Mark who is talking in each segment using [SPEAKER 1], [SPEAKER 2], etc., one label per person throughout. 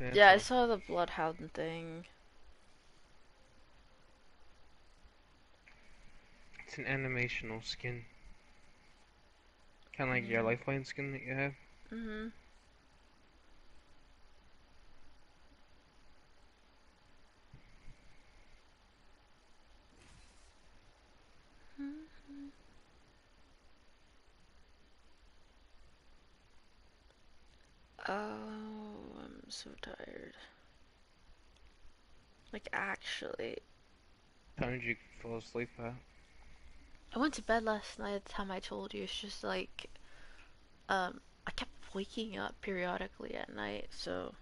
[SPEAKER 1] That's
[SPEAKER 2] Yeah, I
[SPEAKER 1] all.
[SPEAKER 2] saw the Bloodhound thing.
[SPEAKER 1] It's an animational skin. Kinda like your
[SPEAKER 2] Mm.
[SPEAKER 1] lifeline skin that you have.
[SPEAKER 2] Mhm. Mhm. Oh, I'm so tired. Like, actually.
[SPEAKER 1] Time did you fall asleep at?
[SPEAKER 2] I went to bed last night at the time I told you. It's just like, I kept waking up periodically at night, so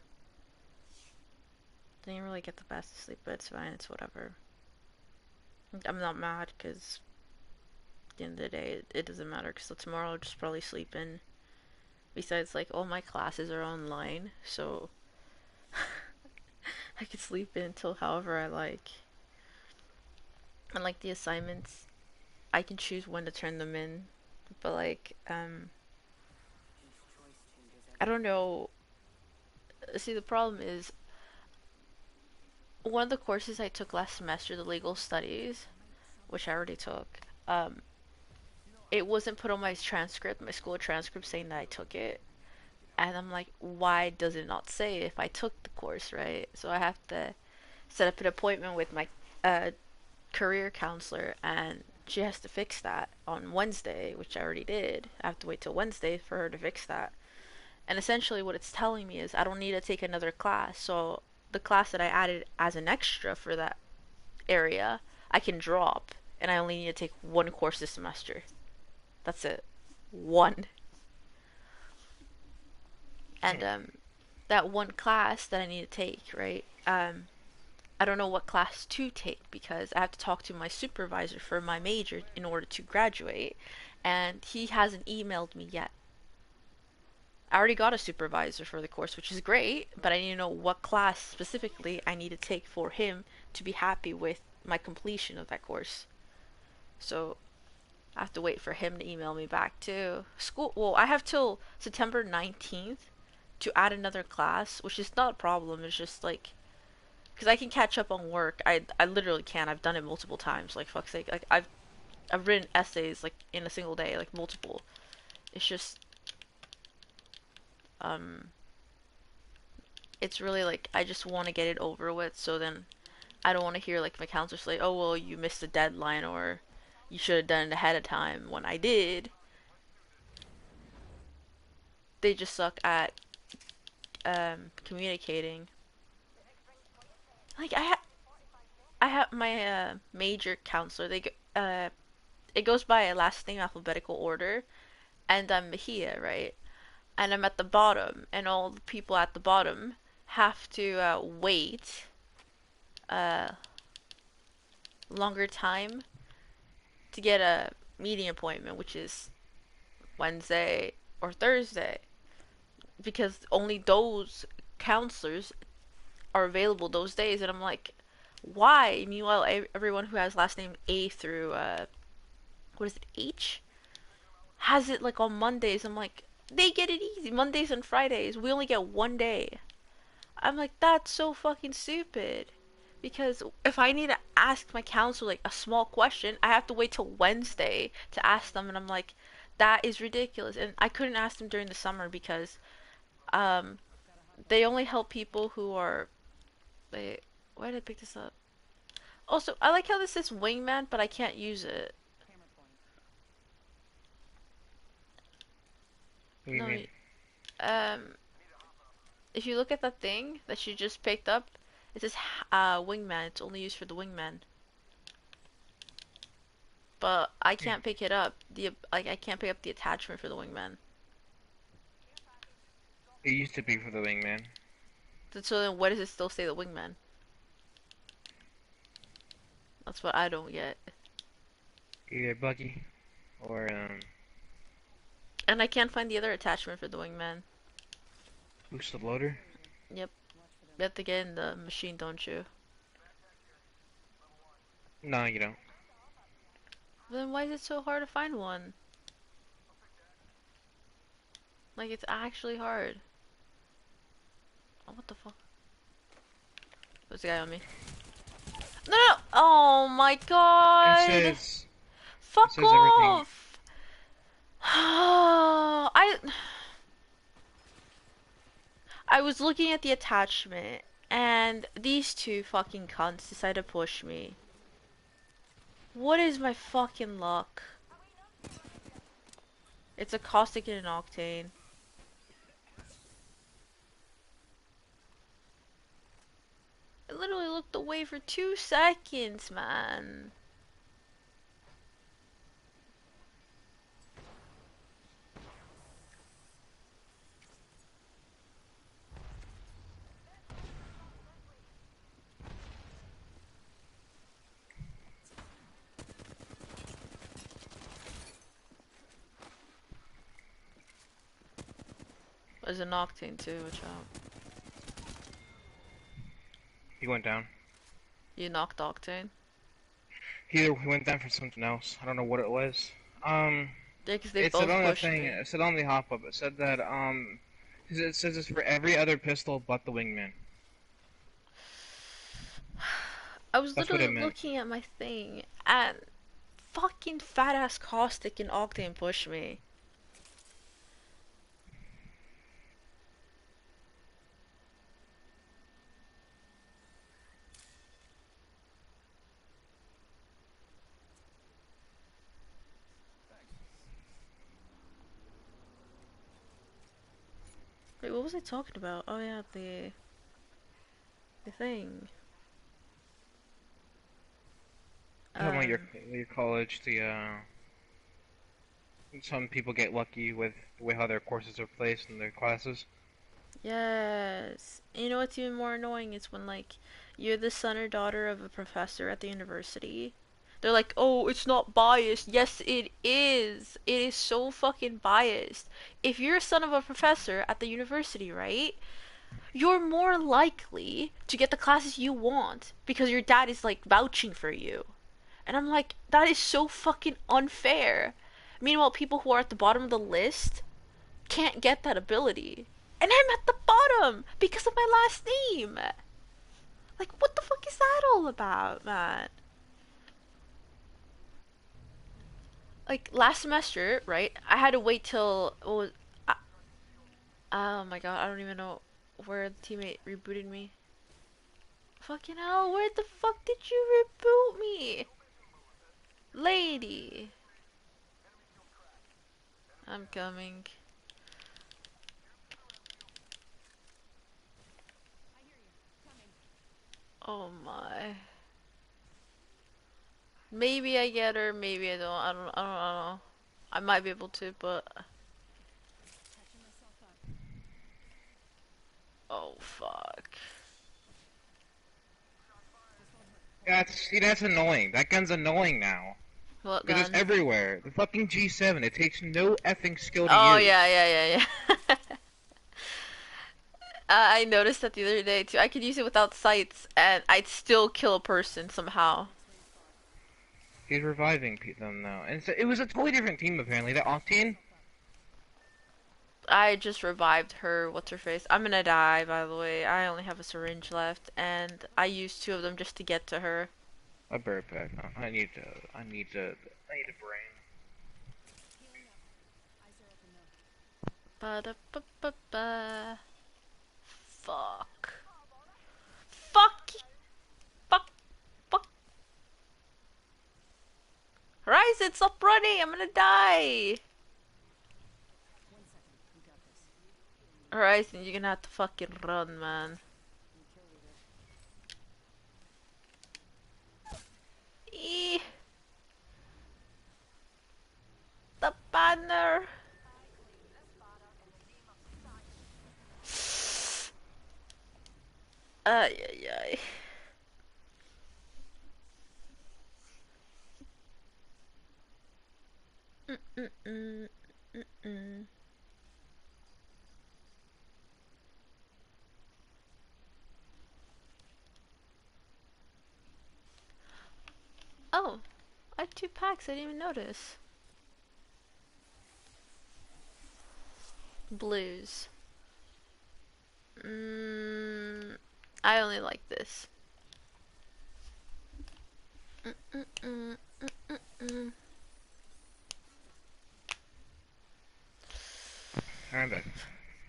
[SPEAKER 2] didn't really get the best of sleep, but it's fine, it's whatever. I'm not mad, because at the end of the day, it doesn't matter, because tomorrow I'll just probably sleep in. Besides, like, all my classes are online, so I could sleep in until however I like. And, like, the assignments, I can choose when to turn them in, but, like, I don't know. See, the problem is, one of the courses I took last semester, the legal studies, which I already took, it wasn't put on my transcript, my school transcript saying that I took it. And I'm like, why does it not say if I took the course, right? So I have to set up an appointment with my uh, career counselor, and she has to fix that on Wednesday, which I already did. I have to wait till Wednesday for her to fix that. And essentially, what it's telling me is I don't need to take another class. So the class that I added as an extra for that area, I can drop, and I only need to take one course this semester. That's it. One. And that one class that I need to take, right? I don't know what class to take because I have to talk to my supervisor for my major in order to graduate, and he hasn't emailed me yet. I already got a supervisor for the course, which is great, but I need to know what class specifically I need to take for him to be happy with my completion of that course. So I have to wait for him to email me back too. School, well, I have till September 19th to add another class, which is not a problem. It's just like because I can catch up on work. I literally can. I've done it multiple times. Like fuck's sake. Like I've written essays like in a single day, like multiple. It's just um it's really like I just want to get it over with. So then I don't want to hear like my counselor say, "Oh well, you missed the deadline," or "You should have done it ahead of time." When I did, they just suck at communicating. Like I have my major counselor. It goes by a last name alphabetical order, and I'm Mejia, right? And I'm at the bottom, and all the people at the bottom have to wait a longer time to get a meeting appointment, which is Wednesday or Thursday, because only those counselors are available those days. And I'm like, why? Meanwhile, everyone who has last name A through what is it, H, has it like on Mondays. I'm like, they get it easy. Mondays and Fridays, we only get one day. I'm like, that's so fucking stupid. Because if I need to ask my counselor like a small question, I have to wait till Wednesday to ask them, and I'm like, that is ridiculous. And I couldn't ask them during the summer because um they only help people who are. Wait, why did I pick this up? Also, I like how this says wingman, but I can't use it.
[SPEAKER 1] What do you
[SPEAKER 2] No,
[SPEAKER 1] mean?
[SPEAKER 2] um, if you look at the thing that you just picked up, it says wingman. It's only used for the wingman. But I can't pick it up. I can't pick up the attachment for the wingman.
[SPEAKER 1] It used to be for the wingman.
[SPEAKER 2] So then, why does it still say the wingman? That's what I don't get.
[SPEAKER 1] Either buggy or
[SPEAKER 2] And I can't find the other attachment for the wingman.
[SPEAKER 1] boosted loader.
[SPEAKER 2] Yep, you have to get in the machine, don't you?
[SPEAKER 1] No, you don't.
[SPEAKER 2] But then why is it so hard to find one? Like it's actually hard. Oh, what the fuck? There's a guy on me. No, no, no. Oh my
[SPEAKER 1] It
[SPEAKER 2] god.
[SPEAKER 1] says it
[SPEAKER 2] Fuck
[SPEAKER 1] says everything.
[SPEAKER 2] off. I was looking at the attachment and these two fucking cunts decided to push me. What is my fucking luck? It's a caustic and an octane. I literally looked away for 2 seconds, man. There's an octane too, watch out.
[SPEAKER 1] He went down.
[SPEAKER 2] You knocked octane?
[SPEAKER 1] He went down for something else. I don't know what it was.
[SPEAKER 2] Yeah, because they
[SPEAKER 1] It said
[SPEAKER 2] both
[SPEAKER 1] on the
[SPEAKER 2] pushed
[SPEAKER 1] thing.
[SPEAKER 2] me.
[SPEAKER 1] It said on the hop up. It said that it says it's for every other pistol but the wingman.
[SPEAKER 2] I was
[SPEAKER 1] That's what it
[SPEAKER 2] literally
[SPEAKER 1] meant.
[SPEAKER 2] looking at my thing and fucking fat ass caustic and octane pushed me. Wait, what was I talking about? Oh yeah, the thing.
[SPEAKER 1] Talking about your college, some people get lucky with the way how their courses are placed in their classes.
[SPEAKER 2] Yes. And you know what's even more annoying is when like you're the son or daughter of a professor at the university. They're like, "Oh, it's not biased." Yes, it is. It is so fucking biased. If you're a son of a professor at the university, right? You're more likely to get the classes you want because your dad is like vouching for you. And I'm like, that is so fucking unfair. Meanwhile, people who are at the bottom of the list can't get that ability. And I'm at the bottom because of my last name. Like, what the fuck is that all about, man? Like, last semester, right? I had to wait till. What was. Oh my god, I don't even know where the teammate rebooted me. Fucking hell, where the fuck did you reboot me? Lady. I'm coming. Oh my. Maybe I get her, maybe I don't. I don't know. I might be able to, but oh fuck.
[SPEAKER 1] That's annoying. That gun's annoying now
[SPEAKER 2] What
[SPEAKER 1] because it's
[SPEAKER 2] gun?
[SPEAKER 1] everywhere. The fucking G7. It takes no effing skill to
[SPEAKER 2] Oh yeah,
[SPEAKER 1] use.
[SPEAKER 2] yeah, yeah, yeah. I noticed that the other day too. I could use it without sights, and I'd still kill a person somehow.
[SPEAKER 1] He's reviving them now, and so it was a totally different team apparently. The Octane.
[SPEAKER 2] I just revived her. What's her face? I'm gonna die, by the way. I only have a syringe left, and I used 2 of them just to get to her.
[SPEAKER 1] I'll be right back. I need a brain.
[SPEAKER 2] Ba da ba ba ba. Fuck. Fuck. Fuck. Fuck. Horizon, stop running! I'm gonna die! Horizon, you're gonna have to fucking run, man. Eee. The banner! Ay, ay, ay. Mm, mm, mm, mm, mm. Oh, I have 2 packs, I didn't even notice. Blues. I only like this. Mm-mm, mm-mm.
[SPEAKER 1] Kinda.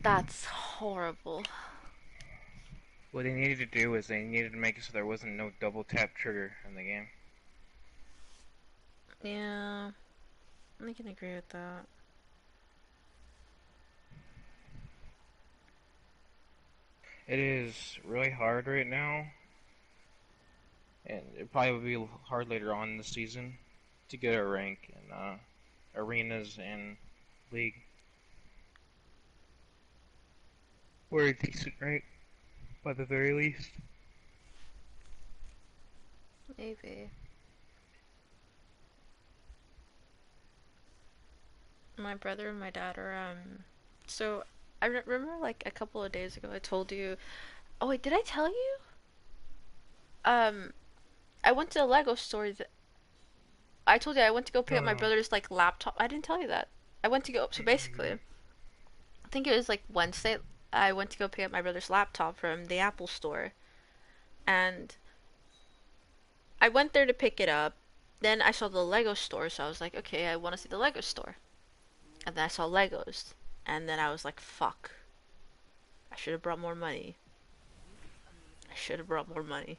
[SPEAKER 2] That's horrible.
[SPEAKER 1] What they needed to do is they needed to make it so there wasn't no double tap trigger in the game.
[SPEAKER 2] Yeah, I can agree with that.
[SPEAKER 1] It is really hard right now, and it probably will be hard later on in the season to get a rank in arenas and league. Or a decent rank, by the very least.
[SPEAKER 2] Maybe. My brother and my dad are so remember like a couple of days ago I told you. Oh wait, did I tell you? Um, I went to the Lego store. I told you I went to go pick
[SPEAKER 1] No,
[SPEAKER 2] up my
[SPEAKER 1] no.
[SPEAKER 2] brother's like laptop. I didn't tell you that. I went to go. So basically, I think it was like Wednesday. I went to go pick up my brother's laptop from the Apple store, and I went there to pick it up. Then I saw the Lego store, so I was like, okay, I want to see the Lego store. And then I saw Legos, and then I was like, fuck, I should have brought more money. I should have brought more money.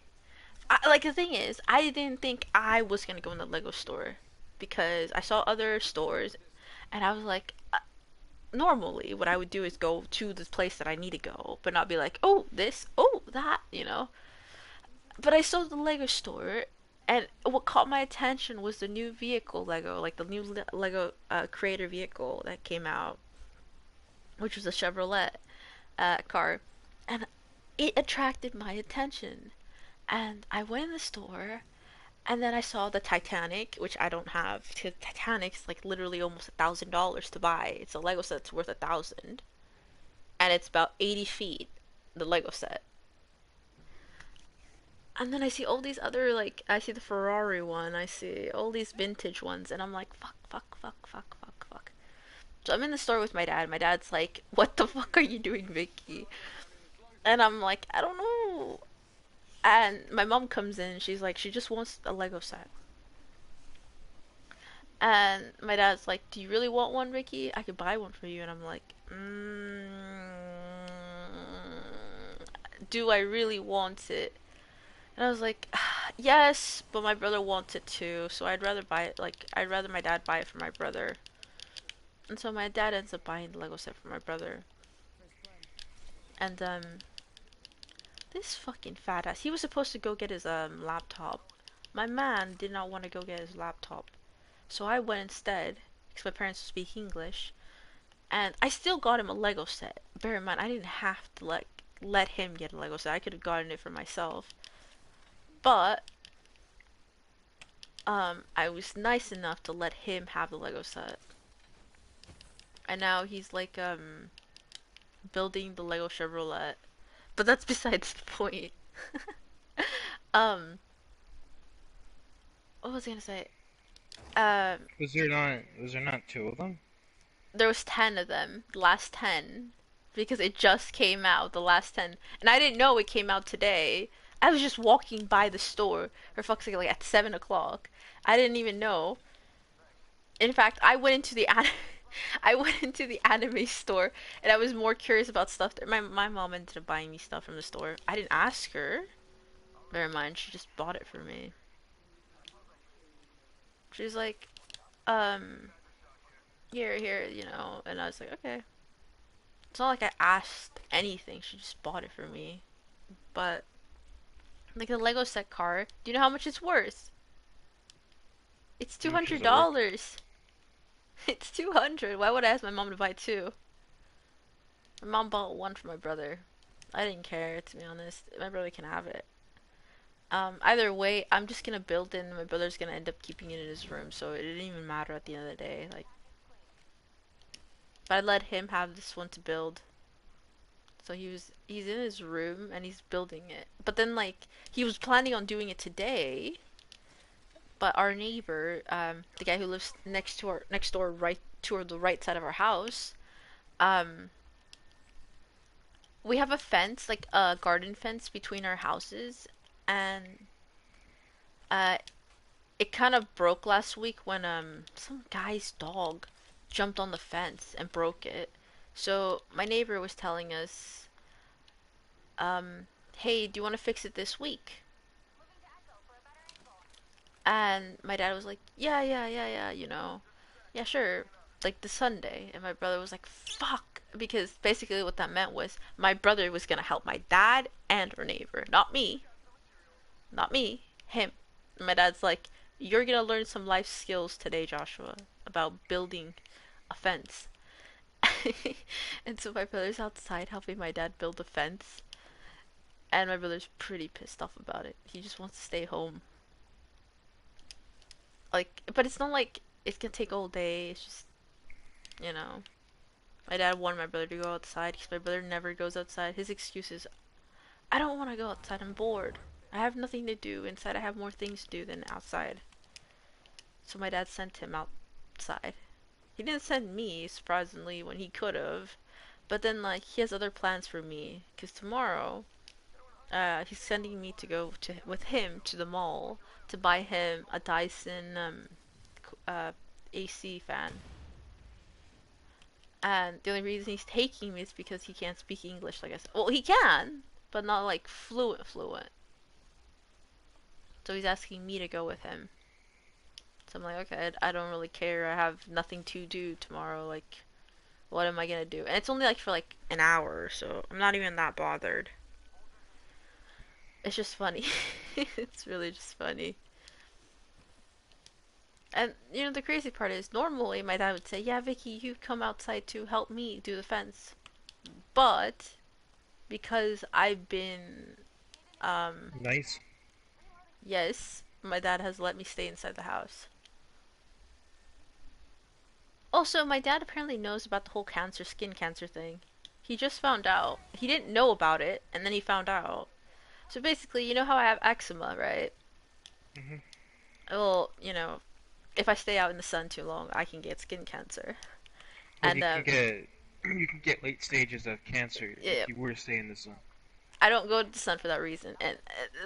[SPEAKER 2] Like the thing is, I didn't think I was gonna go in the Lego store because I saw other stores, and I was like, normally what I would do is go to the place that I need to go, but not be like, oh this, oh that, you know. But I saw the Lego store, and what caught my attention was the new vehicle Lego, like the new Lego creator vehicle that came out, which was a Chevrolet car, and it attracted my attention. And I went in the store, and then I saw the Titanic, which I don't have. Titanic's like literally almost $1,000 to buy. It's a Lego set that's worth 1,000, and it's about 80 feet. The Lego set. And then I see all these other like I see the Ferrari one. I see all these vintage ones, and I'm like, fuck, fuck, fuck, fuck, fuck, fuck. So I'm in the store with my dad. My dad's like, "What the fuck are you doing, Vicky?" And I'm like, "I don't know." And my mom comes in. She's like, she just wants a Lego set. And my dad's like, "Do you really want one, Ricky? I could buy one for you." And I'm like, "Do I really want it?" And I was like, "Yes, but my brother wants it too, so I'd rather buy it. Like, I'd rather my dad buy it for my brother." And so my dad ends up buying the Lego set for my brother. And this fucking fat ass. He was supposed to go get his laptop. My man did not want to go get his laptop, so I went instead because my parents speak English. And I still got him a Lego set. Bear in mind, I didn't have to let him get a Lego set. I could have gotten it for myself. But I was nice enough to let him have the Lego set. And now he's like building the Lego Chevrolet. But that's besides the point. um what was I gonna say? Um
[SPEAKER 1] Was there not two of them?
[SPEAKER 2] there was 10 of them. The last 10 because it just came out, the last 10. And I didn't know it came out today. I was just walking by the store for fuck's sake like at 7 o'clock. I didn't even know. In fact, I went into the I went into the anime store and I was more curious about stuff there. My mom ended up buying me stuff from the store. I didn't ask her. Bear in mind, she just bought it for me. She's like, here, you know, and I was like, okay. It's not like I asked anything. She just bought it for me. But like the Lego set car, do you know how much it's worth? It's two
[SPEAKER 1] How much
[SPEAKER 2] hundred
[SPEAKER 1] is it worth?
[SPEAKER 2] dollars. It's 200. Why would I ask my mom to buy two? My mom bought one for my brother. I didn't care, to be honest. My brother can have it. Either way, I'm just gonna build it and my brother's gonna end up keeping it in his room, so it didn't even matter at the end of the day. Like, but I let him have this one to build. So he's in his room and he's building it. But then like he was planning on doing it today, but our neighbor, the guy who lives next door right to the right side of our house, um, we have a fence, like a garden fence between our houses, and uh, it kind of broke last week when some guy's dog jumped on the fence and broke it. So my neighbor was telling us, hey, do you want to fix it this week? And my dad was like, yeah, yeah, yeah, yeah, yeah, sure, like the Sunday. And my brother was like, fuck, because basically what that meant was my brother was gonna help my dad and our neighbor, not me, him. And my dad's like, you're gonna learn some life skills today, Joshua, about building a fence. And so my brother's outside helping my dad build a fence, and my brother's pretty pissed off about it. He just wants to stay home. Like, but it's not like it's gonna take all day. It's just, you know, my dad wanted my brother to go outside because my brother never goes outside. His excuse is, I don't want to go outside. I'm bored. I have nothing to do inside. I have more things to do than outside. So my dad sent him outside. He didn't send me, surprisingly, when he could have. But then, like, he has other plans for me. Because tomorrow, he's sending me to go to with him to the mall to buy him a Dyson uh, AC fan. And the only reason he's taking me is because he can't speak English, like I said. Well, he can, but not like fluent. So he's asking me to go with him. So I'm like, okay, I don't really care. I have nothing to do tomorrow. Like, what am I gonna do? And it's only like for like an hour, so I'm not even that bothered. It's just funny. It's really just funny. And the crazy part is normally my dad would say, "Yeah, Vicky, you come outside to help me do the fence." But because I've been um
[SPEAKER 1] Nice.
[SPEAKER 2] yes, my dad has let me stay inside the house. Also, my dad apparently knows about the whole skin cancer thing. He just found out. He didn't know about it, and then he found out. So basically, you know how I have eczema, right?
[SPEAKER 1] Hmm.
[SPEAKER 2] Well, if I stay out in the sun too long, I can get skin cancer.
[SPEAKER 1] Well,
[SPEAKER 2] And
[SPEAKER 1] you can get late stages of cancer
[SPEAKER 2] yeah,
[SPEAKER 1] if you were to stay in the sun.
[SPEAKER 2] I don't go to the sun for that reason. And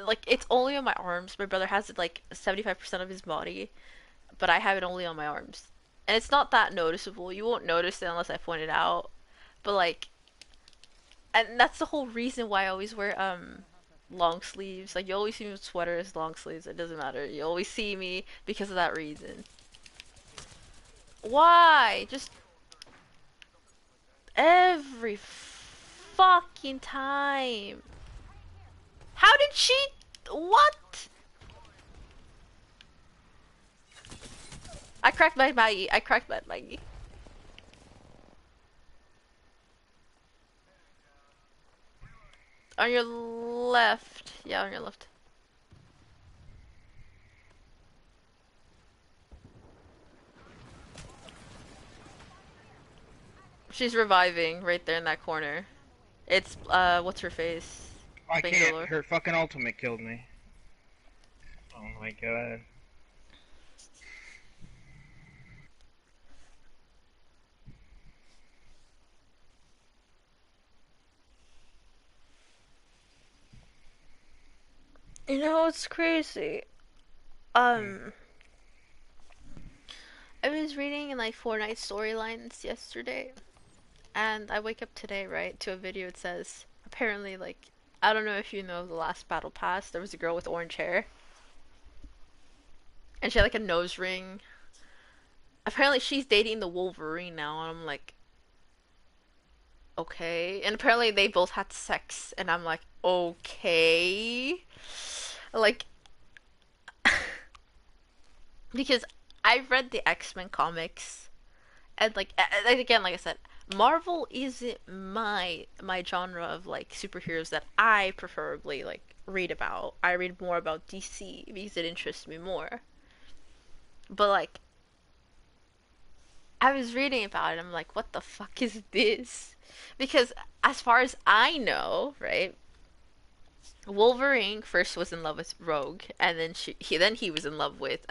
[SPEAKER 2] like it's only on my arms. My brother has it like 75% of his body, but I have it only on my arms. And it's not that noticeable. You won't notice it unless I point it out. But like, and that's the whole reason why I always wear long sleeves. Like you always see me with sweaters, long sleeves. It doesn't matter. You always see me because of that reason. Why? Just every fucking time. How did she? What? I cracked my Maggie. I cracked my Maggie. On your left. Yeah, on your left. She's reviving right there in that corner. It's, what's her face?
[SPEAKER 1] I can't.
[SPEAKER 2] Bangalore.
[SPEAKER 1] Her fucking ultimate killed me. Oh my god.
[SPEAKER 2] It's crazy.
[SPEAKER 1] Hmm.
[SPEAKER 2] Um, I was reading in like Fortnite storylines yesterday, and I wake up today, right, to a video. It says, apparently, like, I don't know if you know the last battle pass, there was a girl with orange hair, and she had like a nose ring. Apparently, she's dating the Wolverine now, and I'm like, okay. And apparently, they both had sex, and I'm like, okay. Like, because I've read the X-Men comics, and like, again, like I said, Marvel isn't my genre of like superheroes that I preferably like read about. I read more about DC because it interests me more. But like, I was reading about it, I'm like, what the fuck is this? Because as far as I know, right, Wolverine first was in love with Rogue, and then he was in love with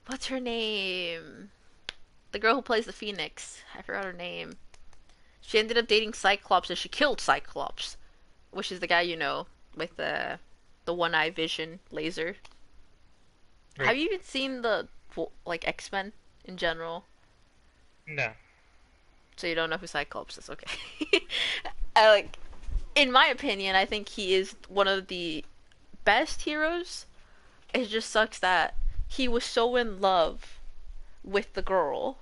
[SPEAKER 2] what's her name? The girl who plays the Phoenix. I forgot her name. She ended up dating Cyclops, and she killed Cyclops, which is the guy with the one eye vision laser. Have
[SPEAKER 1] Right?
[SPEAKER 2] you even seen the like X-Men in general?
[SPEAKER 1] No.
[SPEAKER 2] So you don't know who Cyclops is, okay? Like, in my opinion, I think he is one of the best heroes. It just sucks that he was so in love with the girl.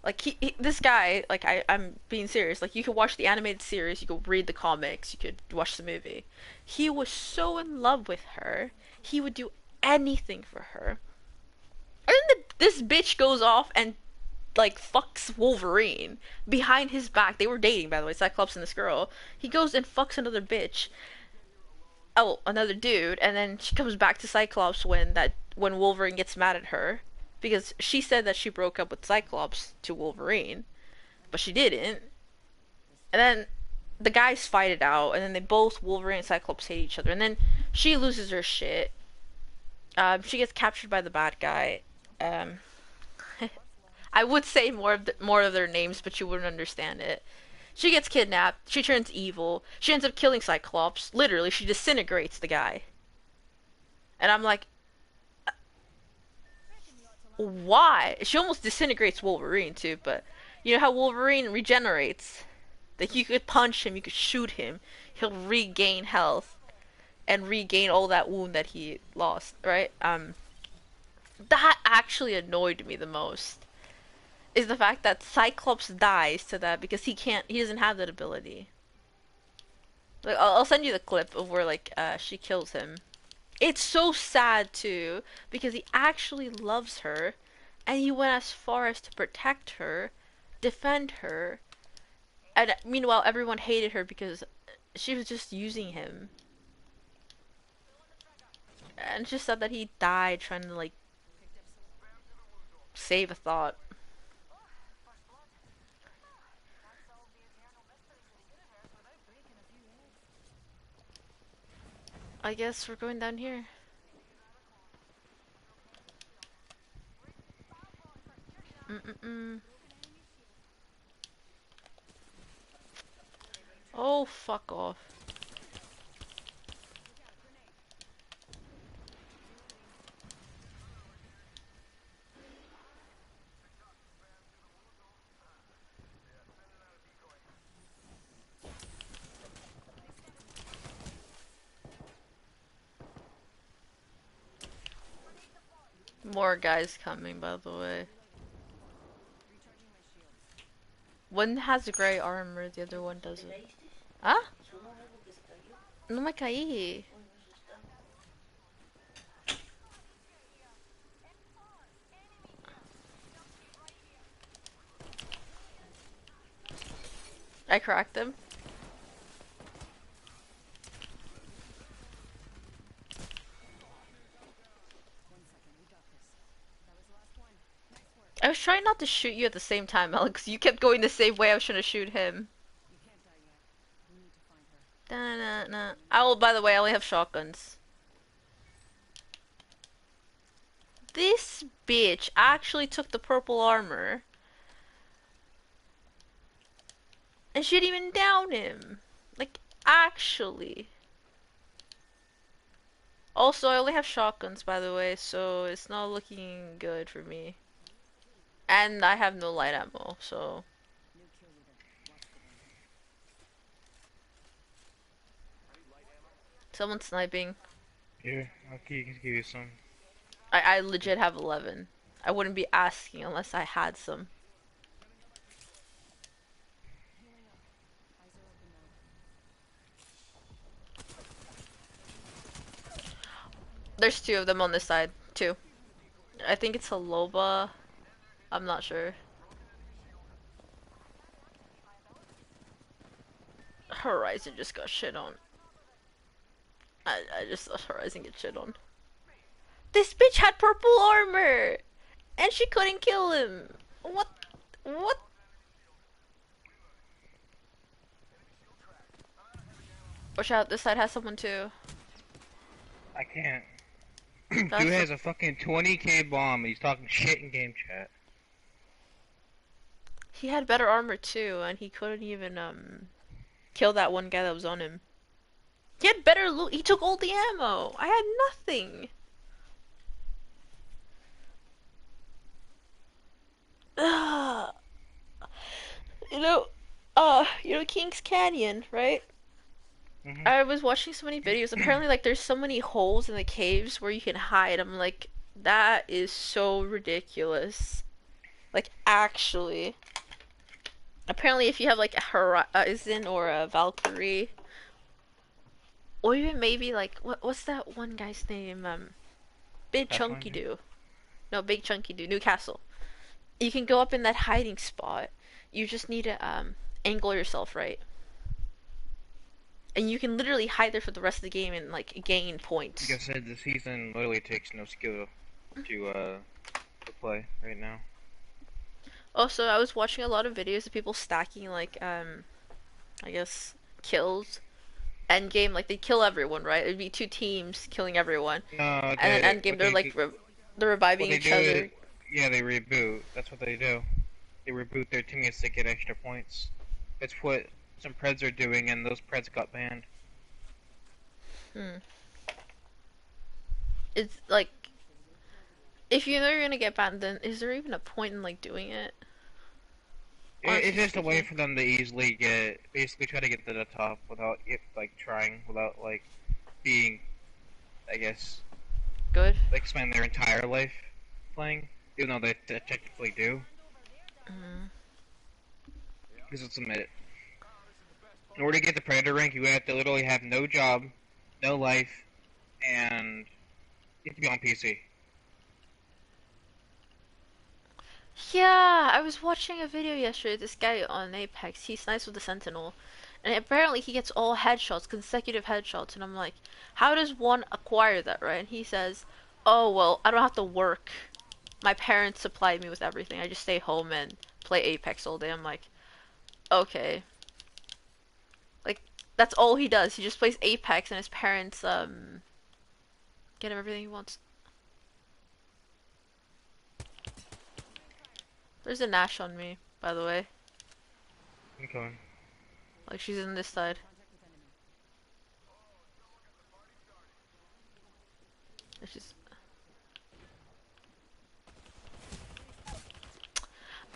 [SPEAKER 2] Like this guy, like I'm being serious. Like you could watch the animated series, you could read the comics, you could watch the movie. He was so in love with her, he would do anything for her. And then this bitch goes off and like fucks Wolverine behind his back. They were dating, by the way, Cyclops and this girl. He goes and fucks another bitch. Oh, another dude, and then she comes back to Cyclops when Wolverine gets mad at her because she said that she broke up with Cyclops to Wolverine, but she didn't. And then the guys fight it out, and then they both Wolverine and Cyclops hate each other, and then she loses her shit. She gets captured by the bad guy. Um, I would say more of their names, but you wouldn't understand it. She gets kidnapped. She turns evil. She ends up killing Cyclops. Literally, she disintegrates the guy. And I'm like, why? She almost disintegrates Wolverine too, but you know how Wolverine regenerates? Like you could punch him, you could shoot him, he'll regain health and regain all that wound that he lost, right? That actually annoyed me the most. Is the fact that Cyclops dies to that because he doesn't have that ability. Like I'll send you the clip of where like she kills him. It's so sad too because he actually loves her and he went as far as to protect her, defend her, and meanwhile everyone hated her because she was just using him. And it's just sad that he died trying to like save a thought. I guess we're going down here. Mm-mm-mm. Oh, fuck off. More guys coming, by the way. One has gray armor, the other one doesn't. Ah? No me caí. I cracked him. I was trying not to shoot you at the same time, Alex. You kept going the same way I was trying to shoot him. Da -na -na. Oh, by the way, I only have shotguns. This bitch actually took the purple armor. And she didn't even down him. Like, actually. Also, I only have shotguns, by the way, so it's not looking good for me. And I have no light ammo, so... Someone's sniping.
[SPEAKER 1] Here, I'll give you some.
[SPEAKER 2] I legit have 11. I wouldn't be asking unless I had some. There's two of them on this side, too. I think it's a Loba. I'm not sure. Horizon just got shit on. I just saw Horizon get shit on. This bitch had purple armor! And she couldn't kill him! What? What? Watch out, this side has someone too.
[SPEAKER 1] I can't. Dude
[SPEAKER 2] That's
[SPEAKER 1] has a fucking 20k bomb and he's talking shit in game chat.
[SPEAKER 2] He had better armor too, and he couldn't even kill that one guy that was on him. He had better loot. He took all the ammo. I had nothing. Uh, you know, King's Canyon, right?
[SPEAKER 1] Hmm.
[SPEAKER 2] I was watching so many videos. Apparently, like, there's so many holes in the caves where you can hide. I'm like, that is so ridiculous. Like, actually. Apparently, if you have, like, a Horizon or a Valkyrie, or even maybe, like, what's that one guy's name? Big Chunky
[SPEAKER 1] Pathfinder.
[SPEAKER 2] Doo. No, Big Chunky Doo, Newcastle. You can go up in that hiding spot. You just need to, angle yourself right. And you can literally hide there for the rest of the game and, like, gain
[SPEAKER 1] Like I
[SPEAKER 2] points.
[SPEAKER 1] said, the season literally takes no skill to play right now.
[SPEAKER 2] Also, I was watching a lot of videos of people stacking, like, I guess, kills. End game, like, they kill everyone, right? It'd be two teams killing everyone.
[SPEAKER 1] No,
[SPEAKER 2] And then end game,
[SPEAKER 1] what they do,
[SPEAKER 2] they're
[SPEAKER 1] what
[SPEAKER 2] reviving
[SPEAKER 1] they
[SPEAKER 2] each
[SPEAKER 1] do is,
[SPEAKER 2] other.
[SPEAKER 1] yeah, they reboot. That's what they do. They reboot their teammates to get extra points. It's what some Preds are doing, and those Preds got banned.
[SPEAKER 2] Hmm. It's like, if you know you're gonna get banned, then is there even a point in, like, doing it?
[SPEAKER 1] It's
[SPEAKER 2] Honestly
[SPEAKER 1] just a way
[SPEAKER 2] speaking.
[SPEAKER 1] for them to easily basically try to get to the top without it, like, trying, without, like, being, I guess,
[SPEAKER 2] Good.
[SPEAKER 1] like, spend their entire life playing, even though they technically do.
[SPEAKER 2] Mm.
[SPEAKER 1] Because let's admit it, in order to get the Predator rank, you have to literally have no job, no life, and you have to be on PC.
[SPEAKER 2] Yeah, I was watching a video yesterday. This guy on Apex, he snipes with the Sentinel, and apparently he gets all headshots, consecutive headshots. And I'm like, how does one acquire that, right? And he says, "Oh well, I don't have to work. My parents supplied me with everything. I just stay home and play Apex all day." I'm like, okay, like that's all he does. He just plays Apex, and his parents get him everything he wants. There's a Nash on me, by the way.
[SPEAKER 1] Okay.
[SPEAKER 2] Like she's in this side. She's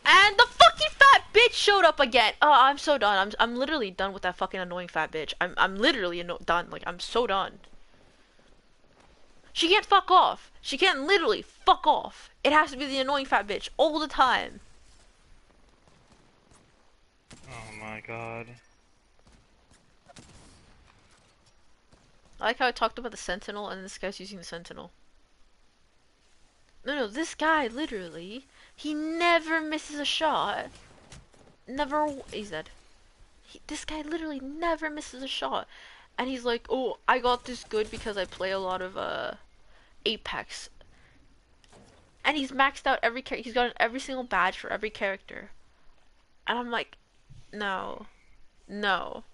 [SPEAKER 2] And the fucking fat bitch showed up again. Oh, I'm so done. I'm literally done with that fucking annoying fat bitch. I'm literally done. Like I'm so done. She can't fuck off. She can't literally fuck off. It has to be the annoying fat bitch all the time.
[SPEAKER 1] Oh my god.
[SPEAKER 2] I like how I talked about the Sentinel and this guy's using the Sentinel. No, this guy literally, he never misses a shot. Never. He's dead. This guy literally never misses a shot. And he's like, oh, I got this good because I play a lot of Apex. And he's maxed out every character. He's gotten every single badge for every character. And I'm like, no, no.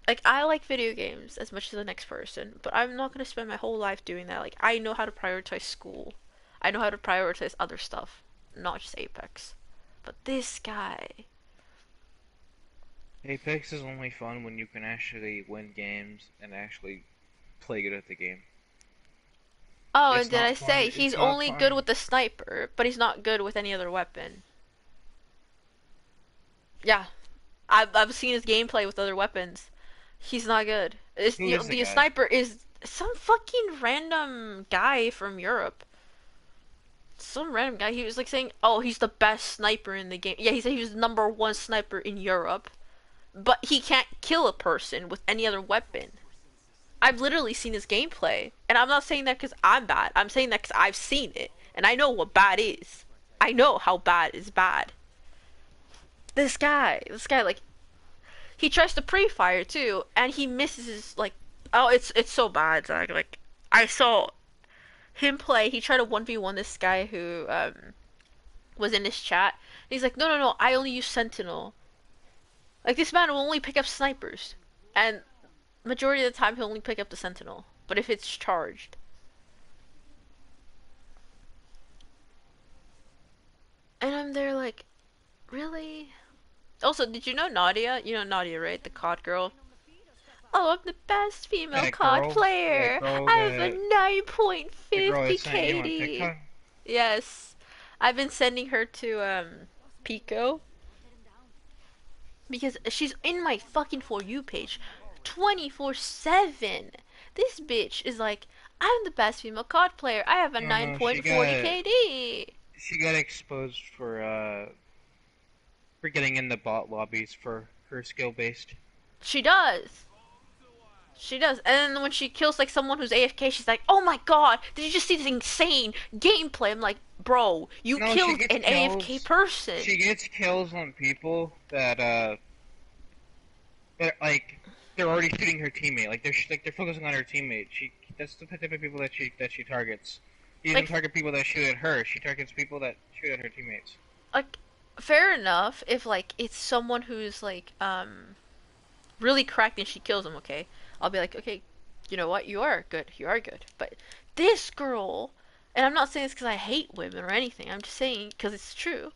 [SPEAKER 2] Like I like video games as much as the next person, but I'm not gonna spend my whole life doing that. Like I know how to prioritize school. I know how to prioritize other stuff, not just Apex. But this guy.
[SPEAKER 1] Apex is only fun when you can actually win games and actually play good at the game.
[SPEAKER 2] Oh, and
[SPEAKER 1] It's
[SPEAKER 2] did I
[SPEAKER 1] not fun.
[SPEAKER 2] say he's
[SPEAKER 1] It's not
[SPEAKER 2] only good
[SPEAKER 1] fun.
[SPEAKER 2] with the sniper, but he's not good with any other weapon. Yeah, I've seen his gameplay with other weapons. He's not good.
[SPEAKER 1] Who is the
[SPEAKER 2] The
[SPEAKER 1] guy?
[SPEAKER 2] sniper is some fucking random guy from Europe. Some random guy. He was like saying, "Oh, he's the best sniper in the game." Yeah, he said he was the number one sniper in Europe, but he can't kill a person with any other weapon. I've literally seen his gameplay, and I'm not saying that because I'm bad. I'm saying that because I've seen it, and I know what bad is. I know how bad is bad. This guy, like he tries to pre-fire too, and he misses his like. Oh, it's so bad, Zach. Like I saw him play. He tried to 1v1 this guy who was in his chat. And he's like, no, no, no. I only use Sentinel. Like this man will only pick up snipers, and majority of the time he'll only pick up the Sentinel. But if it's charged, and I'm there like, really? Also, did you know Nadia? You know Nadia, right? The COD girl. Oh, I'm the best female COD
[SPEAKER 1] That
[SPEAKER 2] player.
[SPEAKER 1] girl
[SPEAKER 2] I have a
[SPEAKER 1] that the girl I
[SPEAKER 2] 9.50
[SPEAKER 1] sent you on
[SPEAKER 2] KD.
[SPEAKER 1] TikTok.
[SPEAKER 2] Yes. I've been sending her to Pico because she's in my fucking For You page 24/7. This bitch is like, I'm the best female COD player. I have a
[SPEAKER 1] Oh no, she
[SPEAKER 2] 9.40
[SPEAKER 1] got
[SPEAKER 2] KD.
[SPEAKER 1] she got exposed for getting in the bot lobbies for her skill based.
[SPEAKER 2] She does. She does. And then when she kills like someone who's AFK, she's like, "Oh my god, did you just see this insane gameplay?" I'm like, "Bro, you
[SPEAKER 1] No, she
[SPEAKER 2] killed
[SPEAKER 1] gets
[SPEAKER 2] an AFK
[SPEAKER 1] kills.
[SPEAKER 2] person."
[SPEAKER 1] She gets kills on people that like they're already shooting her teammate. Like they're focusing on her teammate. That's the type of people that she targets. She doesn't
[SPEAKER 2] Like
[SPEAKER 1] target people that shoot at her. She targets people that shoot at her teammates.
[SPEAKER 2] like fair enough if like it's someone who's like really cracked and she kills him, okay? I'll be like, "Okay, you know what? You are good. You are good." But this girl, and I'm not saying this cuz I hate women or anything. I'm just saying cuz it's true.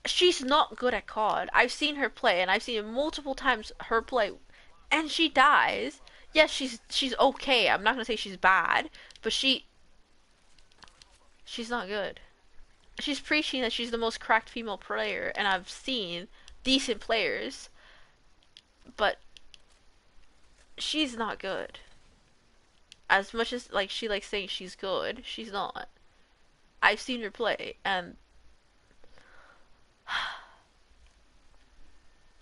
[SPEAKER 2] She's not good at COD. I've seen her play, and I've seen multiple times her play, and she dies. Yes, she's okay. I'm not gonna say she's bad, but she's not good. She's preaching that she's the most cracked female player, and I've seen decent players, but she's not good. As much as like she likes saying she's good, she's not. I've seen her play, and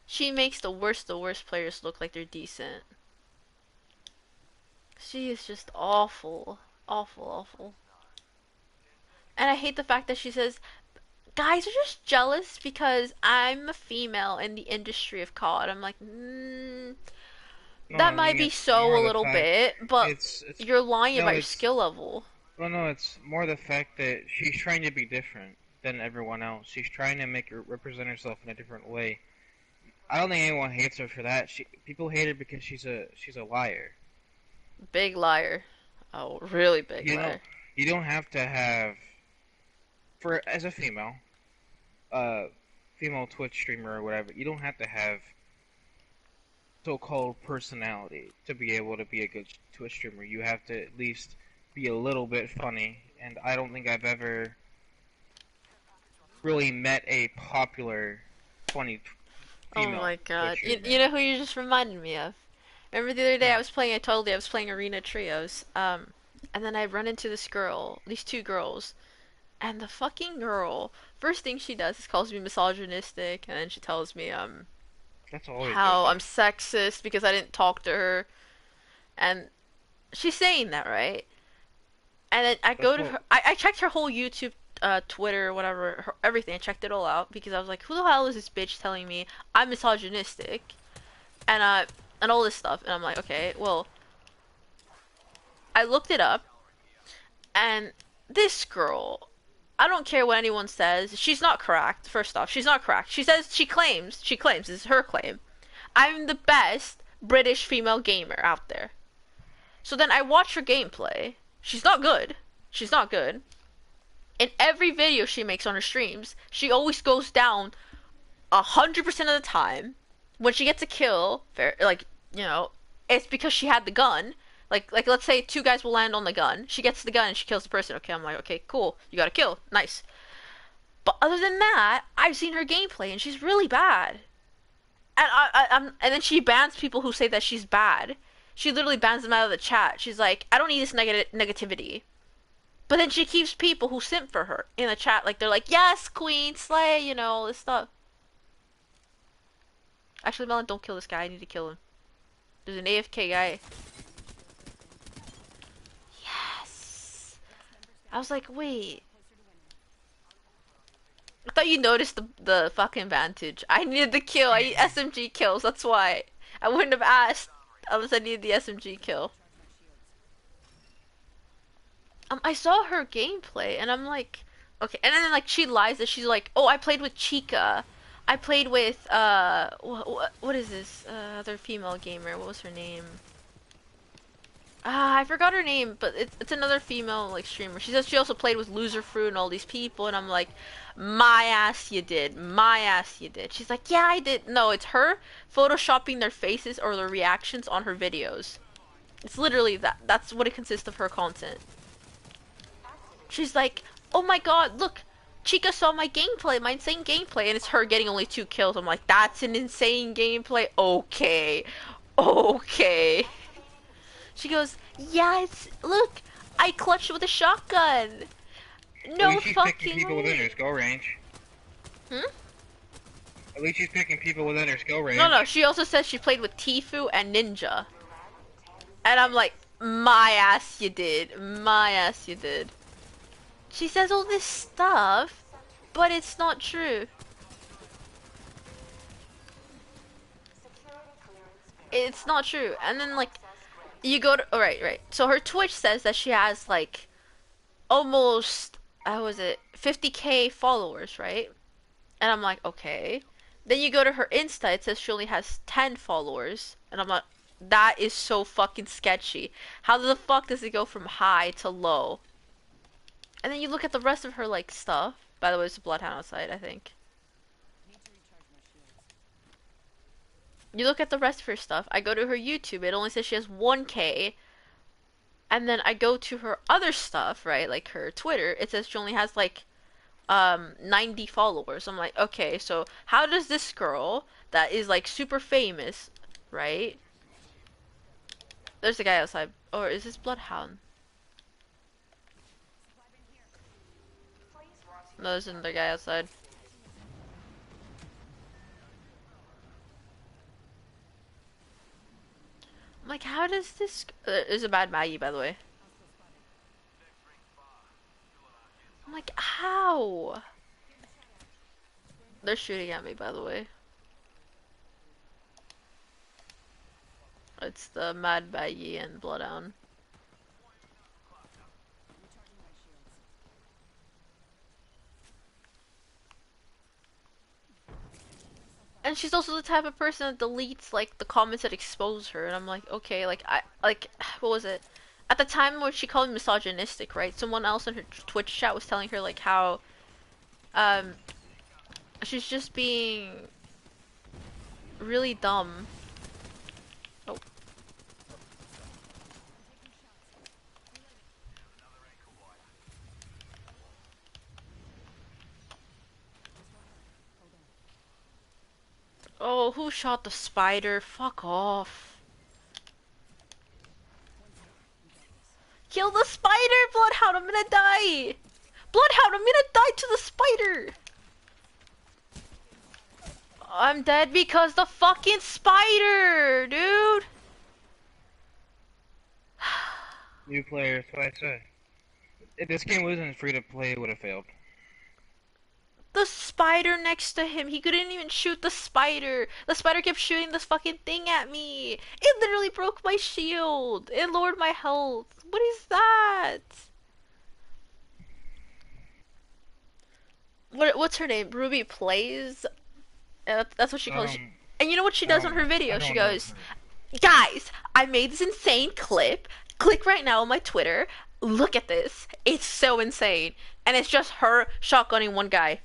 [SPEAKER 2] she makes the worst players look like they're decent. She is just awful. Awful, awful. And I hate the fact that she says, guys are just jealous because I'm a female in the industry of COD. I'm like,
[SPEAKER 1] No,
[SPEAKER 2] that
[SPEAKER 1] I
[SPEAKER 2] might
[SPEAKER 1] mean
[SPEAKER 2] be
[SPEAKER 1] it's
[SPEAKER 2] so
[SPEAKER 1] more
[SPEAKER 2] a
[SPEAKER 1] the
[SPEAKER 2] little
[SPEAKER 1] fact
[SPEAKER 2] bit, but
[SPEAKER 1] it's
[SPEAKER 2] you're lying
[SPEAKER 1] no
[SPEAKER 2] about your
[SPEAKER 1] it's
[SPEAKER 2] skill level.
[SPEAKER 1] well no it's more the fact that she's trying to be different than everyone else. She's trying to make her represent herself in a different way. I don't think anyone hates her for that. People hate her because she's a liar.
[SPEAKER 2] Big liar. Oh, really big
[SPEAKER 1] You know,
[SPEAKER 2] liar.
[SPEAKER 1] you don't have to have for as a uh, female Twitch streamer or whatever. You don't have to have so-called personality to be able to be a good Twitch streamer. You have to at least be a little bit funny. And I don't think I've ever really met a popular funny
[SPEAKER 2] Oh
[SPEAKER 1] female
[SPEAKER 2] my
[SPEAKER 1] Twitch
[SPEAKER 2] god. You
[SPEAKER 1] streamer.
[SPEAKER 2] know who you just reminded me of? Remember the other day
[SPEAKER 1] Hmm.
[SPEAKER 2] I was playing Arena Trios. And then I run into this girl, these two girls, and the fucking girl, first thing she does is calls me misogynistic, and then she tells me,
[SPEAKER 1] That's always gonna
[SPEAKER 2] how I'm
[SPEAKER 1] be.
[SPEAKER 2] sexist because I didn't talk to her. And she's saying that, right? And then I go
[SPEAKER 1] That's
[SPEAKER 2] to
[SPEAKER 1] what.
[SPEAKER 2] her, I checked her whole YouTube, Twitter, whatever, everything. I checked it all out because I was like, who the hell is this bitch telling me I'm misogynistic? And, and all this stuff. And I'm like, okay, well, I looked it up, and this girl, I don't care what anyone says. She's not correct. First off, she's not correct. She claims, this is her claim. I'm the best British female gamer out there. So then I watch her gameplay. She's not good. She's not good. In every video she makes on her streams, she always goes down 100% of the time. When she gets a kill, like, you know, it's because she had the gun. Like let's say two guys will land on the gun. She gets the gun and she kills the person. Okay, I'm like, okay, cool. You got a kill. Nice. But other than that, I've seen her gameplay and she's really bad. And then she bans people who say that she's bad. She literally bans them out of the chat. She's like, I don't need this negativity. But then she keeps people who simp for her in the chat. Like, they're like, yes, queen, slay, all this stuff. Actually, Melon, don't kill this guy. I need to kill him. There's an AFK guy. Yes. I was like, wait. I thought you noticed the fucking advantage. I needed the kill. I need SMG kills. That's why. I wouldn't have asked unless I needed the SMG kill. I saw her gameplay and I'm like, okay. And then like she lies that she's like, oh, I played with Chica. I played with what is this other female gamer? What was her name? I forgot her name, but it's another female like streamer. She says she also played with Loser Fruit and all these people, and I'm like, my ass you did, my ass you did. She's like, yeah, I did. No, it's her photoshopping their faces or their reactions on her videos. It's literally that. That's what it consists of her content. She's like, oh my god, look, Chica saw my gameplay, my insane gameplay, and it's her getting only 2 kills. I'm like, that's an insane gameplay. Okay, okay. She goes, yeah, it's look, I clutched with a shotgun.
[SPEAKER 1] At
[SPEAKER 2] No
[SPEAKER 1] least she's picking
[SPEAKER 2] fucking
[SPEAKER 1] people within
[SPEAKER 2] way.
[SPEAKER 1] her skill range.
[SPEAKER 2] Hmm?
[SPEAKER 1] At least she's picking people within her skill
[SPEAKER 2] No, no.
[SPEAKER 1] range.
[SPEAKER 2] She also said she played with Tifu and Ninja, and I'm like, my ass, you did. My ass, you did. She says all this stuff, but it's not true. It's not true. And then like, you go to oh, right. So her Twitch says that she has like almost how was it 50K followers, right? And I'm like, okay. Then you go to her Insta, it says she only has 10 followers. And I'm like, that is so fucking sketchy. How the fuck does it go from high to low? And then you look at the rest of her, like, stuff. By the way, it's a bloodhound outside, I think. You look at the rest of her stuff. I go to her YouTube, it only says she has 1K. And then I go to her other stuff, right? Like her Twitter, it says she only has, like, 90 followers. I'm like, okay, so how does this girl that is like super famous, right? There's a guy outside. Or is this Bloodhound? No, there's another guy outside. I'm like, how does this? There's a bad Maggie, by the way. I'm like, how? They're shooting at me, by the way. It's the Mad Maggie and Bloodhound. And she's also the type of person that deletes like the comments that expose her, and I'm like, okay, like I like what was it? At the time when she called me misogynistic, right? Someone else in her Twitch chat was telling her like how um she's just being really dumb. Oh, oh, who shot the spider? Fuck off. Kill the spider, Bloodhound, I'm gonna die! Bloodhound, I'm gonna die to the spider! I'm dead because the fucking spider, dude!
[SPEAKER 1] New players, that's what I said. If this game wasn't free to play, it would have failed.
[SPEAKER 2] The spider next to him, he couldn't even shoot the spider. The spider kept shooting this fucking thing at me. It literally broke my shield. It lowered my health. What is that? What's her name? Ruby Plays? That's what she calls it. And you know what she does on her
[SPEAKER 1] I
[SPEAKER 2] video? She
[SPEAKER 1] don't know
[SPEAKER 2] goes,
[SPEAKER 1] her.
[SPEAKER 2] guys, I made this insane clip. Click right now on my Twitter. Look at this. It's so insane. And it's just her shotgunning one guy.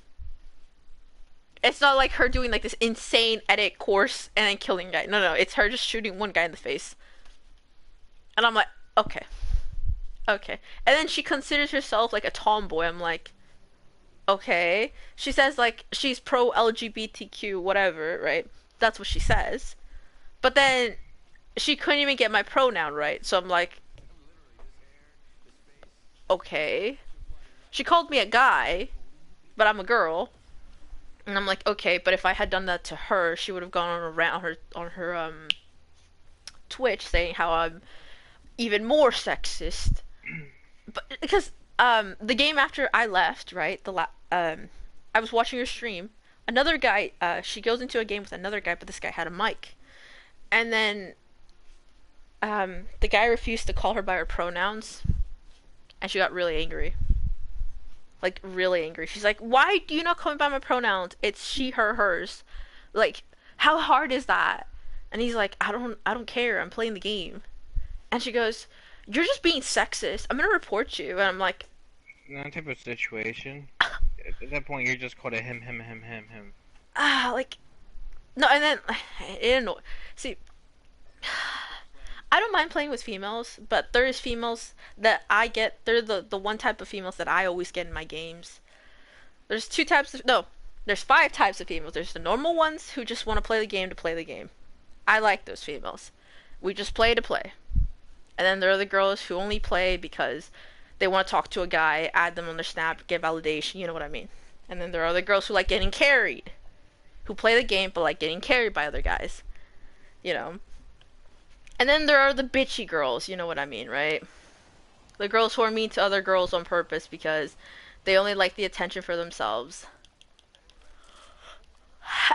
[SPEAKER 2] It's not like her doing like this insane edit course and then killing a guy. No, no, it's her just shooting one guy in the face. And I'm like, okay. Okay. And then she considers herself like a tomboy. I'm like, okay. She says like she's pro LGBTQ, whatever, right? That's what she says. But then she couldn't even get my pronoun right. So I'm like, okay. She called me a guy, but I'm a girl. And I'm like, okay, but if I had done that to her, she would have gone on a rant on her Twitch saying how I'm even more sexist. But because the game after I left, right? I was watching her stream. Another guy, she goes into a game with another guy, but this guy had a mic. And then the guy refused to call her by her pronouns, and she got really angry. Like really angry. She's like, "Why do you not call me by my pronouns? It's she, her, hers. Like, how hard is that?" And he's like, I don't care. I'm playing the game." And she goes, "You're just being sexist. I'm gonna report you." And I'm like,
[SPEAKER 1] In that type of situation, at that point, you're just called a him.
[SPEAKER 2] like no. And then it annoys. See, I don't mind playing with females, but there's females that I get. They're the one type of females that I always get in my games. There's two types of no. There's five types of females. There's the normal ones who just want to play the game to play the game. I like those females. We just play to play. And then there are the girls who only play because they want to talk to a guy, add them on their snap, get validation, you know what I mean. And then there are the girls who like getting carried, who play the game but like getting carried by other guys, you know. And then there are the bitchy girls, you know what I mean, right? The girls who are mean to other girls on purpose because they only like the attention for themselves.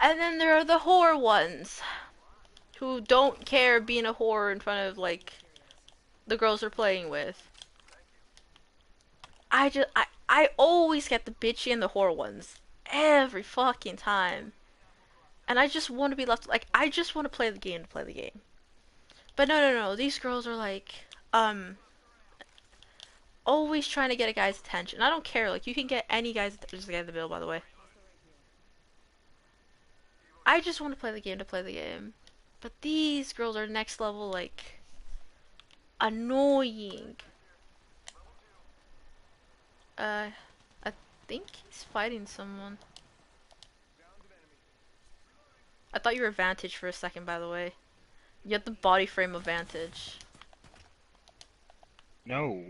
[SPEAKER 2] And then there are the whore ones who don't care being a whore in front of like the girls they're playing with. I always get the bitchy and the whore ones every fucking time. And I just want to be left like I just want to play the game to play the game. But no, these girls are like always trying to get a guy's attention. I don't care, like you can get any guy's just get the bill by the way. I just want to play the game to play the game. But these girls are next level like annoying. I think he's fighting someone. I thought you were Vantage for a second, by the way. You had the body frame of Vantage.
[SPEAKER 1] No.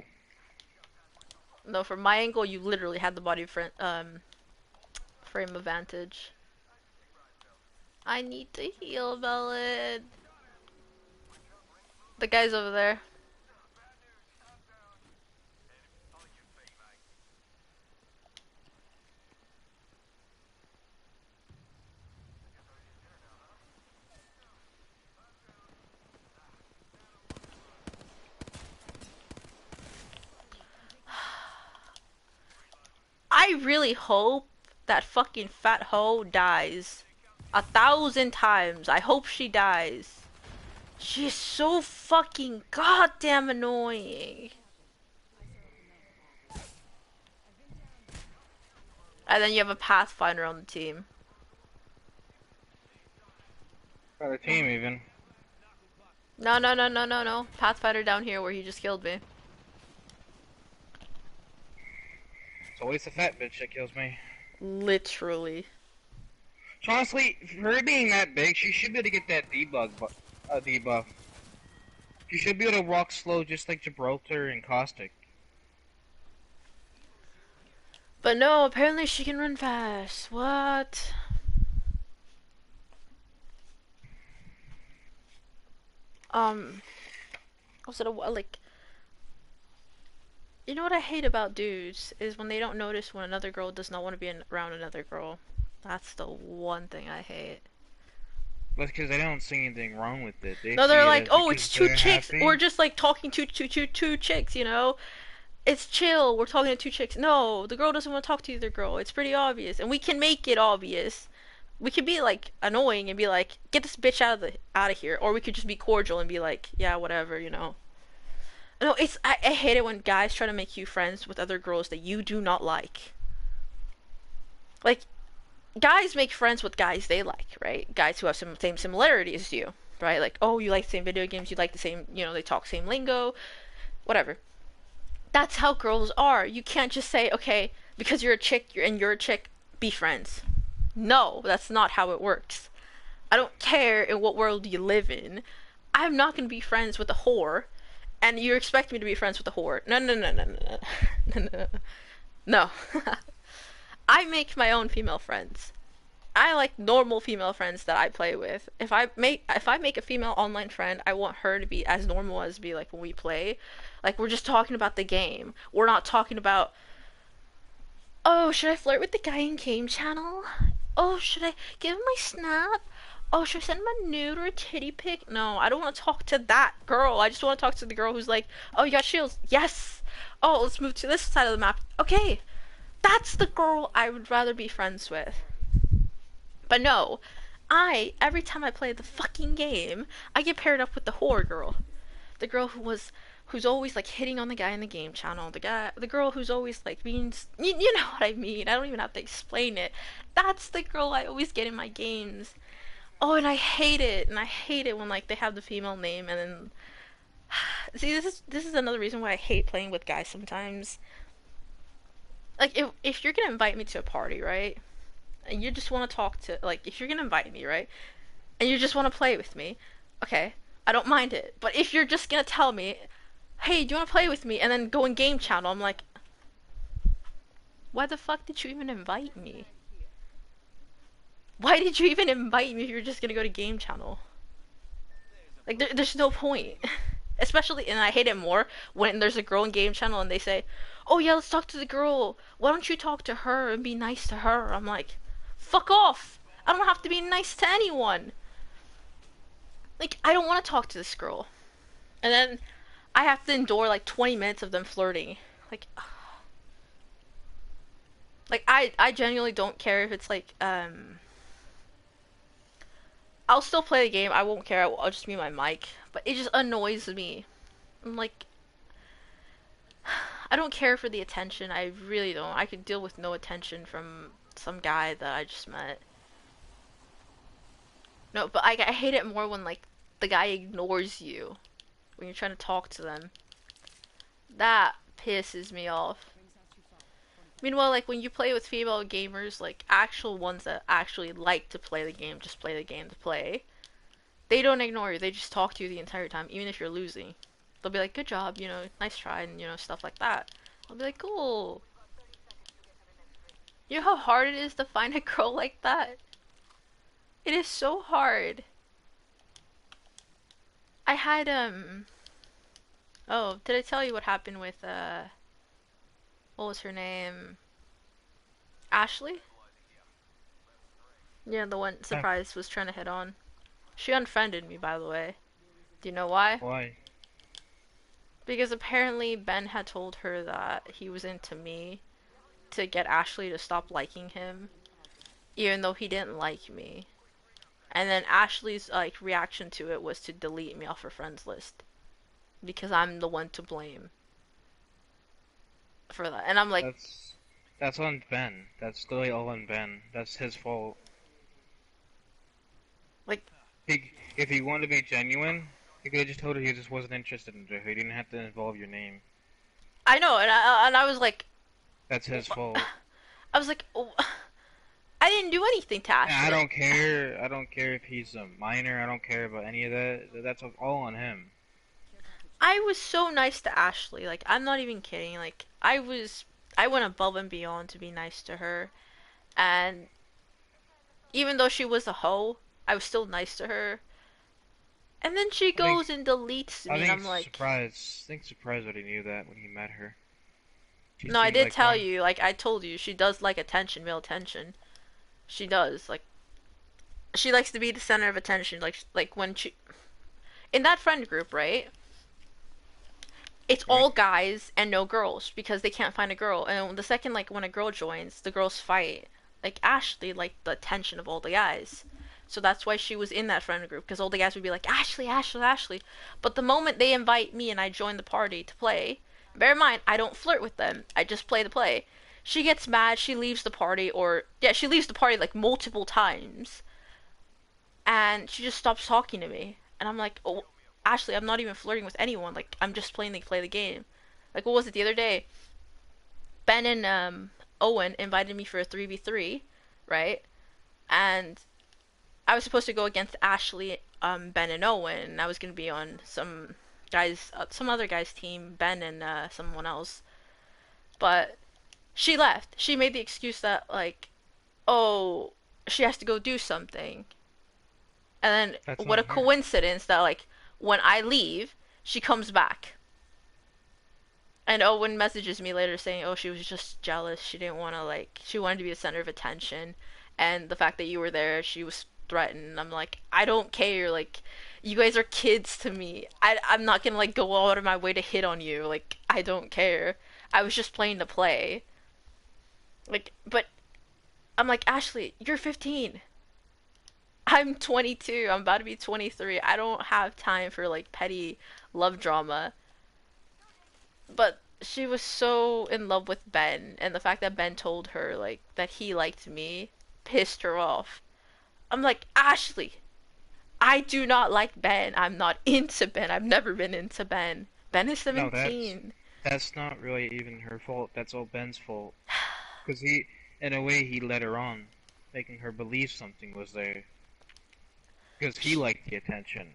[SPEAKER 2] No, from my angle, you literally had the body frame of Vantage. I need to heal, Bellin. The guy's over there. I really hope that fucking fat hoe dies. 1,000 times. I hope she dies. She's so fucking goddamn annoying. And then you have a Pathfinder on the team.
[SPEAKER 1] Got a team even.
[SPEAKER 2] No. Pathfinder down here where he just killed me.
[SPEAKER 1] It's always the fat bitch that kills me.
[SPEAKER 2] Literally.
[SPEAKER 1] So honestly, for her being that big, she should be able to get that debuff. She should be able to walk slow just like Gibraltar and Caustic.
[SPEAKER 2] But no, apparently she can run fast. What? Was it a like? You know what I hate about dudes is when they don't notice when another girl does not want to be around another girl. That's the one thing I hate.
[SPEAKER 1] That's because they don't see anything wrong with it.
[SPEAKER 2] No, they're like, oh, it's two
[SPEAKER 1] they're
[SPEAKER 2] chicks.
[SPEAKER 1] happy.
[SPEAKER 2] We're just like talking to two chicks, you know? It's chill. We're talking to two chicks. No, the girl doesn't want to talk to either girl. It's pretty obvious, and we can make it obvious. We could be like annoying and be like, get this bitch out of here, or we could just be cordial and be like, yeah, whatever, you know. No, I hate it when guys try to make you friends with other girls that you do not like. Like, guys make friends with guys they like, right? Guys who have some same similarities as you, right? Like, oh, you like the same video games, you like the same, you know, they talk same lingo, whatever. That's how girls are. You can't just say, okay, because you're a chick, you're a chick, be friends. No, that's not how it works. I don't care in what world you live in. I'm not gonna be friends with a whore, and you expect me to be friends with a whore. No. No. I make my own female friends. I like normal female friends that I play with. If I make a female online friend, I want her to be as normal as be like when we play. Like we're just talking about the game. We're not talking about, oh, should I flirt with the guy in game channel? Oh, should I give him my snap? Oh, should I send him a nude or a titty pic? No, I don't want to talk to that girl. I just want to talk to the girl who's like, oh, you got shields? Yes. Oh, let's move to this side of the map. Okay. That's the girl I would rather be friends with. But no, every time I play the fucking game, I get paired up with the whore girl. The girl who's always like hitting on the guy in the game channel. The girl who's always like being, you know what I mean. I don't even have to explain it. That's the girl I always get in my games. Oh, and I hate it. And I hate it when like they have the female name and then See, this is another reason why I hate playing with guys sometimes. Like if you're gonna invite me to a party, right? And you just want to talk to like if you're gonna invite me, right? And you just want to play with me, okay, I don't mind it. But if you're just gonna tell me, hey, do you want to play with me, and then go in game channel, I'm like, why the fuck did you even invite me? Why did you even invite me if you're just gonna go to game channel? Like, there's no point. Especially, and I hate it more when there's a girl in game channel and they say, "Oh yeah, let's talk to the girl. Why don't you talk to her and be nice to her?" I'm like, "Fuck off! I don't have to be nice to anyone. Like, I don't want to talk to this girl." And then I have to endure like 20 minutes of them flirting. Like, I genuinely don't care if it's like I'll still play the game. I won't care. I'll just mute my mic. But it just annoys me. I'm like, I don't care for the attention. I really don't. I could deal with no attention from some guy that I just met. No, but I hate it more when like the guy ignores you when you're trying to talk to them. That pisses me off. Meanwhile, like when you play with female gamers, like actual ones that actually like to play the game, just play the game to play, they don't ignore you. They just talk to you the entire time, even if you're losing. They'll be like, "Good job, nice try," and stuff like that. I'll be like, "Cool." You know how hard it is to find a girl like that? It is so hard. I had oh, did I tell you what happened with what was her name? Ashley? Yeah, the one
[SPEAKER 1] Uh,
[SPEAKER 2] Surprise was trying to hit on. She unfriended me, by the way. Do you know why?
[SPEAKER 1] why?
[SPEAKER 2] Because apparently Ben had told her that he was into me to get Ashley to stop liking him, even though he didn't like me. And then Ashley's like reaction to it was to delete me off her friends list because I'm the one to blame for that. And I'm like,
[SPEAKER 1] That's on Ben. That's literally all on Ben. That's his fault.
[SPEAKER 2] like
[SPEAKER 1] If he wanted to be genuine, he could have just told her he just wasn't interested in her. He didn't have to involve your name.
[SPEAKER 2] I know, and I was like,
[SPEAKER 1] That's his fault.
[SPEAKER 2] I was like, oh, I didn't do anything to
[SPEAKER 1] And I
[SPEAKER 2] Ashley.
[SPEAKER 1] don't care. I don't care if he's a minor. I don't care about any of that. That's all on him.
[SPEAKER 2] I was so nice to Ashley. Like, I'm not even kidding. Like, I went above and beyond to be nice to her, and even though she was a hoe, I was still nice to her. And then she
[SPEAKER 1] I think
[SPEAKER 2] goes and deletes
[SPEAKER 1] I
[SPEAKER 2] me, and
[SPEAKER 1] think
[SPEAKER 2] I'm like,
[SPEAKER 1] surprise. I think surprise already knew that when he met her. She
[SPEAKER 2] no, I
[SPEAKER 1] seemed
[SPEAKER 2] did
[SPEAKER 1] like
[SPEAKER 2] tell
[SPEAKER 1] one.
[SPEAKER 2] you. Like, I told you, she does like attention, male attention. She does. Like, she likes to be the center of attention. Like when she in that friend group, right? It's
[SPEAKER 1] Right?
[SPEAKER 2] all guys and no girls because they can't find a girl. And the second, like, when a girl joins, the girls fight. Like, Ashley liked the attention of all the guys. So that's why she was in that friend group because all the guys would be like, Ashley, Ashley, Ashley. But the moment they invite me and I join the party to play, bear in mind, I don't flirt with them. I just play the play. She gets mad, she leaves the party, or, yeah, she leaves the party like multiple times. And she just stops talking to me. And I'm like, oh, Ashley, I'm not even flirting with anyone. Like, I'm just playing play the game. Like, what was it the other day? Ben and Owen invited me for a 3v3, right? And I was supposed to go against Ashley, Ben, and Owen. And I was going to be on some other guy's team, Ben and someone else. But she left. She made the excuse that, like, oh, she has to go do something. And
[SPEAKER 1] That's
[SPEAKER 2] then what
[SPEAKER 1] on
[SPEAKER 2] a
[SPEAKER 1] her.
[SPEAKER 2] coincidence that like when I leave, she comes back. And Owen messages me later saying, "Oh, she was just jealous. She didn't want to she wanted to be the center of attention, and the fact that you were there, she was threatened." I'm like, "I don't care. Like, you guys are kids to me. I'm not gonna like go out of my way to hit on you. Like, I don't care. I was just playing to play. Like, but I'm like, Ashley, you're 15. I'm 22. I'm about to be 23. I don't have time for like petty love drama." But she was so in love with Ben, and the fact that Ben told her like that he liked me pissed her off. I'm like, Ashley, I do not like Ben. I'm not into Ben. I've never been into Ben. Ben is
[SPEAKER 1] No, that's
[SPEAKER 2] 17.
[SPEAKER 1] that's not really even her fault. That's all Ben's fault. Because in a way, he led her on, making her believe something was there. Because he
[SPEAKER 2] Sh
[SPEAKER 1] liked the attention.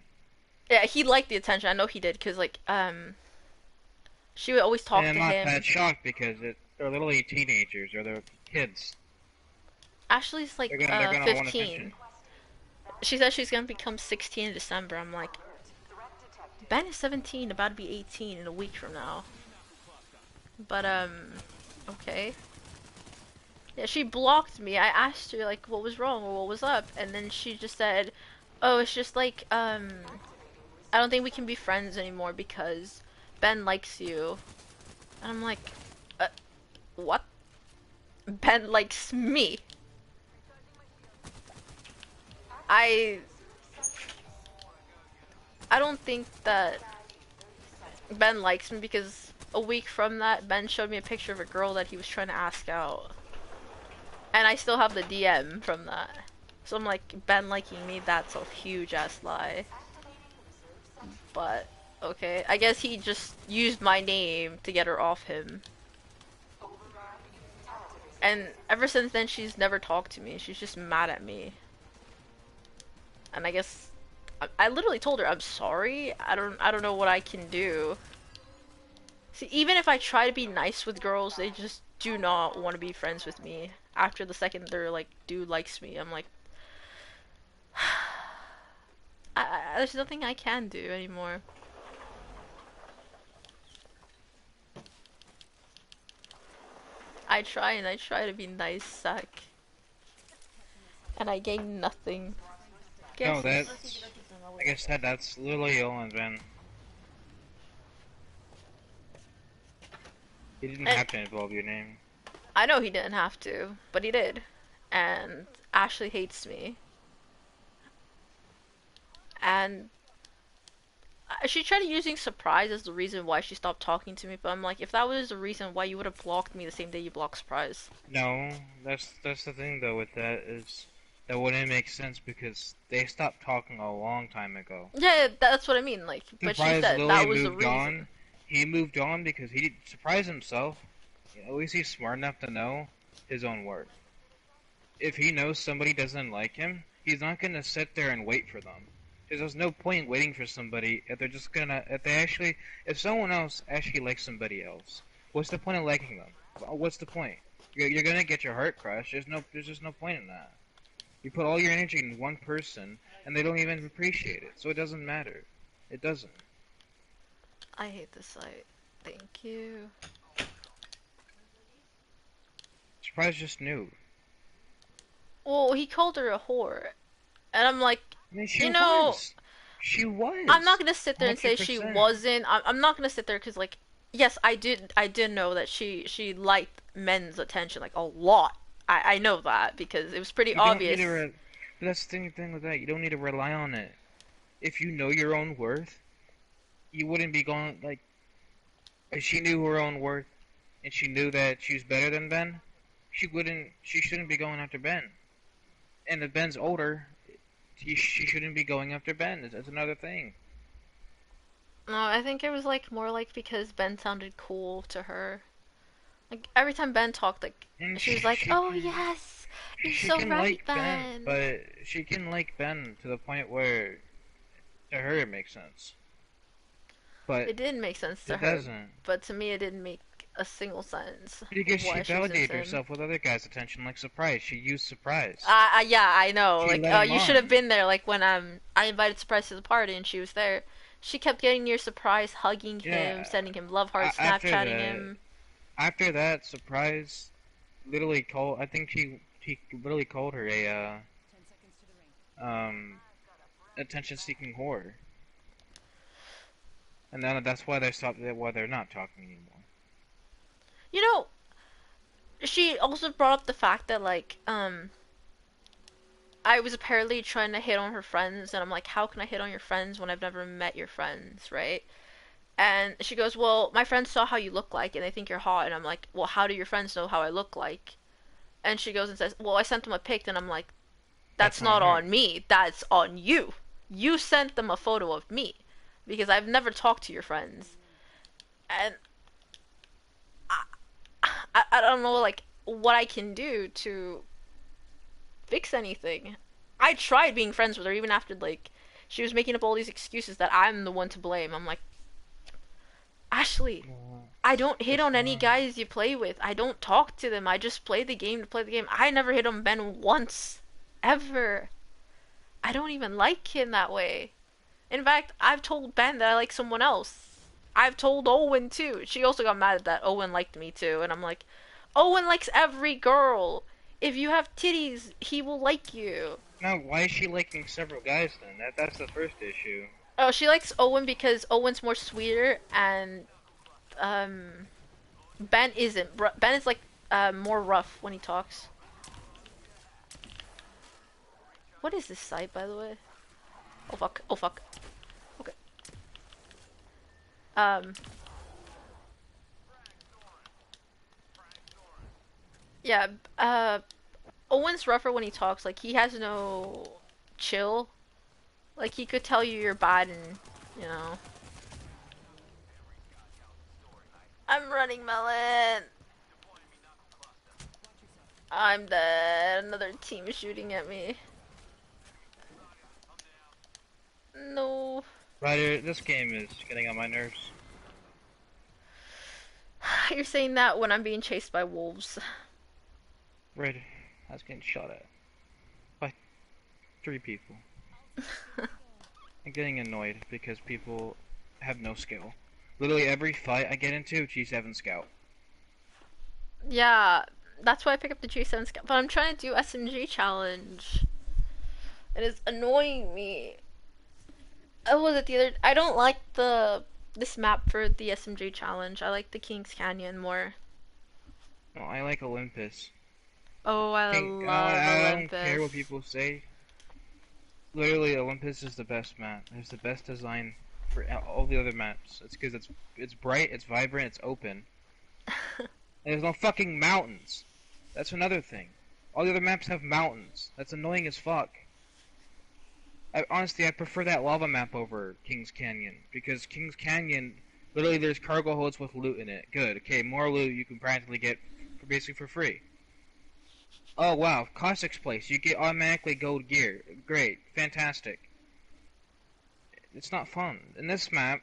[SPEAKER 2] yeah, he liked the attention. I know he did, cause like she would always
[SPEAKER 1] And
[SPEAKER 2] talk
[SPEAKER 1] I'm
[SPEAKER 2] to
[SPEAKER 1] not that
[SPEAKER 2] him.
[SPEAKER 1] shocked because they're literally teenagers or they're kids.
[SPEAKER 2] Ashley's like
[SPEAKER 1] They're gonna want
[SPEAKER 2] 15.
[SPEAKER 1] attention.
[SPEAKER 2] She says she's gonna become 16 in December. I'm like, Ben is 17, about to be 18 in a week from now. But okay. Yeah, she blocked me. I asked her like what was wrong or what was up, and then she just said, "Oh, it's just like I don't think we can be friends anymore because Ben likes you." And I'm like, uh, what? Ben likes me. I I don't think that Ben likes me because a week from that, Ben showed me a picture of a girl that he was trying to ask out. And I still have the DM from that. So I'm like, Ben liking me, that's a huge ass lie. But, okay. I guess he just used my name to get her off him. And ever since then, she's never talked to me. She's just mad at me. And I guess I literally told her I'm sorry. I don't know what I can do. See, even if I try to be nice with girls, they just do not want to be friends with me. After the second they're like, dude likes me, I'm like, there's nothing I can do anymore. I try and I try to be nice, Zach, and I gain nothing.
[SPEAKER 1] No,
[SPEAKER 2] Guess it's
[SPEAKER 1] that's like I said, that's literally all Ben. He didn't
[SPEAKER 2] and
[SPEAKER 1] have to involve your name.
[SPEAKER 2] I know he didn't have to, but he did. And Ashley hates me. And she tried using surprise as the reason why she stopped talking to me, but I'm like, if that was the reason why you would have blocked me the same day you blocked surprise.
[SPEAKER 1] No, that's the thing though with that is that wouldn't make sense because they stopped talking a long time ago.
[SPEAKER 2] Yeah, that's what I mean. Like, but she
[SPEAKER 1] Surprise
[SPEAKER 2] said
[SPEAKER 1] Lily
[SPEAKER 2] that was the
[SPEAKER 1] moved
[SPEAKER 2] reason.
[SPEAKER 1] on. He moved on because he didn't surprise himself. At least he's smart enough to know his own worth. If he knows somebody doesn't like him, he's not gonna sit there and wait for them. Because there's no point waiting for somebody if they're just gonna if someone else actually likes somebody else. What's the point of liking them? What's the point? You're gonna get your heart crushed. There's just no point in that. You put all your energy in one person, and they don't even appreciate it, so it doesn't matter. It doesn't.
[SPEAKER 2] I hate this site. Thank you.
[SPEAKER 1] Surprise just knew.
[SPEAKER 2] Well, he called her a whore, and I'm like,
[SPEAKER 1] I mean, she
[SPEAKER 2] you know,
[SPEAKER 1] was. She
[SPEAKER 2] I'm not
[SPEAKER 1] was.
[SPEAKER 2] gonna sit there and say she
[SPEAKER 1] 100%.
[SPEAKER 2] wasn't. I'm not gonna sit there because like, yes, I did know that she liked men's attention like a lot. I know that because it was pretty
[SPEAKER 1] You don't need to.
[SPEAKER 2] obvious.
[SPEAKER 1] But that's the thing with that. You don't need to rely on it. If you know your own worth, you wouldn't be going like. If she knew her own worth, and she knew that she's better than Ben, she wouldn't. She shouldn't be going after Ben. And if Ben's older, she shouldn't be going after Ben. That's another thing.
[SPEAKER 2] No, I think it was like more like because Ben sounded cool to her. Like every time Ben talked, like
[SPEAKER 1] And
[SPEAKER 2] she was like, "Oh yes, you're
[SPEAKER 1] she
[SPEAKER 2] so
[SPEAKER 1] can
[SPEAKER 2] right,
[SPEAKER 1] like Ben,
[SPEAKER 2] Ben."
[SPEAKER 1] but she can like Ben to the point where to her it makes sense. But
[SPEAKER 2] It didn't make sense to
[SPEAKER 1] it
[SPEAKER 2] her,
[SPEAKER 1] doesn't.
[SPEAKER 2] but to me, it didn't make a single sense
[SPEAKER 1] Because she
[SPEAKER 2] why she was into
[SPEAKER 1] validated
[SPEAKER 2] him.
[SPEAKER 1] herself with other guys' attention, like surprise. She used surprise.
[SPEAKER 2] Yeah, I know.
[SPEAKER 1] She
[SPEAKER 2] Like,
[SPEAKER 1] led him
[SPEAKER 2] you should have
[SPEAKER 1] on.
[SPEAKER 2] been there. Like when I invited Surprise to the party and she was there. She kept getting near Surprise, hugging him,
[SPEAKER 1] Yeah.
[SPEAKER 2] sending him love hearts,
[SPEAKER 1] After
[SPEAKER 2] Snapchatting
[SPEAKER 1] that,
[SPEAKER 2] him.
[SPEAKER 1] surprise literally called. I think he literally called her a attention-seeking whore, and then that's why why they're not talking anymore.
[SPEAKER 2] You know, she also brought up the fact that like I was apparently trying to hit on her friends, and I'm like, how can I hit on your friends when I've never met your friends, right? And she goes, well, my friends saw how you look like, and they think you're hot. And I'm like, well, how do your friends know how I look like? And she goes and says, well, I sent them a pic, and I'm like,
[SPEAKER 1] That's
[SPEAKER 2] that's
[SPEAKER 1] on
[SPEAKER 2] not
[SPEAKER 1] her.
[SPEAKER 2] on me. That's on you. You sent them a photo of me because I've never talked to your friends. And I, I don't know like what I can do to fix anything. I tried being friends with her even after like she was making up all these excuses that I'm the one to blame. I'm like, Ashley, I don't hit
[SPEAKER 1] It's
[SPEAKER 2] on any
[SPEAKER 1] not.
[SPEAKER 2] guys you play with. I don't talk to them. I just play the game to play the game. I never hit on Ben once. Ever. I don't even like him that way. In fact, I've told Ben that I like someone else. I've told Owen too. She also got mad at that Owen liked me too, and I'm like, Owen likes every girl. If you have titties, he will like you.
[SPEAKER 1] Now, why is she liking several guys then? That's the first issue.
[SPEAKER 2] Oh, she likes Owen because Owen's more sweeter, and um, Ben isn't. Ben is like more rough when he talks. What is this site, by the way? Oh fuck! Oh fuck! Okay. Um. Yeah. Owen's rougher when he talks. Like he has no chill. Like he could tell you you're bad, and you know. I'm running, Melon. I'm dead. Another team is shooting at me. No.
[SPEAKER 1] Ryder, this game is getting on my nerves.
[SPEAKER 2] You're saying that when I'm being chased by wolves.
[SPEAKER 1] Ryder, I was getting shot at by 3 people. I'm getting annoyed because people have no skill. Literally every fight I get into, G7 Scout.
[SPEAKER 2] Yeah, that's why I pick up the G7 Scout. But I'm trying to do SMG challenge. It is annoying me. Oh, was it the other? I don't like this map for the SMG challenge. I like the King's Canyon more.
[SPEAKER 1] No, I like Olympus.
[SPEAKER 2] Oh, I
[SPEAKER 1] King,
[SPEAKER 2] love
[SPEAKER 1] I don't care what
[SPEAKER 2] Olympus.
[SPEAKER 1] people say. Literally, Olympus is the best map. It's the best design for all the other maps. It's because it's bright, it's vibrant, it's open. And there's no fucking mountains. That's another thing. All the other maps have mountains. That's annoying as fuck. Honestly, I prefer that lava map over King's Canyon because King's Canyon, literally, there's cargo holds with loot in it. Good. Okay, more loot you can practically get basically for free. Oh wow, Cossack's place. You get automatically gold gear. Great, fantastic. It's not fun. And this map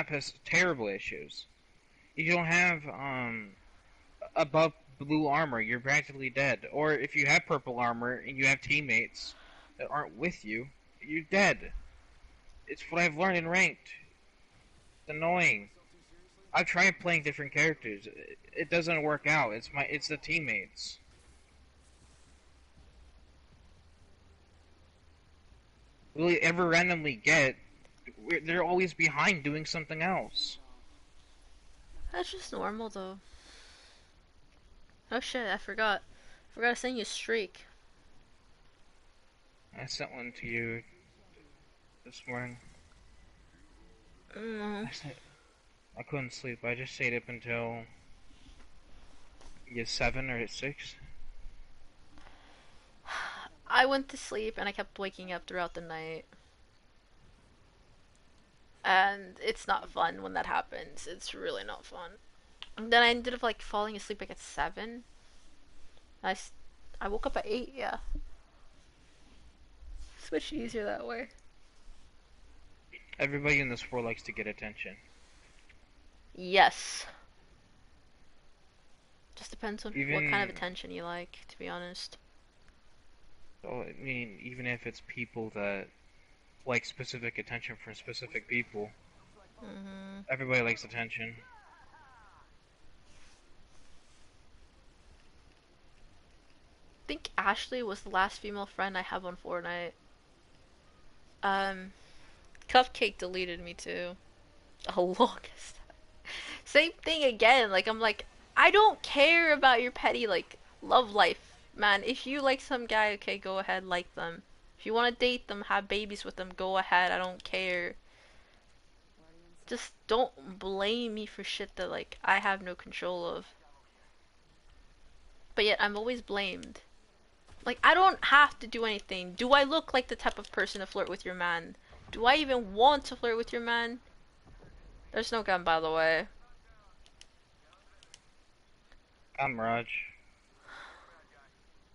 [SPEAKER 1] has terrible issues. If you don't have above blue armor, you're practically dead. Or if you have purple armor and you have teammates that aren't with you, you're dead. It's what I've learned in ranked. It's annoying. I've tried playing different characters. It doesn't work out. It's the teammates. Will you ever randomly get? They're always behind doing something else.
[SPEAKER 2] That's just normal though. Oh shit, I forgot. I forgot to send you a streak.
[SPEAKER 1] I sent one to you this morning.
[SPEAKER 2] Mm.
[SPEAKER 1] I couldn't sleep. I just stayed up until 7 or 6.
[SPEAKER 2] I went to sleep and I kept waking up throughout the night. And it's not fun when that happens. It's really not fun. And then I ended up like falling asleep like at 7. I, I woke up at 8, yeah. It's much easier that way.
[SPEAKER 1] Everybody in this world likes to get attention.
[SPEAKER 2] Yes. Just depends on what kind of
[SPEAKER 1] Even,
[SPEAKER 2] attention you like, to be honest.
[SPEAKER 1] oh, I mean, even if it's people that like specific attention from specific people,
[SPEAKER 2] Mm-hmm.
[SPEAKER 1] everybody likes attention.
[SPEAKER 2] I think Ashley was the last female friend I have on Fortnite. Um, Cupcake deleted me too. The longest. Same thing again. Like I'm like, I don't care about your petty like love life, man. If you like some guy, okay, go ahead, like them. If you want to date them, have babies with them, go ahead. I don't care. Just don't blame me for shit that like I have no control of. But yet I'm always blamed. Like I don't have to do anything. Do I look like the type of person to flirt with your man? Do I even want to flirt with your man? There's no gun, by the way.
[SPEAKER 1] I'm Mirage.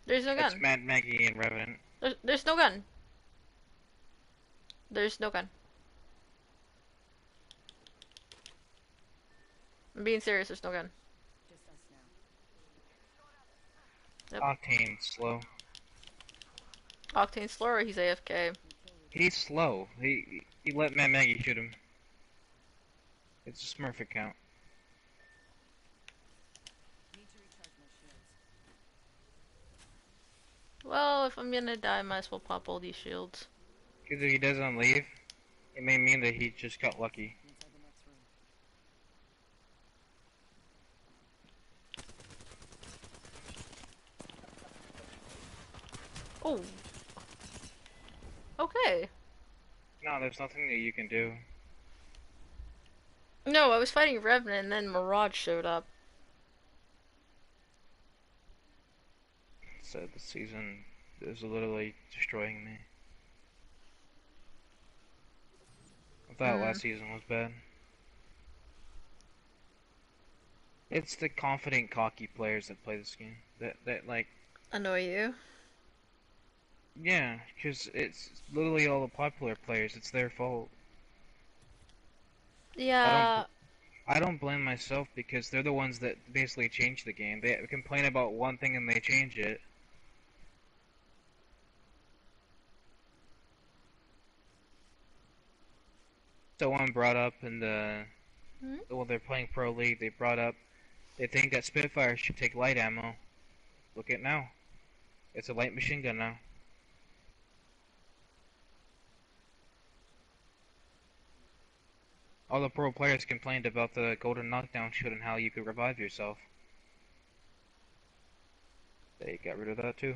[SPEAKER 2] There's no
[SPEAKER 1] It's
[SPEAKER 2] gun.
[SPEAKER 1] Mad Maggie and Revenant.
[SPEAKER 2] There's no gun. There's no gun. I'm being serious, there's no gun. Yep.
[SPEAKER 1] Octane slow.
[SPEAKER 2] Octane slower, he's AFK.
[SPEAKER 1] He's slow. He let Mad Maggie shoot him. It's a Smurf account.
[SPEAKER 2] Well, if I'm gonna die, I might as well pop all these shields.
[SPEAKER 1] Because if he doesn't leave, it may mean that he just got lucky.
[SPEAKER 2] Oh. Okay.
[SPEAKER 1] No, there's nothing that you can do.
[SPEAKER 2] No, I was fighting Revenant and then Mirage showed up.
[SPEAKER 1] So the season is literally destroying me. I thought last season was bad. It's the confident, cocky players that play this game. That like...
[SPEAKER 2] Annoy you?
[SPEAKER 1] Yeah, because it's literally all the popular players. It's their fault.
[SPEAKER 2] Yeah.
[SPEAKER 1] I don't blame myself because they're the ones that basically change the game. They complain about one thing and they change it. Someone brought up in well, they're playing Pro League, they brought up, they think that Spitfire should take light ammo. Look at now. It's a light machine gun now. All the pro players complained about the golden knockdown shoot and how you could revive yourself. They got rid of that too.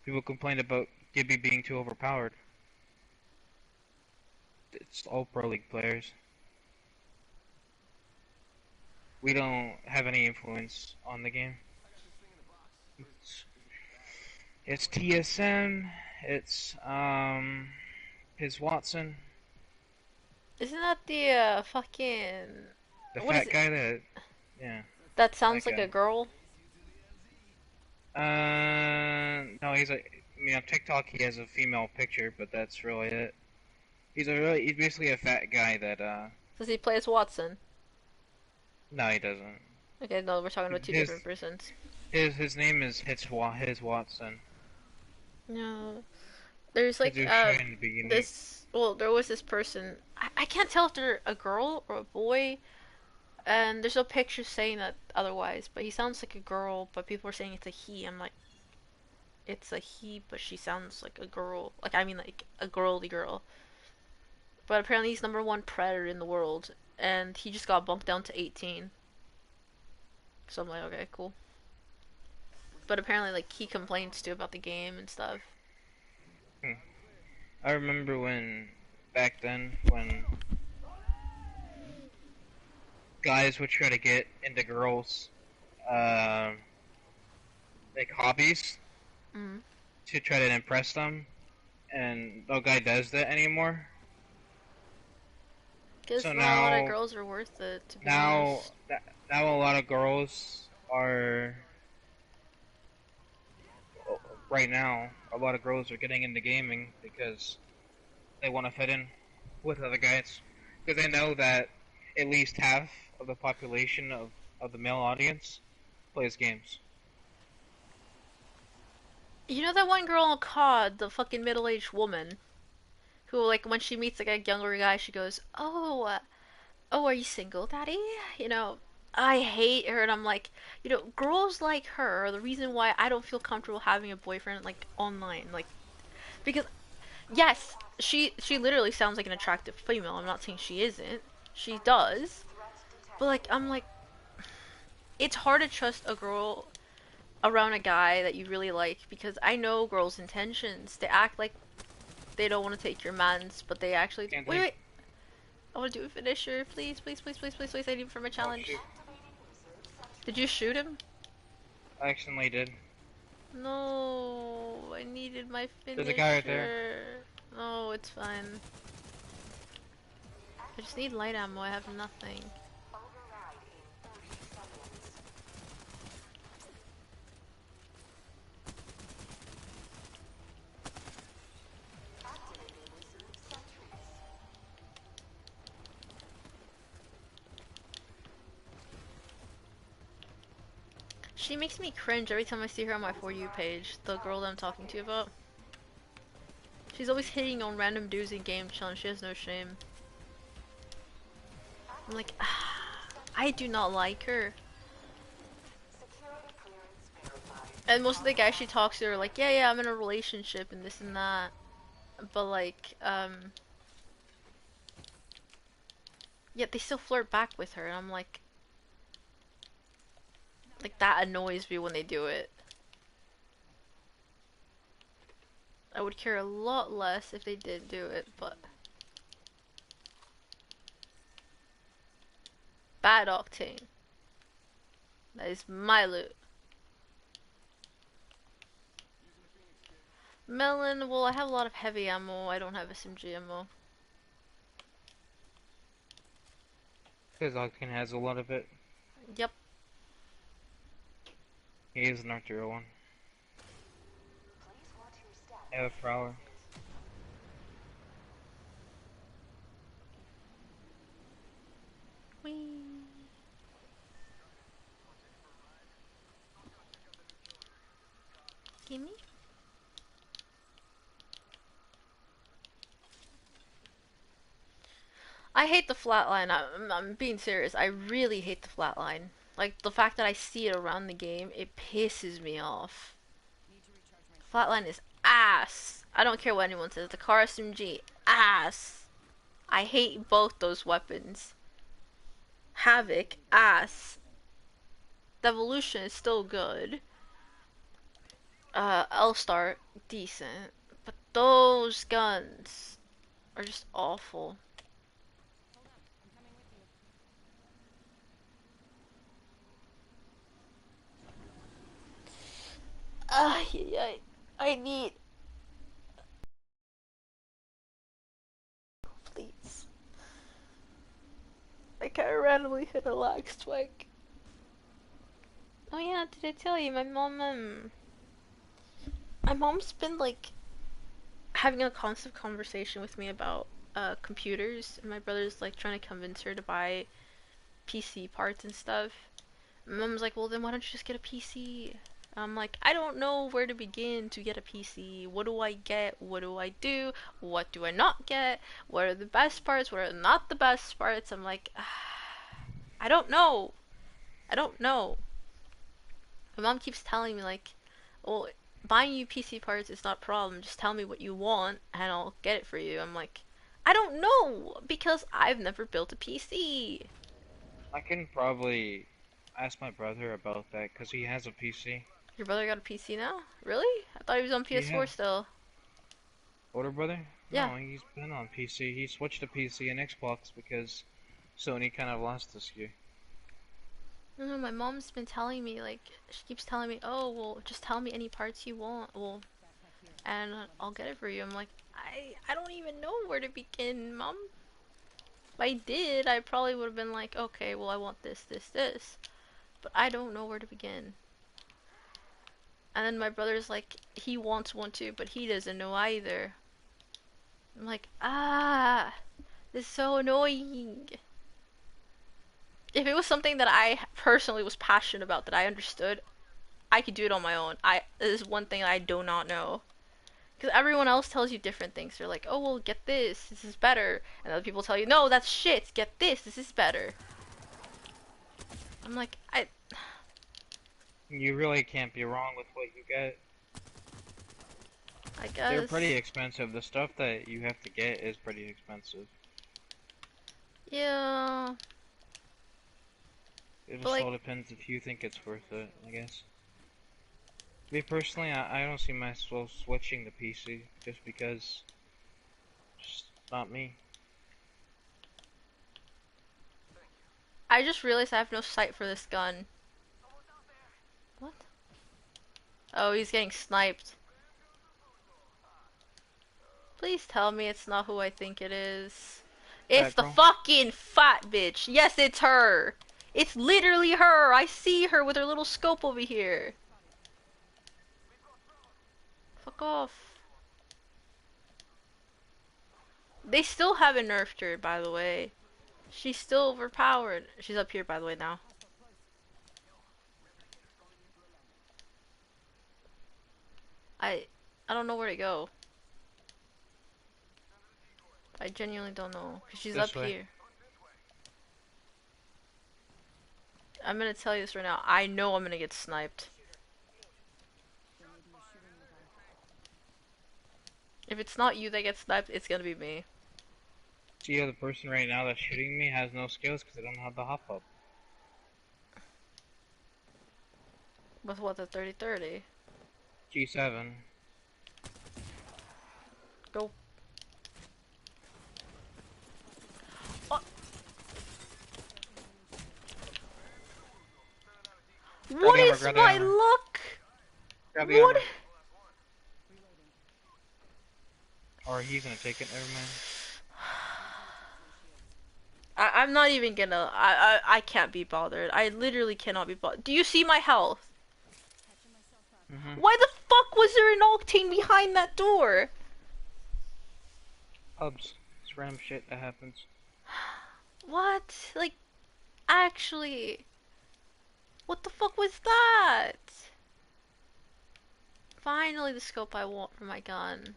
[SPEAKER 1] People complained about Gibby being too overpowered. It's all Pro League players. We don't have any influence on the game. It's TSM, it's his Watson.
[SPEAKER 2] Isn't that the fucking...
[SPEAKER 1] The
[SPEAKER 2] What is
[SPEAKER 1] fat
[SPEAKER 2] it?
[SPEAKER 1] guy that, yeah,
[SPEAKER 2] That
[SPEAKER 1] that
[SPEAKER 2] sounds like
[SPEAKER 1] guy.
[SPEAKER 2] a girl.
[SPEAKER 1] No, he's on TikTok he has a female picture, but that's really it. He's basically a fat guy that,
[SPEAKER 2] Does he play as Watson?
[SPEAKER 1] no, he doesn't.
[SPEAKER 2] Okay, no, we're talking about two
[SPEAKER 1] His,
[SPEAKER 2] different persons.
[SPEAKER 1] his name is his Watson.
[SPEAKER 2] No. There's
[SPEAKER 1] His
[SPEAKER 2] like,
[SPEAKER 1] was trying to be unique.
[SPEAKER 2] well, there was this person. I can't tell if they're a girl or a boy, and there's no picture saying that otherwise, but he sounds like a girl, but people are saying it's a he. I'm like, it's a he, but she sounds like a girl. Like, I mean, like a girly girl. But apparently he's #1 predator in the world, and he just got bumped down to 18. So I'm like, okay, cool. But apparently, like, he complains too about the game and stuff.
[SPEAKER 1] I remember back then, when guys would try to get into girls, like hobbies, to try to impress them, and no guy does that anymore.
[SPEAKER 2] Because
[SPEAKER 1] So
[SPEAKER 2] not a lot of
[SPEAKER 1] now,
[SPEAKER 2] girls are worth it, to be honest.
[SPEAKER 1] now a lot of girls are, right now, a lot of girls are getting into gaming because they want to fit in with other guys. Because they know that at least half of the population of the male audience plays games.
[SPEAKER 2] You know that one girl on COD, the fucking middle-aged woman, who, like, when she meets like a younger guy, she goes, "Oh, are you single, daddy?" You know, I hate her, and I'm like, girls like her are the reason why I don't feel comfortable having a boyfriend, like, online, like, because yes, she literally sounds like an attractive female. I'm not saying she isn't. She does, but like, I'm like, it's hard to trust a girl around a guy that you really like because I know girls' intentions. They act like they don't want to take your mans, but they actually do. Wait. I want to do a finisher. Please, please, please, please, please, please. I need him for my
[SPEAKER 1] Oh
[SPEAKER 2] challenge.
[SPEAKER 1] shoot!
[SPEAKER 2] Did you shoot him?
[SPEAKER 1] I accidentally did.
[SPEAKER 2] No, I needed my finisher.
[SPEAKER 1] There's a guy right there.
[SPEAKER 2] No, it's fine. I just need light ammo. I have nothing. She makes me cringe every time I see her on my For You page. The girl that I'm talking to you about. She's always hitting on random dudes in game challenge. She has no shame. I'm like, I do not like her. And most of the guys she talks to are like, yeah, yeah, I'm in a relationship and this and that. But like, yet they still flirt back with her, and I'm like that annoys me when they do it. I would care a lot less if they did do it, but bad octane. That is my loot. Melon, well, I have a lot of heavy ammo. I don't have SMG ammo.
[SPEAKER 1] Because Octane has a lot of it.
[SPEAKER 2] Yep.
[SPEAKER 1] He is an arterial one. I have a prowler.
[SPEAKER 2] Whee. Gimme. I hate the flatline. I'm being serious. I really hate the flatline. Like, the fact that I see it around the game, it pisses me off. Flatline is ass. I don't care what anyone says. The car SMG, ass. I hate both those weapons. Havoc, ass. Devolution is still good. L-Star, decent. But those guns are just awful. Yeah, I need. Please. I kinda randomly hit a lag spike. Oh yeah, did I tell you? My mom's been like having a constant conversation with me about computers, and my brother's like trying to convince her to buy PC parts and stuff. My mom's like, well, then why don't you just get a PC? I'm like, I don't know where to begin to get a PC. What do I get? What do I do? What do I not get? What are the best parts? What are not the best parts? I'm like, I don't know. I don't know. My mom keeps telling me like, well, buying you PC parts is not a problem. Just tell me what you want and I'll get it for you. I'm like, I don't know because I've never built a PC.
[SPEAKER 1] I can probably ask my brother about that because he has a PC.
[SPEAKER 2] Your brother got a PC now? Really? I thought he was on
[SPEAKER 1] Yeah.
[SPEAKER 2] PS4 still.
[SPEAKER 1] Older brother?
[SPEAKER 2] Yeah.
[SPEAKER 1] No, he's been on PC. He switched to PC and Xbox because Sony kind of lost this year.
[SPEAKER 2] No, my mom's been telling me, like, she keeps telling me, oh, well, just tell me any parts you want, well, and I'll get it for you. I'm like, I don't even know where to begin, mom. If I did, I probably would have been like, okay, well, I want this, this, this. But I don't know where to begin. And then my brother's like, he wants one too, but he doesn't know either. I'm like, this is so annoying. If it was something that I personally was passionate about, that I understood, I could do it on my own. This is one thing I do not know. Because everyone else tells you different things. They're like, oh, well, get this. This is better. And other people tell you, no, that's shit. Get this. This is better. I'm like,
[SPEAKER 1] You really can't be wrong with what you get.
[SPEAKER 2] I
[SPEAKER 1] They're pretty
[SPEAKER 2] guess.
[SPEAKER 1] expensive. The stuff that you have to get is pretty expensive.
[SPEAKER 2] Yeah.
[SPEAKER 1] It
[SPEAKER 2] But
[SPEAKER 1] just
[SPEAKER 2] like,
[SPEAKER 1] all depends if you think it's worth it, I guess. Me personally, I don't see myself switching to PC just because it's just not me.
[SPEAKER 2] I just realized I have no sight for this gun. What? Oh, he's getting sniped. Please tell me it's not who I think it is. It's
[SPEAKER 1] Fat
[SPEAKER 2] the
[SPEAKER 1] girl?
[SPEAKER 2] fucking fat bitch. Yes, it's her. It's literally her. I see her with her little scope over here. Fuck off. They still haven't nerfed her, by the way. She's still overpowered. She's up here, by the way, now. I I don't know where to go. I genuinely don't know. Cause she's
[SPEAKER 1] This
[SPEAKER 2] up
[SPEAKER 1] way.
[SPEAKER 2] here. I'm gonna tell you this right now. I know I'm gonna get sniped. If it's not you that gets sniped, it's gonna be me.
[SPEAKER 1] See, the person right now that's shooting me has no skills because they don't have the hop up.
[SPEAKER 2] With what, the 30-30?
[SPEAKER 1] G7.
[SPEAKER 2] Go. Oh.
[SPEAKER 1] Grab
[SPEAKER 2] What
[SPEAKER 1] the hammer,
[SPEAKER 2] is
[SPEAKER 1] grab the
[SPEAKER 2] my
[SPEAKER 1] hammer.
[SPEAKER 2] luck?
[SPEAKER 1] Grab the
[SPEAKER 2] What?
[SPEAKER 1] hammer. Or he's gonna take it, never mind.
[SPEAKER 2] I'm not even gonna. I can't be bothered. I literally cannot be bothered. Do you see my health?
[SPEAKER 1] Mm-hmm.
[SPEAKER 2] Why the fuck was there an octane behind that door?
[SPEAKER 1] Hubs. It's random shit that happens.
[SPEAKER 2] What? Like, actually, what the fuck was that? Finally, the scope I want for my gun.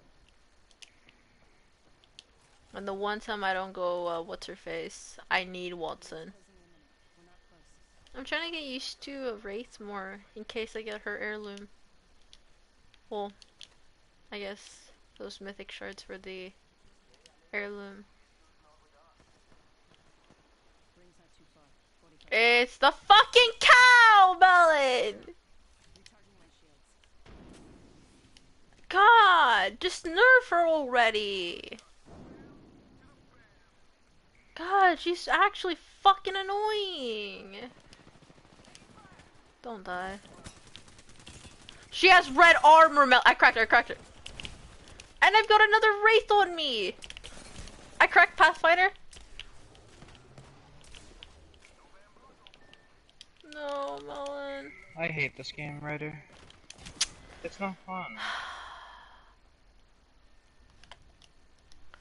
[SPEAKER 2] And the one time I don't go, what's her face? I need Watson. I'm trying to get used to a Wraith more in case I get her heirloom. Well, I guess those mythic shards for the heirloom. It's the fucking cow, Melon! God, just nerf her already. God, she's actually fucking annoying. Don't die. She has red armor, I cracked her, I cracked her. And I've got another Wraith on me. I cracked Pathfinder. No, Melon.
[SPEAKER 1] I hate this game, Ryder. It's not fun.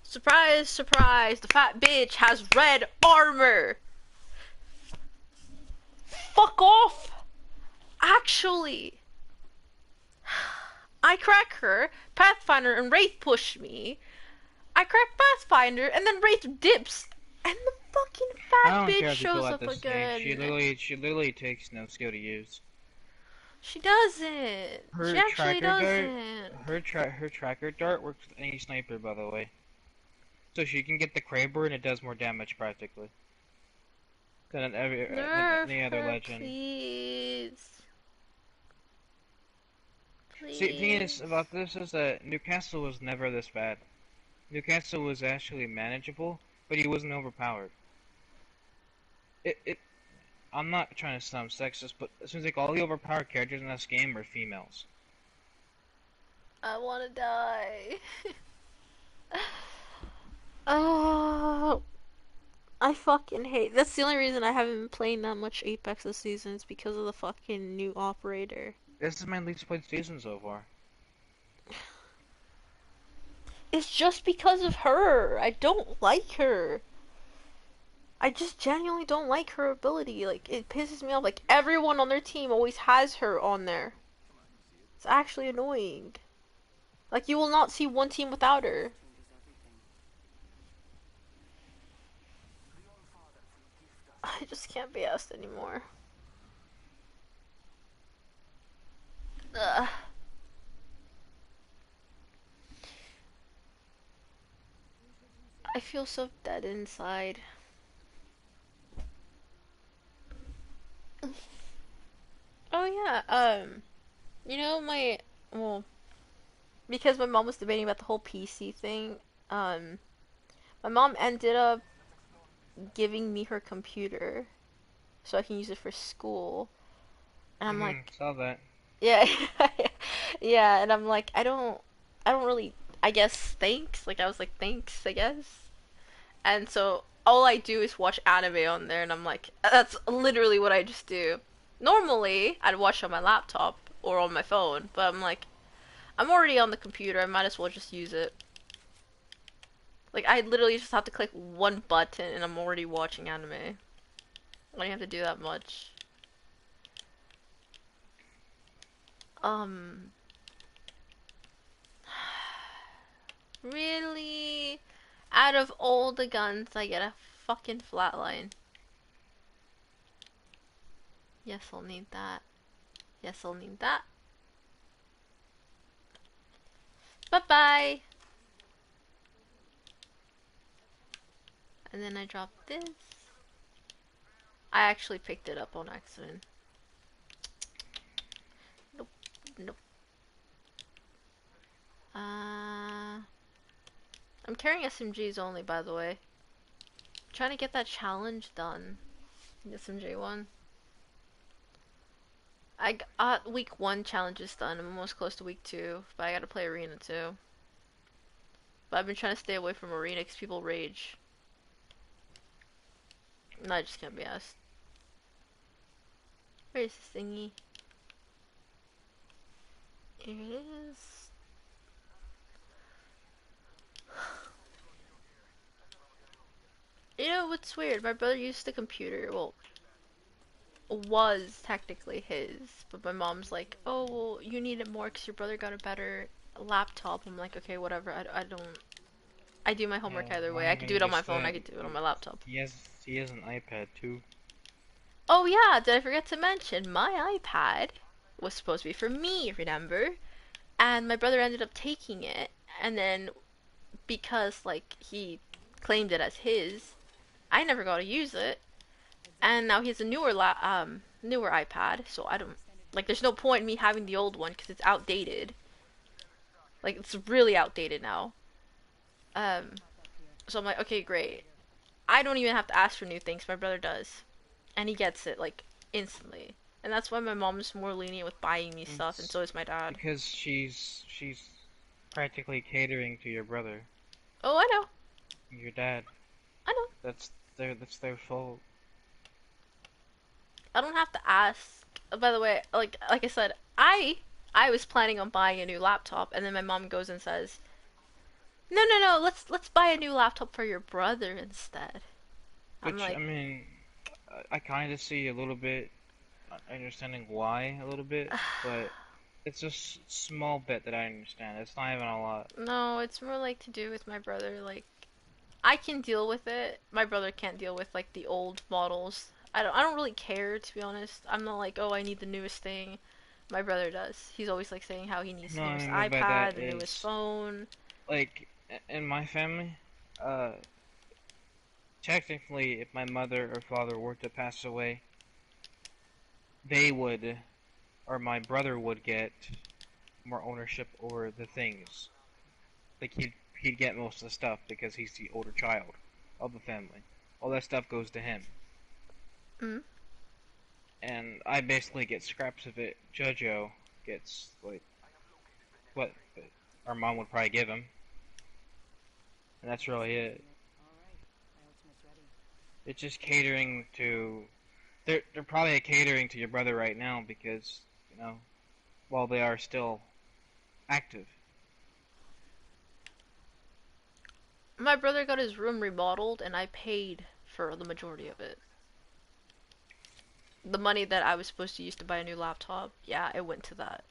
[SPEAKER 2] Surprise, surprise, the fat bitch has red armor. Fuck off. Actually, I crack her, Pathfinder and Wraith push me. I crack Pathfinder and then Wraith dips. And the fucking
[SPEAKER 1] I
[SPEAKER 2] fat
[SPEAKER 1] don't
[SPEAKER 2] bitch
[SPEAKER 1] care if you pull
[SPEAKER 2] shows
[SPEAKER 1] at
[SPEAKER 2] up
[SPEAKER 1] this stage.
[SPEAKER 2] again.
[SPEAKER 1] She literally takes no skill to use.
[SPEAKER 2] She doesn't. She
[SPEAKER 1] Her
[SPEAKER 2] actually
[SPEAKER 1] tracker dart,
[SPEAKER 2] doesn't.
[SPEAKER 1] her tracker dart works with any sniper, by the way. So she can get the Kraber and it does more damage practically than
[SPEAKER 2] Nerf
[SPEAKER 1] any other
[SPEAKER 2] her,
[SPEAKER 1] legend.
[SPEAKER 2] please.
[SPEAKER 1] See, the thing is
[SPEAKER 2] Please.
[SPEAKER 1] about this is that Newcastle was never this bad. Newcastle was actually manageable, but he wasn't overpowered. It I'm not trying to sound sexist, but it seems like all the overpowered characters in this game are females.
[SPEAKER 2] I wanna die. Oh, I fucking hate. That's the only reason I haven't been playing that much Apex this season is because of the fucking new operator.
[SPEAKER 1] This is my least played season so far.
[SPEAKER 2] It's just because of her. I don't like her. I just genuinely don't like her ability. Like, it pisses me off. Like, everyone on their team always has her on there. It's actually annoying. Like, you will not see one team without her. I just can't be asked anymore. Ugh. I feel so dead inside. Oh yeah, you know well, because my mom was debating about the whole PC thing, my mom ended up giving me her computer so I can use it for school. And I'm like,
[SPEAKER 1] Saw that.
[SPEAKER 2] yeah, yeah, and I'm like, I don't really, I guess, thanks. Like, I was like, thanks, I guess. And so all I do is watch anime on there, and I'm like, that's literally what I just do. Normally, I'd watch on my laptop or on my phone, but I'm like, I'm already on the computer, I might as well just use it. Like, I literally just have to click one button and I'm already watching anime. I don't have to do that much. Um, Really? Out of all the guns, I get a fucking flatline. Yes, I'll need that. Yes, I'll need that. Bye bye! And then I drop this. I actually picked it up on accident. Nope, nope. I'm carrying SMGs only, by the way. I'm trying to get that challenge done. The SMG one. I got week 1 challenges done. I'm almost close to week 2, but I gotta play arena too. But I've been trying to stay away from arena because people rage. And I just can't be asked. Where is this thingy? Here it is. You know what's weird? My brother used the computer. Well, was technically his, but my mom's like, "Oh, well, you need it more because your brother got a better laptop." I'm like, "Okay, whatever. I don't. I do my homework
[SPEAKER 1] Yeah,
[SPEAKER 2] either way.
[SPEAKER 1] not
[SPEAKER 2] I could do
[SPEAKER 1] even
[SPEAKER 2] it on my
[SPEAKER 1] just
[SPEAKER 2] phone. I
[SPEAKER 1] that.
[SPEAKER 2] could do it on my laptop."
[SPEAKER 1] He has an iPad too.
[SPEAKER 2] Oh yeah, did I forget to mention my iPad was supposed to be for me, remember? And my brother ended up taking it, and then because like he claimed it as his, I never got to use it, and now he has a newer iPad, so I don't like. There's no point in me having the old one because it's outdated. Like it's really outdated now. Um, so I'm like, okay, great. I don't even have to ask for new things. My brother does, and he gets it like instantly. And that's why my mom's more lenient with buying me stuff, and
[SPEAKER 1] It's
[SPEAKER 2] so is my dad.
[SPEAKER 1] because she's practically catering to your brother,
[SPEAKER 2] Oh, I know,
[SPEAKER 1] your dad.
[SPEAKER 2] I know.
[SPEAKER 1] That's their fault.
[SPEAKER 2] I don't have to ask. By the way, like I said, I was planning on buying a new laptop, and then my mom goes and says, "No, no, no. Let's buy a new laptop for your brother instead." I'm
[SPEAKER 1] Which
[SPEAKER 2] like,
[SPEAKER 1] I mean, I kind of see a little bit, understanding why a little bit, but it's just small bit that I understand. It's not even a lot.
[SPEAKER 2] no, it's more like to do with my brother. Like, I can deal with it. My brother can't deal with like the old models. I don't really care to be honest. I'm not like, oh, I need the newest thing. My brother does. He's always like saying how he needs
[SPEAKER 1] No,
[SPEAKER 2] the
[SPEAKER 1] I
[SPEAKER 2] newest
[SPEAKER 1] mean by that
[SPEAKER 2] iPad, the newest
[SPEAKER 1] is
[SPEAKER 2] phone.
[SPEAKER 1] like in my family, uh, technically, if my mother or father were to pass away, they would, or my brother would get more ownership over the things. Like he'd get most of the stuff because he's the older child of the family. All that stuff goes to him,
[SPEAKER 2] Mm.
[SPEAKER 1] and I basically get scraps of it. Jojo gets like what our mom would probably give him, and that's really it. It's just catering to. They're probably catering to your brother right now because while they are still active.
[SPEAKER 2] My brother got his room remodeled, and I paid for the majority of it. The money that I was supposed to use to buy a new laptop, yeah, it went to that.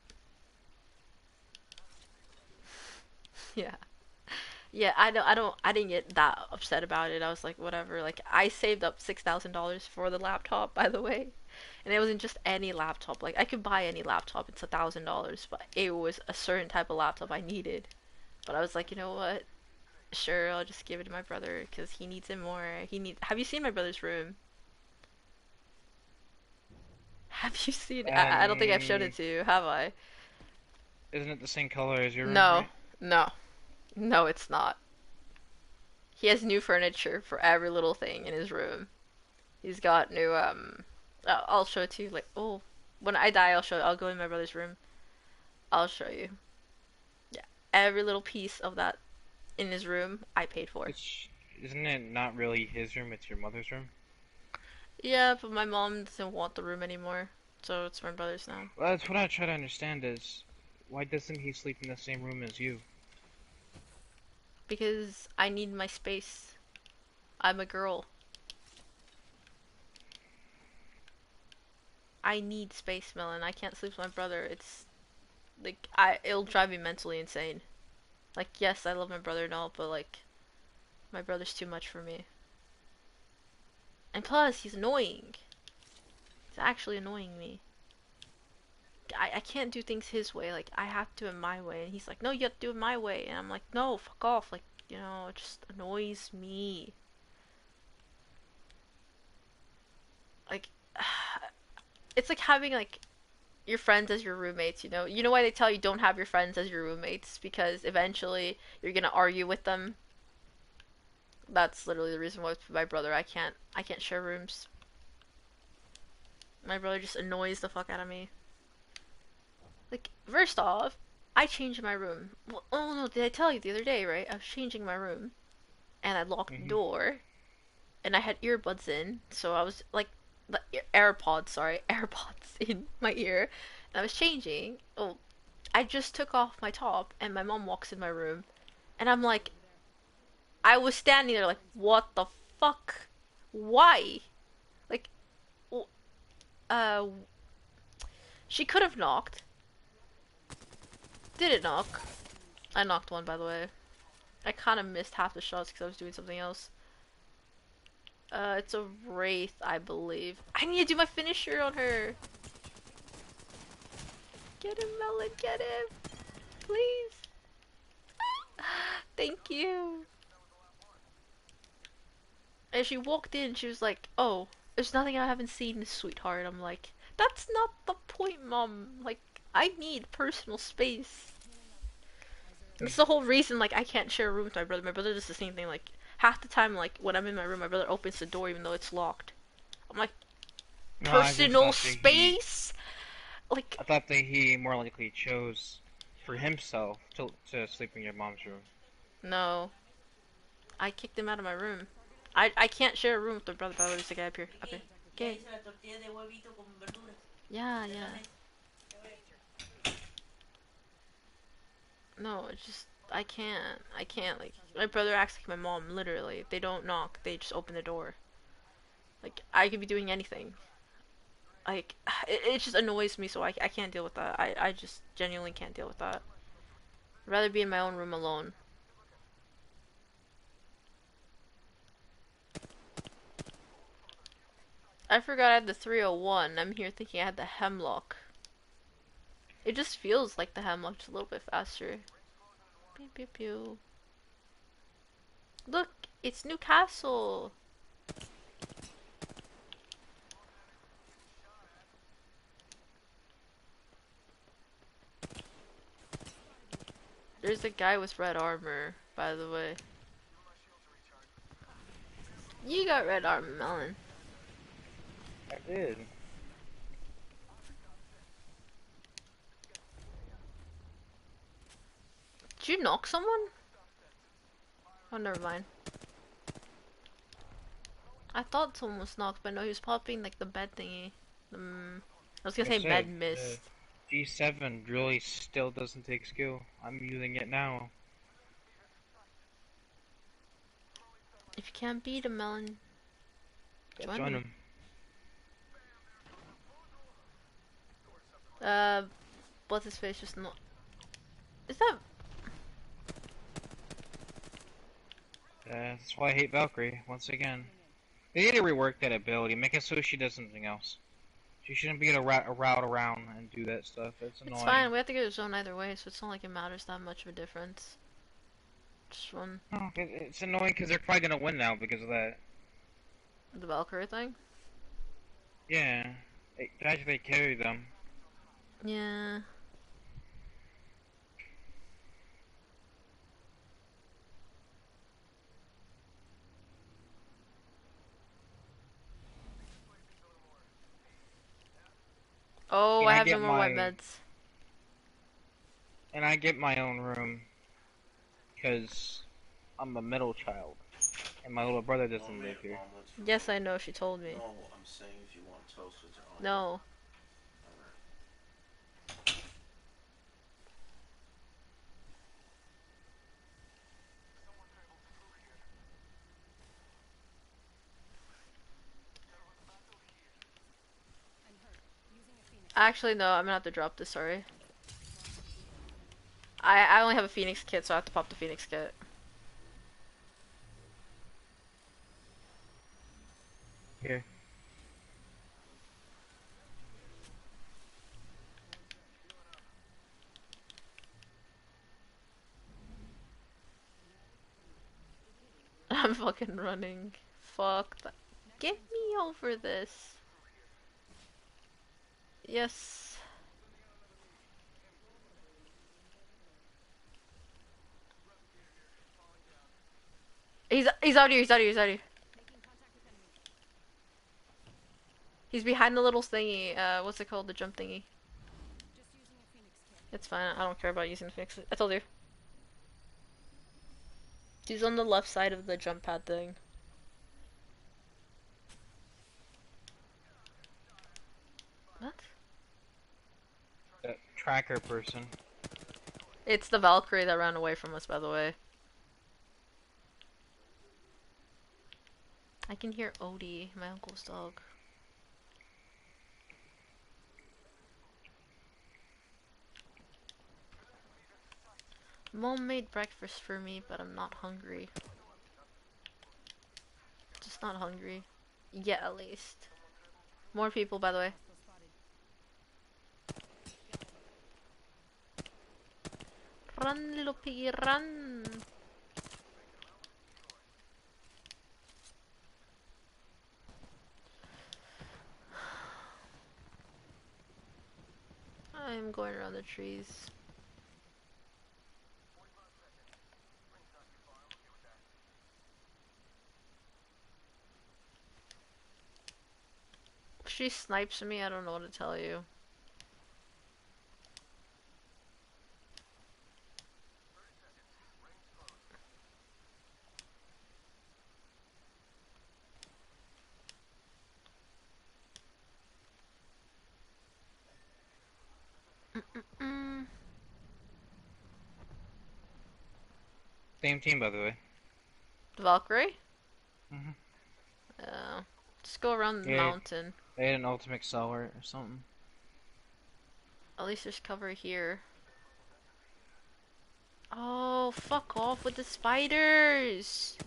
[SPEAKER 2] Yeah. Yeah, I didn't get that upset about it. I was like, whatever. Like, I saved up $6,000 for the laptop, by the way, and it wasn't just any laptop. Like, I could buy any laptop. It's $1,000, but it was a certain type of laptop I needed. But I was like, you know what? Sure, I'll just give it to my brother because he needs it more. He needs. Have you seen my brother's room? Have you seen? I don't think I've shown
[SPEAKER 1] Um,
[SPEAKER 2] it to you, have I?
[SPEAKER 1] isn't it the same color as your room,
[SPEAKER 2] No,
[SPEAKER 1] right?
[SPEAKER 2] no, no, it's not. He has new furniture for every little thing in his room. He's got new I'll show it to you. Like, oh, when I die, I'll go in my brother's room. I'll show you. Yeah, every little piece of that in his room, I paid for.
[SPEAKER 1] Which isn't it not really his room? It's your mother's room.
[SPEAKER 2] Yeah, but my mom doesn't want the room anymore, so it's my brother's now.
[SPEAKER 1] Well, that's what I try to understand is why doesn't he sleep in the same room as you?
[SPEAKER 2] Because I need my space. I'm a girl. I need space, Melon. I can't sleep with my brother. It's like it'll drive me mentally insane. Like, yes, I love my brother and all, but like, my brother's too much for me. And plus, he's annoying. He's actually annoying me. I can't do things his way. Like, I have to do it my way. And he's like, no, you have to do it my way. And I'm like, no, fuck off. Like, it just annoys me. Like, it's like having, like, your friends as your roommates. You know why they tell you don't have your friends as your roommates? Because eventually you're gonna argue with them. That's literally the reason why with my brother I can't share rooms. My brother just annoys the fuck out of me. Like, first off, I changed my room. Well, oh no, did I tell you the other day, right? I was changing my room and I locked the
[SPEAKER 1] Hmm.
[SPEAKER 2] door and I had earbuds in, so I was like the AirPods, sorry, AirPods in my ear. And I was changing. Oh, I just took off my top and my mom walks in my room and I'm like I was standing there like what the fuck? Why? Like uh she could have knocked. Did it knock? I knocked one by the way. I kind of missed half the shots because I was doing something else. It's a wraith, I believe. I need to do my finisher on her. Get him, Melon, get him, please. Thank you. And she walked in, she was like, "Oh, there's nothing I haven't seen, sweetheart." I'm like, "That's not the point, mom. Like, I need personal space." That's the whole reason, like, I can't share a room with my brother. My brother does the same thing. Like, half the time, like, when I'm in my room, my brother opens the door even though it's locked. I'm like,
[SPEAKER 1] No, I just
[SPEAKER 2] personal
[SPEAKER 1] thought that he.
[SPEAKER 2] space? Like,
[SPEAKER 1] I thought that he more likely chose for himself to sleep in your mom's room.
[SPEAKER 2] no. I kicked him out of my room. I can't share a room with my brother, by the way. There's a guy up here. Up here. Okay. Yeah, yeah. No, it's just I can't. I can't. Like my brother acts like my mom. Literally, they don't knock. They just open the door. Like I could be doing anything. Like it just annoys me. So I can't deal with that. I just genuinely can't deal with that. I'd rather be in my own room alone. I forgot I had the 301. I'm here thinking I had the hemlock. It just feels like the hemlock, just a little bit faster. Pew pew pew. Look, it's Newcastle. There's a guy with red armor, by the way. You got red armor, Melon.
[SPEAKER 1] I did.
[SPEAKER 2] Did you knock someone? Oh, never mind. I thought someone was knocked, but no, he was popping like the bed thingy. I was gonna
[SPEAKER 1] Like I
[SPEAKER 2] say bed
[SPEAKER 1] said, the
[SPEAKER 2] mist.
[SPEAKER 1] G7 really still doesn't take skill. I'm using it now.
[SPEAKER 2] If you can't beat him, Melon,
[SPEAKER 1] Gotta
[SPEAKER 2] join
[SPEAKER 1] join
[SPEAKER 2] him.
[SPEAKER 1] them.
[SPEAKER 2] Uh, what's his face? Just not. Is that?
[SPEAKER 1] That's why I hate Valkyrie, once again. They need to rework that ability, make it so she does something else. She shouldn't be able to route around and do that stuff. It's
[SPEAKER 2] It's
[SPEAKER 1] annoying.
[SPEAKER 2] fine. We have to go to zone either way, so it's not like it matters that much of a difference. Just run
[SPEAKER 1] No, it's annoying because they're probably gonna win now because of that.
[SPEAKER 2] the Valkyrie thing.
[SPEAKER 1] Yeah. Imagine they carry them.
[SPEAKER 2] Yeah. Oh,
[SPEAKER 1] And
[SPEAKER 2] I
[SPEAKER 1] I
[SPEAKER 2] have no
[SPEAKER 1] get
[SPEAKER 2] more white
[SPEAKER 1] my
[SPEAKER 2] meds.
[SPEAKER 1] and I get my own room because I'm a middle child, and my little brother doesn't live here.
[SPEAKER 2] Yes, I know. She told me. No. Actually, no. I'm gonna have to drop this. Sorry. I only have a Phoenix kit, so I have to pop the Phoenix kit.
[SPEAKER 1] Here.
[SPEAKER 2] I'm fucking running. Fuck that. Get me over this. Yes. He's out here. He's out here. He's out here. He's behind the little thingy. What's it called? The jump thingy. It's fine. I don't care about using the fix. I told you. He's on the left side of the jump pad thing. What?
[SPEAKER 1] The tracker person.
[SPEAKER 2] It's the Valkyrie that ran away from us, by the way. I can hear Odie, my uncle's dog. Mom made breakfast for me, but I'm not hungry. Just not hungry. Yet, at least. More people, by the way. Run, little piggy, run! I'm going around the trees. If she snipes me, I don't know what to tell you. Mm-mm.
[SPEAKER 1] Same team, by the way.
[SPEAKER 2] Valkyrie?
[SPEAKER 1] Mm-hmm.
[SPEAKER 2] Just go around the
[SPEAKER 1] Yeah,
[SPEAKER 2] mountain.
[SPEAKER 1] they had an ultimate seller or something.
[SPEAKER 2] At least there's cover here. Oh, fuck off with the spiders!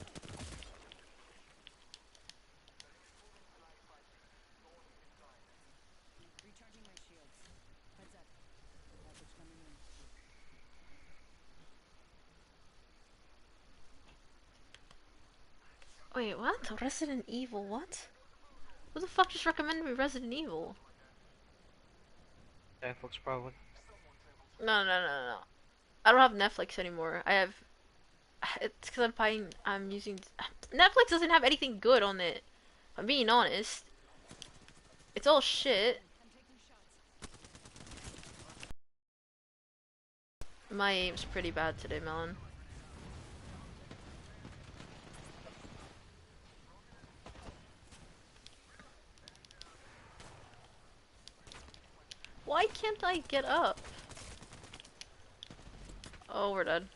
[SPEAKER 2] Wait, what? Resident Evil, what? Who the fuck just recommended me Resident Evil?
[SPEAKER 1] Netflix probably.
[SPEAKER 2] No. I don't have Netflix anymore. I have. It's because I'm using. Netflix doesn't have anything good on it. I'm being honest. It's all shit. My aim's pretty bad today, Melon. Why can't I get up? Oh, we're dead.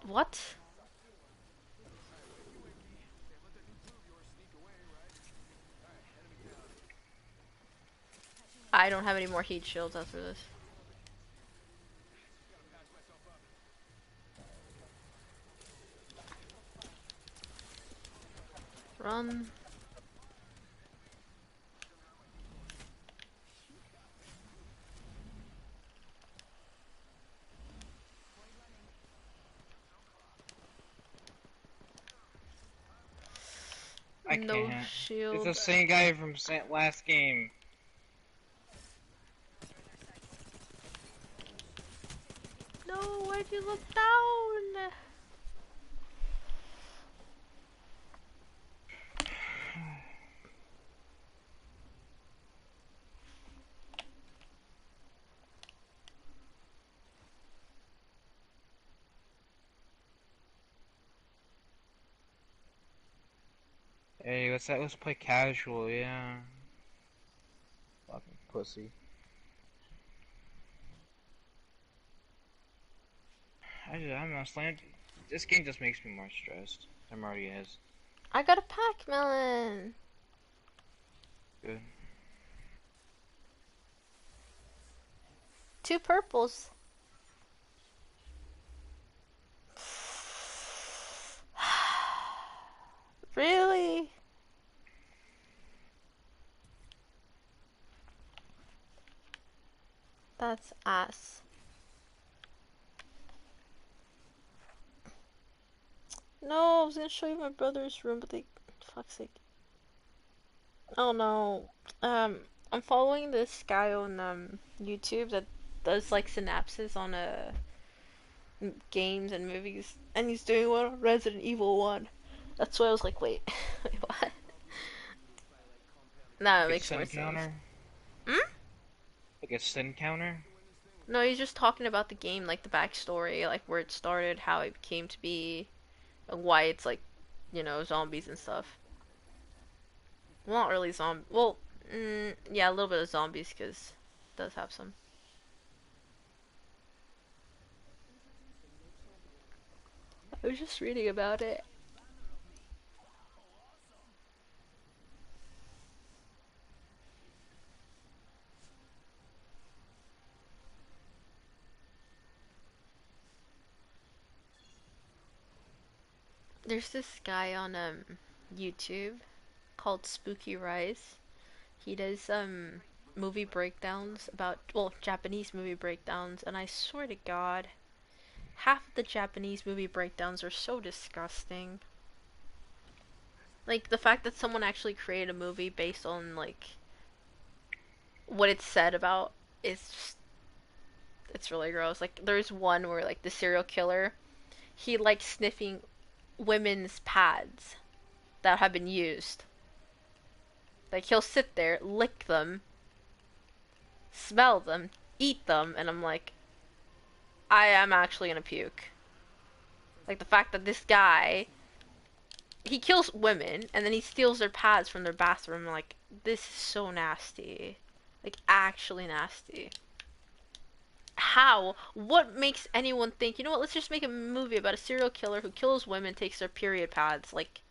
[SPEAKER 2] What? I don't have any more heat shields after this. Run.
[SPEAKER 1] I
[SPEAKER 2] No
[SPEAKER 1] can't. It's
[SPEAKER 2] shield.
[SPEAKER 1] the same guy from last game.
[SPEAKER 2] No, why'd you look down?
[SPEAKER 1] Hey, what's that? Let's play casual, yeah. Fucking pussy. I'm not slammed. This game just makes me more stressed. I'm already is.
[SPEAKER 2] I got a pack melon.
[SPEAKER 1] Good.
[SPEAKER 2] Two purples. Really? That's ass. No, I was gonna show you my brother's room, but they, fuck's sake. Oh no. I'm following this guy on YouTube that does like synapses on games and movies, and he's doing one on Resident Evil 1. That's why I was like, wait, wait, what? Now it
[SPEAKER 1] Like a
[SPEAKER 2] makes more
[SPEAKER 1] sin
[SPEAKER 2] sense.
[SPEAKER 1] counter.
[SPEAKER 2] Hmm?
[SPEAKER 1] Like a sin counter.
[SPEAKER 2] No, he's just talking about the game, like the backstory, like where it started, how it came to be, and why it's like, zombies and stuff. Well, not really zombie. Well, yeah, a little bit of zombies because it does have some. I was just reading about it. There's this guy on YouTube called Spooky Rise. He does movie breakdowns about, well, Japanese movie breakdowns, and I swear to God, half of the Japanese movie breakdowns are so disgusting. Like the fact that someone actually created a movie based on like what it's said about is just, it's really gross. Like there's one where like the serial killer, he likes sniffing women's pads that have been used. Like he'll sit there, lick them, smell them, eat them, and I'm like, I am actually gonna puke. Like the fact that this guy, he kills women and then he steals their pads from their bathroom. Like this is so nasty, like actually nasty. How? What makes anyone think? You know what? Let's just make a movie about a serial killer who kills women, takes their period pads, like.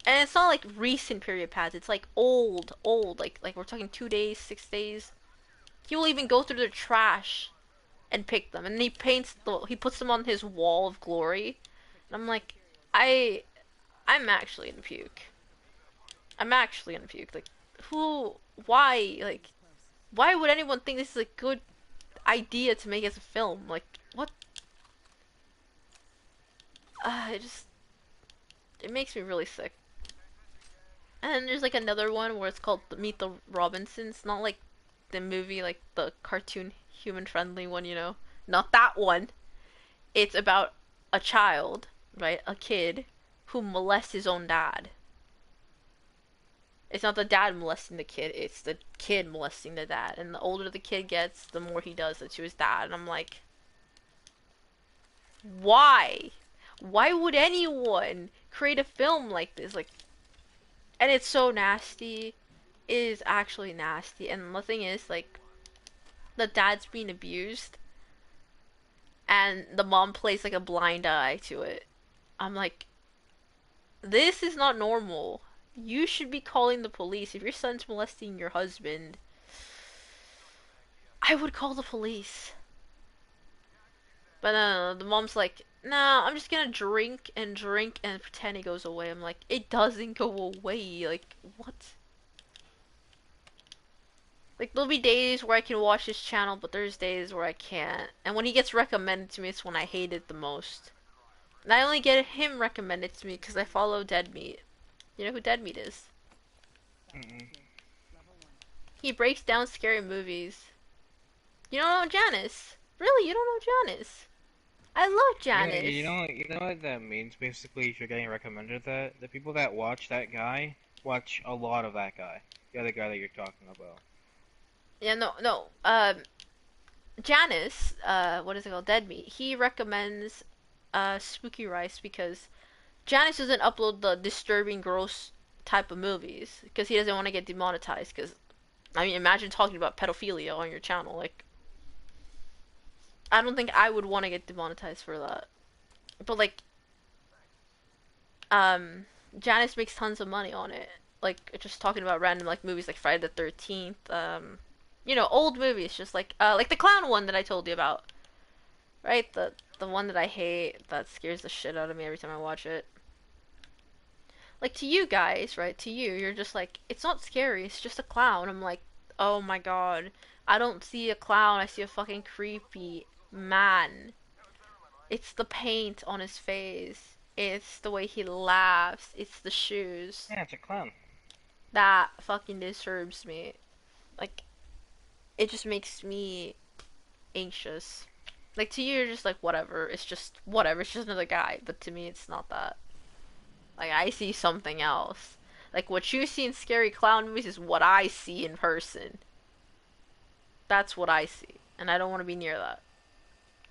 [SPEAKER 2] And it's not like recent period pads. It's like old, old. Like we're talking 2 days, 6 days. He will even go through their trash and pick them, and he puts them on his wall of glory. And I'm like, I, I'm actually gonna puke. I'm actually gonna puke. Like, who? Why? Like, why would anyone think this is a good idea to make as a film? Like, what? It just it makes me really sick. And then there's like another one where it's called Meet the Robinsons. Not like the movie, like the cartoon human friendly one, Not that one. It's about a child, right? A kid who molests his own dad. It's not the dad molesting the kid, it's the kid molesting the dad. And the older the kid gets, the more he does it to his dad. And I'm like, why? Why would anyone create a film like this? Like, and it's so nasty. It is actually nasty. And the thing is, like, the dad's being abused, and the mom plays like a blind eye to it. I'm like, this is not normal. You should be calling the police. If your son's molesting your husband, I would call the police. But no, the mom's like, nah, I'm just gonna drink and drink and pretend it goes away. I'm like, it doesn't go away. Like, what? Like, there'll be days where I can watch his channel, but there's days where I can't. And when he gets recommended to me, it's when I hate it the most. And I only get him recommended to me because I follow Dead Meat. You know who Dead Meat is?
[SPEAKER 1] Mm-mm.
[SPEAKER 2] He breaks down scary movies. You don't know Janice? Really, you don't know Janice? I love Janice.
[SPEAKER 1] You know what that means. Basically, if you're getting recommended that, the people that watch that guy watch a lot of that guy, the other guy that you're talking about.
[SPEAKER 2] Yeah, no, no. Janice, what is it called? Dead Meat. He recommends Spooky Rice because Janice doesn't upload the disturbing, gross type of movies because he doesn't want to get demonetized. Because I mean, imagine talking about pedophilia on your channel. Like, I don't think I would want to get demonetized for that. But like, um, Janice makes tons of money on it, like just talking about random like movies like Friday the 13th, old movies, just like the clown one that I told you about, right? The one that I hate that scares the shit out of me every time I watch it. Like to you guys, right? To you, you're just like it's not scary, it's just a clown. I'm like, "Oh my god. I don't see a clown, I see a fucking creepy man." It's the paint on his face. It's the way he laughs. It's the shoes.
[SPEAKER 1] Yeah, it's a clown.
[SPEAKER 2] That fucking disturbs me. Like, it just makes me anxious. Like, to you, you're just like, whatever. It's just, whatever. It's just another guy. But to me, it's not that. Like, I see something else. Like, what you see in scary clown movies is what I see in person. That's what I see. And I don't want to be near that.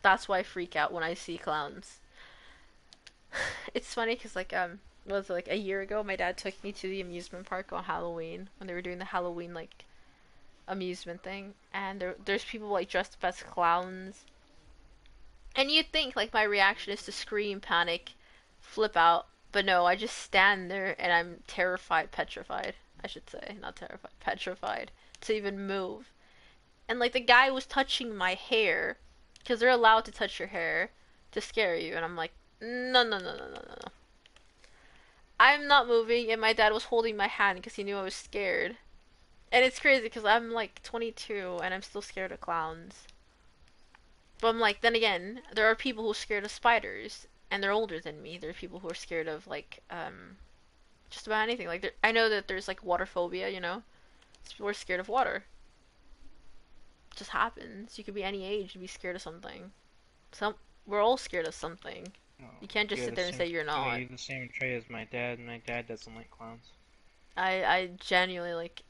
[SPEAKER 2] That's why I freak out when I see clowns. It's funny because was it like a year ago? My dad took me to the amusement park on Halloween when they were doing the Halloween like amusement thing, and there's people like dressed up as clowns, and you'd think like my reaction is to scream, panic, flip out, but no, I just stand there and I'm terrified, petrified. I should say, not terrified, petrified to even move. And like the guy was touching my hair, because they're allowed to touch your hair to scare you, and I'm like, no, no, no, no, no, no, no. I'm not moving, and my dad was holding my hand because he knew I was scared. And it's crazy because I'm like 22 and I'm still scared of clowns. But I'm like, then again, there are people who are scared of spiders, and they're older than me. There are people who are scared of just about anything. Like, I know that there's like water phobia, People are scared of water. It just happens. You could be any age and be scared of something. We're all scared of something.
[SPEAKER 1] Oh,
[SPEAKER 2] You can't just sit there and say you're not.
[SPEAKER 1] you're the same trait as my dad. My dad doesn't like clowns.
[SPEAKER 2] I genuinely like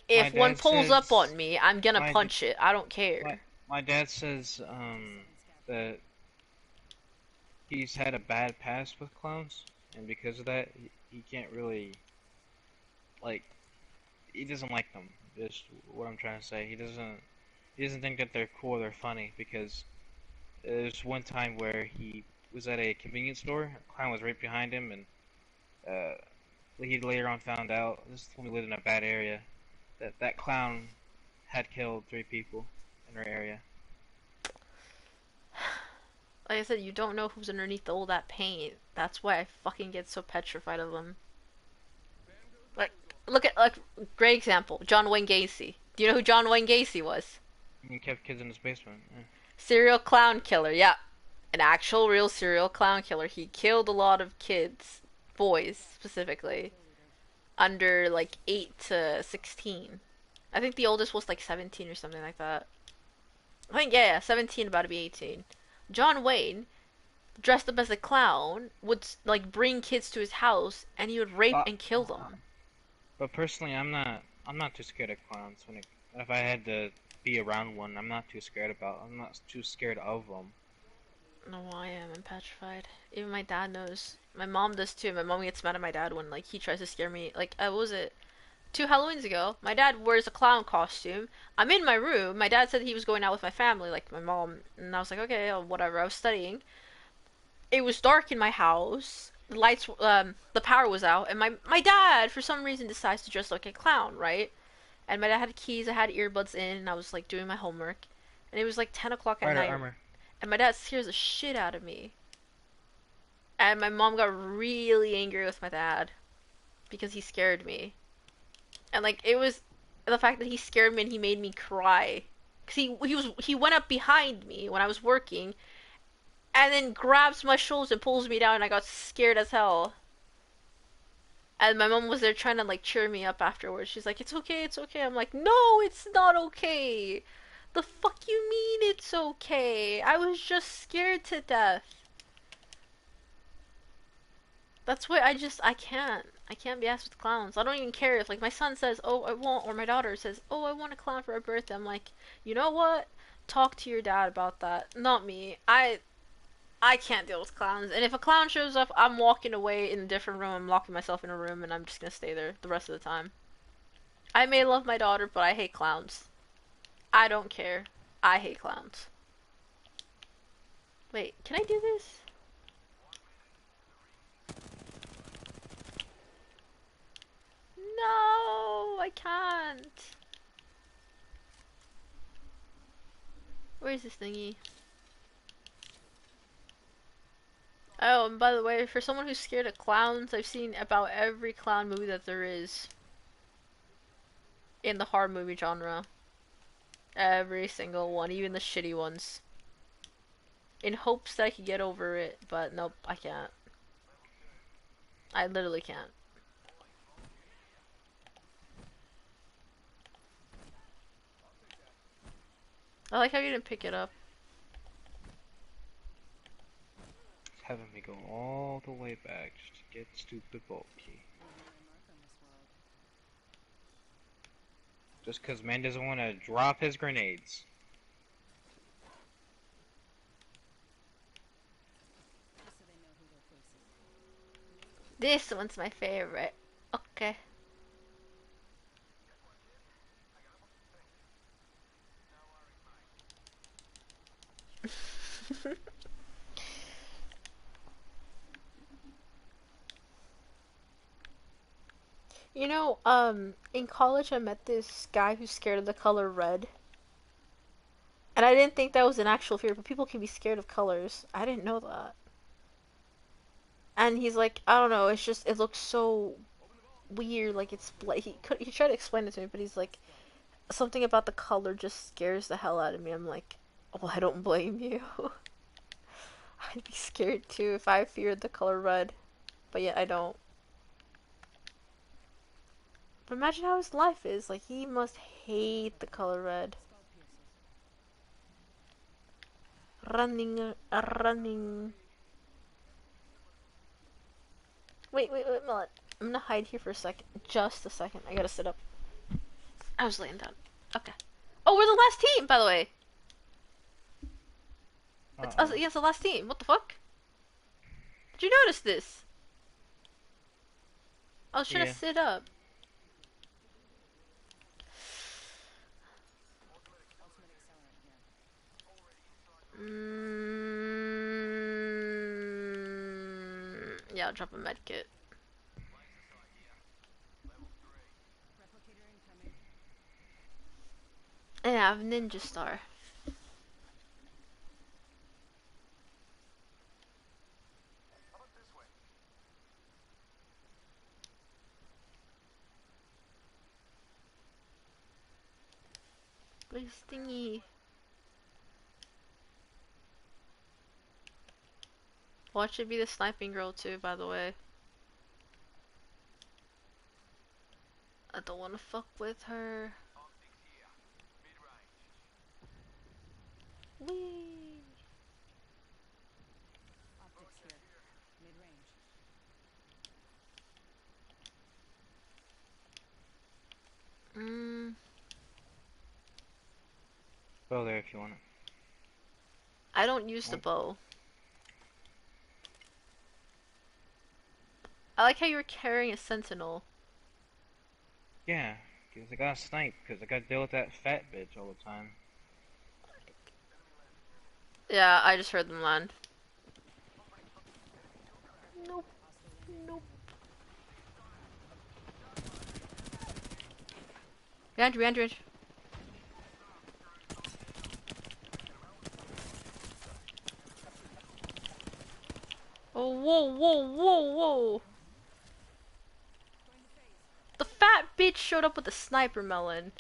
[SPEAKER 1] My
[SPEAKER 2] if one
[SPEAKER 1] dad
[SPEAKER 2] pulls up
[SPEAKER 1] says
[SPEAKER 2] on me, I'm gonna
[SPEAKER 1] my
[SPEAKER 2] punch it. I don't
[SPEAKER 1] my
[SPEAKER 2] care.
[SPEAKER 1] my dad says that he's had a bad past with clowns, and because of that, he can't really like he doesn't like them. Is what I'm trying to say. He doesn't think that they're cool or they're funny because there's one time where he was at a convenience store. A clown was right behind him, and uh, he later on found out. This is when we lived in a bad area. That clown had killed 3 people in our area.
[SPEAKER 2] Like I said, you don't know who's underneath all that paint. That's why I fucking get so petrified of them. Like, look at like great example, John Wayne Gacy. Do you know who John Wayne Gacy was?
[SPEAKER 1] He kept kids in his basement. Yeah.
[SPEAKER 2] Serial clown killer. Yeah, an actual real serial clown killer. He killed a lot of kids, boys specifically, under like 8 to 16. I think the oldest was like 17 or something like that. I think yeah, 17 about to be 18. John Wayne dressed up as a clown would like bring kids to his house and he would rape
[SPEAKER 1] But
[SPEAKER 2] and kill them.
[SPEAKER 1] but personally, I'm not too scared of clowns. If I had to be around one, I'm not too scared of them.
[SPEAKER 2] No, I am. I'm petrified. Even my dad knows. My mom does too. My mom gets mad at my dad when like he tries to scare me. Like, what was it? 2 Halloweens ago, my dad wears a clown costume. I'm in my room. My dad said he was going out with my family, like my mom, and I was like, okay, whatever. I was studying. It was dark in my house. The power was out, and my dad, for some reason, decides to dress like a clown, right? And my dad had keys. I had earbuds in, and I was like doing my homework, and it was like 10 o'clock at
[SPEAKER 1] Rider
[SPEAKER 2] night,
[SPEAKER 1] armor.
[SPEAKER 2] and my dad scares the shit out of me. And my mom got really angry with my dad because he scared me. And like it was the fact that he scared me and he made me cry. Cause he went up behind me when I was working and then grabs my shoulders and pulls me down and I got scared as hell. And my mom was there trying to like cheer me up afterwards. She's like, "It's okay, it's okay." I'm like, "No, it's not okay. The fuck you mean it's okay? I was just scared to death." That's why I can't be asked with clowns. I don't even care if like my son says, "Oh, I want," or my daughter says, "Oh, I want a clown for her birthday." I'm like, "You know what? Talk to your dad about that. Not me. I can't deal with clowns. And if a clown shows up, I'm walking away in a different room. I'm locking myself in a room and I'm just going to stay there the rest of the time. I may love my daughter, but I hate clowns. I don't care. I hate clowns. Wait, can I do this? No, I can't. Where's this thingy? Oh, and by the way, for someone who's scared of clowns, I've seen about every clown movie that there is in the horror movie genre. Every single one, even the shitty ones. In hopes that I could get over it, but nope, I can't. I literally can't. I like how you didn't pick it up.
[SPEAKER 1] It's having me go all the way back just to get stupid bulky. Just cause man doesn't want to drop his grenades.
[SPEAKER 2] This one's my favorite. Okay. You know, in college I met this guy who's scared of the color red. And I didn't think that was an actual fear, but people can be scared of colors. I didn't know that. And he's like, I don't know, it's just, it looks so weird, like it's, he tried to explain it to me, but he's like, something about the color just scares the hell out of me. I'm like, well, I don't blame you. I'd be scared too if I feared the color red, but yet I don't. But imagine how his life is. Like, he must hate the color red. Running, running. Wait, Millet. I'm gonna hide here for a second. Just a second. I gotta sit up. I was laying down. Okay. Oh, we're the last team, by the way. It's us against the last team. What the fuck? Did you notice this? I was trying to
[SPEAKER 1] Yeah.
[SPEAKER 2] sit up. Yeah, I'll drop a med kit. And I have Ninja Star. Where's thingy? Watch it be the sniping girl too, by the way. I don't wanna fuck with her. Whee! Mm,
[SPEAKER 1] Go there if you want it.
[SPEAKER 2] I don't use the bow. I like how you were carrying a sentinel.
[SPEAKER 1] Yeah, because I gotta snipe, because I gotta deal with that fat bitch all the time.
[SPEAKER 2] Yeah, I just heard them land. Nope. Nope. Andrew, Andrew. Oh, whoa. The fat bitch showed up with a sniper melon.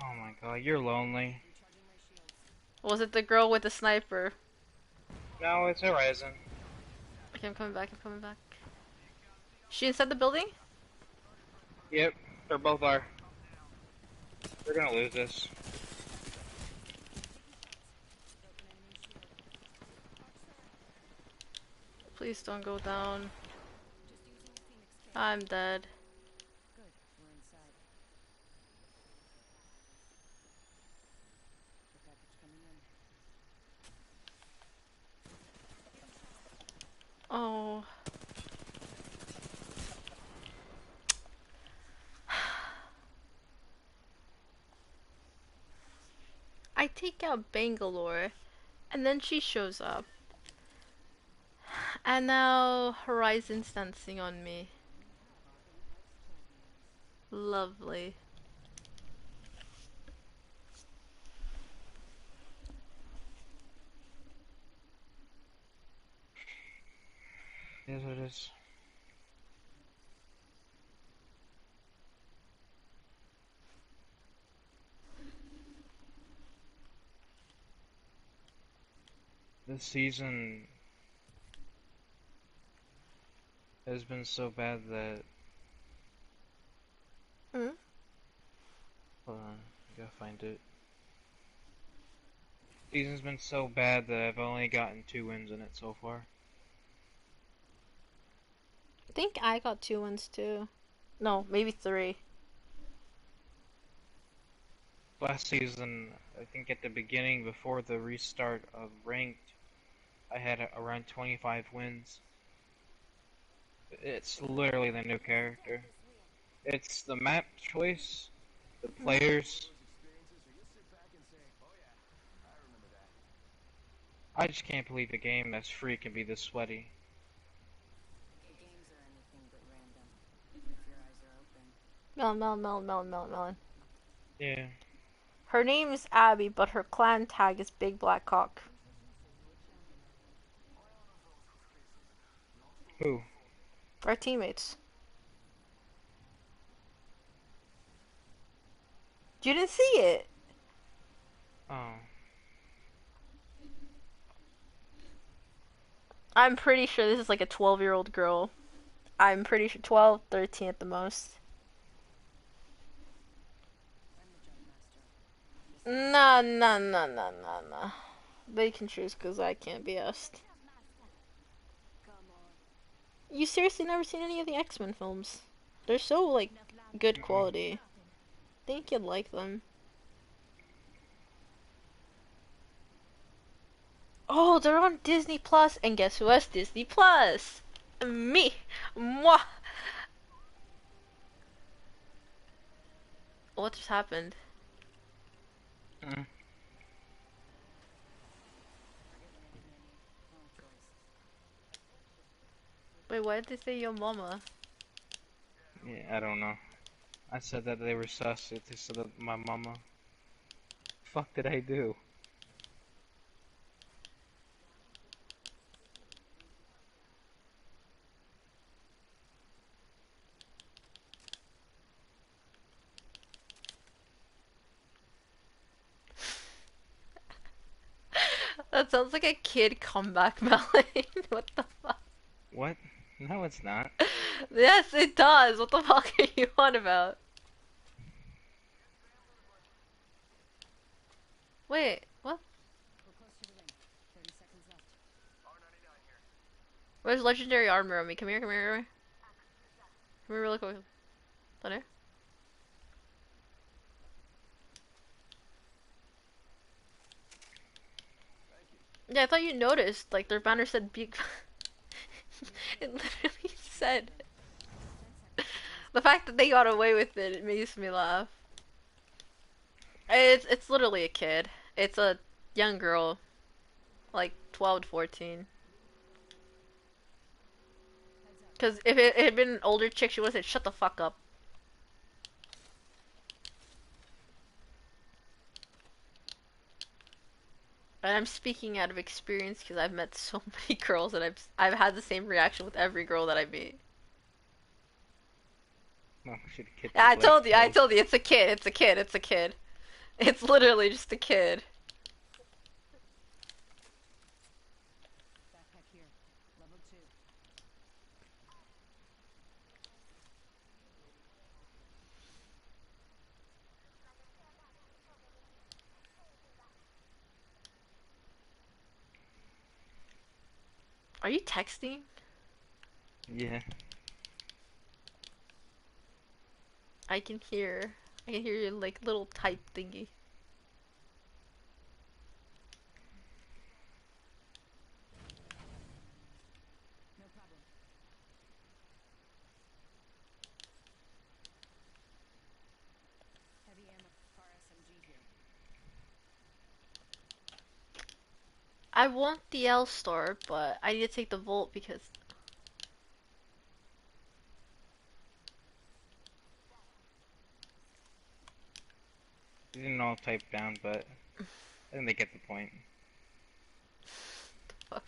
[SPEAKER 1] Oh my god, you're lonely.
[SPEAKER 2] Was it the girl with the sniper?
[SPEAKER 1] No, it's Horizon.
[SPEAKER 2] Okay, I'm coming back, I'm coming back. She inside the building?
[SPEAKER 1] Yep, they both are. We're gonna lose this.
[SPEAKER 2] Please don't go down. I'm dead. Oh. I take out Bangalore, and then she shows up. And now Horizon's dancing on me. Lovely.
[SPEAKER 1] Yes, it is. This season has been so bad that
[SPEAKER 2] Mm.
[SPEAKER 1] hold on, I gotta find it. Season's been so bad that I've only gotten 2 wins in it so far.
[SPEAKER 2] I think I got 2 wins too. No, maybe 3.
[SPEAKER 1] Last season, I think at the beginning, before the restart of ranked, I had around 25 wins. It's literally the new character. It's the map choice, the
[SPEAKER 2] Mm.
[SPEAKER 1] players. I just can't believe a game that's free can be this sweaty.
[SPEAKER 2] Melon, melon, melon, melon, melon, melon.
[SPEAKER 1] Yeah.
[SPEAKER 2] Her name is Abby, but her clan tag is Big Black Cock.
[SPEAKER 1] Who?
[SPEAKER 2] Our teammates. You didn't see it.
[SPEAKER 1] Oh.
[SPEAKER 2] I'm pretty sure this is like a 12-year-old girl. I'm pretty sure 12, 13 at the most. Nah, nah, nah, nah, nah, nah. They can choose because I can't be asked. You seriously never seen any of the X-Men films? They're so, like, good
[SPEAKER 1] Mm-mm.
[SPEAKER 2] quality. Think you'd like them. Oh, they're on Disney Plus, and guess who has Disney Plus? Me. Moi. What just happened?
[SPEAKER 1] Mm.
[SPEAKER 2] Wait, why did they say your mama?
[SPEAKER 1] Yeah, I don't know. I said that they were sus. They said that my mama. Fuck did I do?
[SPEAKER 2] That sounds like a kid comeback melody. What the fuck?
[SPEAKER 1] What? No, it's not.
[SPEAKER 2] Yes, it does. What the fuck are you on about? Wait, what? Where's legendary armor on me? Come here, come here, come here. Come here really quick. Down here? Yeah, I thought you noticed. Like, their banner said big. It literally said. The fact that they got away with it, it makes me laugh. It's literally a kid. It's a young girl, like 12 to 14. Because if it had been an older chick, she would have said, "Shut the fuck up." And I'm speaking out of experience because I've met so many girls and I've had the same reaction with every girl that I meet.
[SPEAKER 1] No, should have kept
[SPEAKER 2] Yeah,
[SPEAKER 1] your
[SPEAKER 2] I
[SPEAKER 1] legs
[SPEAKER 2] told you, I
[SPEAKER 1] closed.
[SPEAKER 2] told you, it's a kid, it's a kid, it's a kid. It's literally just a kid. Are you texting?
[SPEAKER 1] Yeah.
[SPEAKER 2] I can hear. I can hear your like little type thingy. I want the L star, but I need to take the Volt because
[SPEAKER 1] They didn't all type down, but I think they get the point.
[SPEAKER 2] fuck.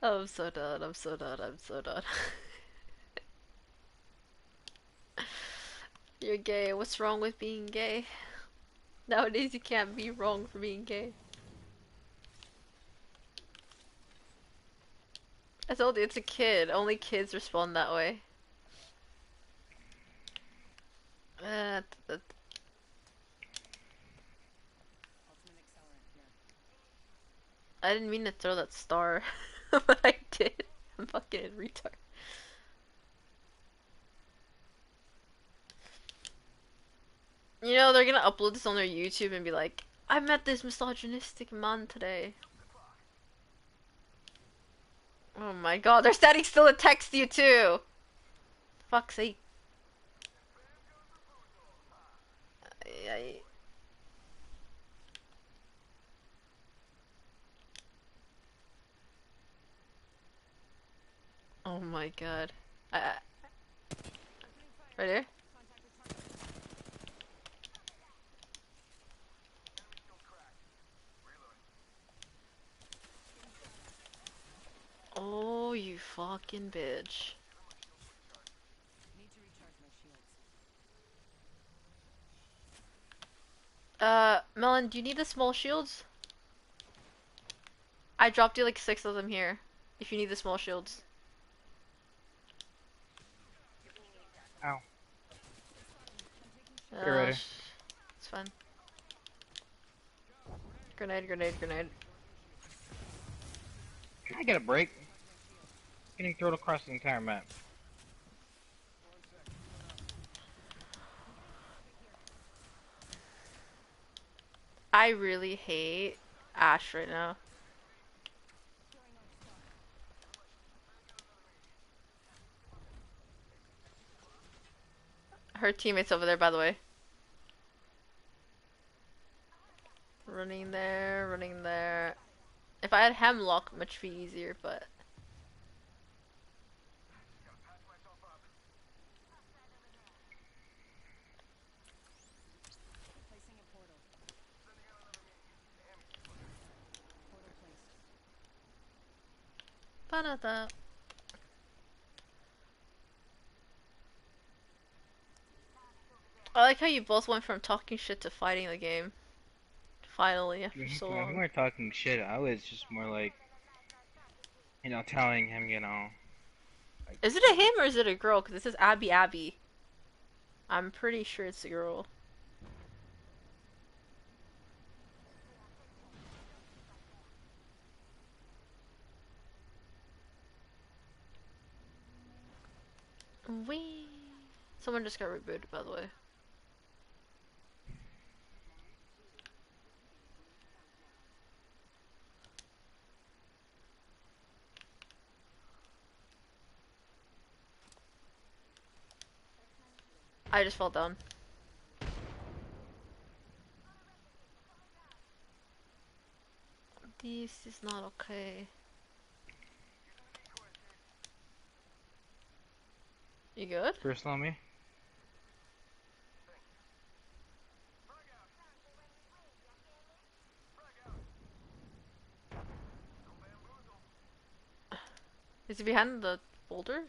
[SPEAKER 2] Oh, I'm so done. I'm so done. I'm so done. You're gay. What's wrong with being gay? Nowadays, you can't be wrong for being gay. I told you it's a kid. Only kids respond that way. Uh, I didn't mean to throw that star, but I did. I'm fucking a retard. You know, they're gonna upload this on their YouTube and be like, I met this misogynistic man today. Oh my god, they're standing still to text you too! Fuck's sake. I... Oh my god. Right here? Oh, you fucking bitch. Melon, do you need the small shields? I dropped you like 6 of them here. If you need the small shields.
[SPEAKER 1] Ow. Get
[SPEAKER 2] Uh,
[SPEAKER 1] ready.
[SPEAKER 2] it's fine. Grenade, grenade, grenade.
[SPEAKER 1] Can I get a break? Getting thrown across the entire map.
[SPEAKER 2] I really hate Ash right now. Her teammates over there, by the way. Running there, running there. If I had Hemlock, much be easier, but... Ba-da-da. I like how you both went from talking shit to fighting the game. Finally, after so
[SPEAKER 1] We
[SPEAKER 2] long.
[SPEAKER 1] weren't talking shit. I was just more like, telling him, like,
[SPEAKER 2] Is it a him or is it a girl? Because it says Abby Abby. I'm pretty sure it's a girl. Wee. Someone just got rebooted, by the way. I just fell down. This is not okay. You good?
[SPEAKER 1] personal on me.
[SPEAKER 2] Is he behind the boulder?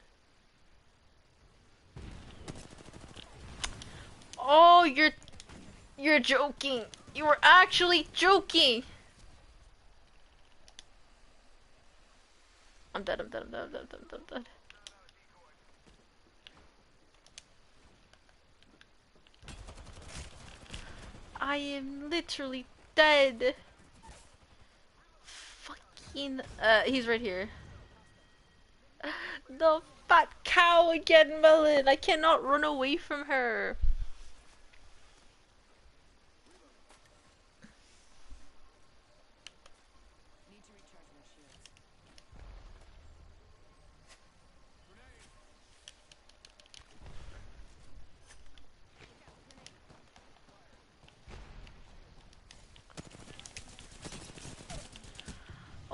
[SPEAKER 2] Oh, you're joking. You were actually joking. I'm dead. I'm dead. I'm dead. I'm dead. I'm dead. I'm dead. I am literally dead. Fucking. He's right here. The fat cow again, Melon. I cannot run away from her.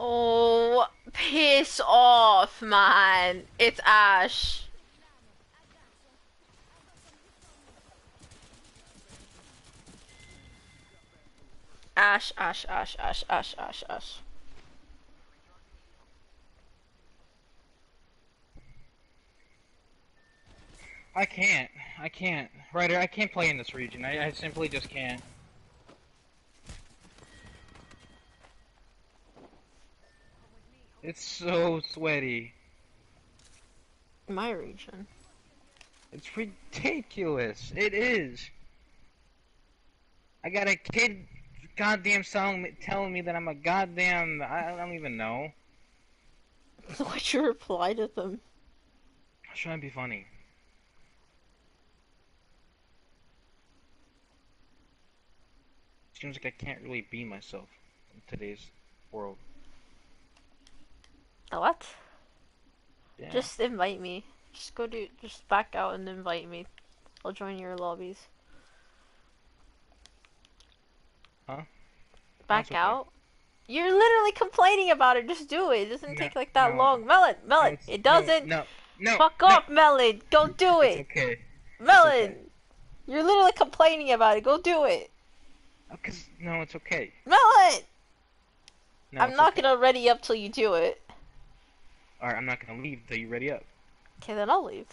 [SPEAKER 2] Oh, piss off, man. It's Ash. Ash, Ash, Ash, Ash, Ash, Ash, Ash.
[SPEAKER 1] I can't. I can't. Ryder, I can't play in this region. I simply just can't. It's so sweaty.
[SPEAKER 2] My region.
[SPEAKER 1] It's ridiculous. It is. I got a kid goddamn telling me that I'm a goddamn... I don't even know.
[SPEAKER 2] What's your reply to them?
[SPEAKER 1] I was trying to be funny. Seems like I can't really be myself in today's world.
[SPEAKER 2] What?
[SPEAKER 1] Yeah.
[SPEAKER 2] Just invite me. Just back out and invite me. I'll join your lobbies.
[SPEAKER 1] Huh? No, it's
[SPEAKER 2] Back
[SPEAKER 1] okay.
[SPEAKER 2] out? You're literally complaining about it. Just do it. It doesn't
[SPEAKER 1] No,
[SPEAKER 2] take like that
[SPEAKER 1] no,
[SPEAKER 2] long. Melon,
[SPEAKER 1] no,
[SPEAKER 2] Melon.
[SPEAKER 1] it's,
[SPEAKER 2] It
[SPEAKER 1] no,
[SPEAKER 2] doesn't.
[SPEAKER 1] no, no,
[SPEAKER 2] Fuck
[SPEAKER 1] no.
[SPEAKER 2] off, Melon. Go do
[SPEAKER 1] It's
[SPEAKER 2] it.
[SPEAKER 1] okay. It's okay.
[SPEAKER 2] Melon. You're literally complaining about it. Go do it.
[SPEAKER 1] No, it's okay.
[SPEAKER 2] Melon.
[SPEAKER 1] No,
[SPEAKER 2] I'm
[SPEAKER 1] it's
[SPEAKER 2] not
[SPEAKER 1] okay.
[SPEAKER 2] gonna ready up till you do it.
[SPEAKER 1] Alright, I'm not gonna leave till you ready up.
[SPEAKER 2] Okay, then I'll leave.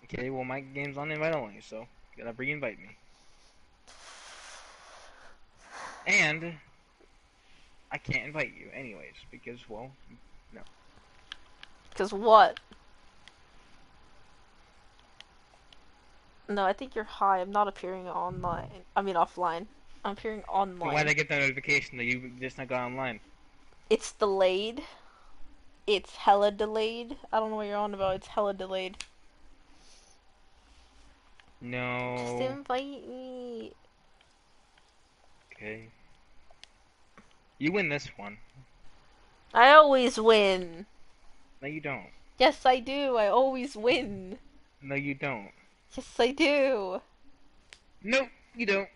[SPEAKER 1] Okay, well my game's on invite only, so you gotta re-invite me. And I can't invite you anyways, because, well, no.
[SPEAKER 2] Cause what? No, I think you're high. I'm not appearing online. I mean offline. I'm appearing
[SPEAKER 1] So why'd
[SPEAKER 2] online.
[SPEAKER 1] I get that notification that you just not got online?
[SPEAKER 2] It's delayed. It's hella delayed. I don't know what you're on about. It's hella delayed. Just
[SPEAKER 1] No.
[SPEAKER 2] invite me.
[SPEAKER 1] Okay. You win this one.
[SPEAKER 2] I always win.
[SPEAKER 1] No, you don't.
[SPEAKER 2] Yes, I do. I always win.
[SPEAKER 1] No, you don't.
[SPEAKER 2] Yes, I do.
[SPEAKER 1] Nope, you don't.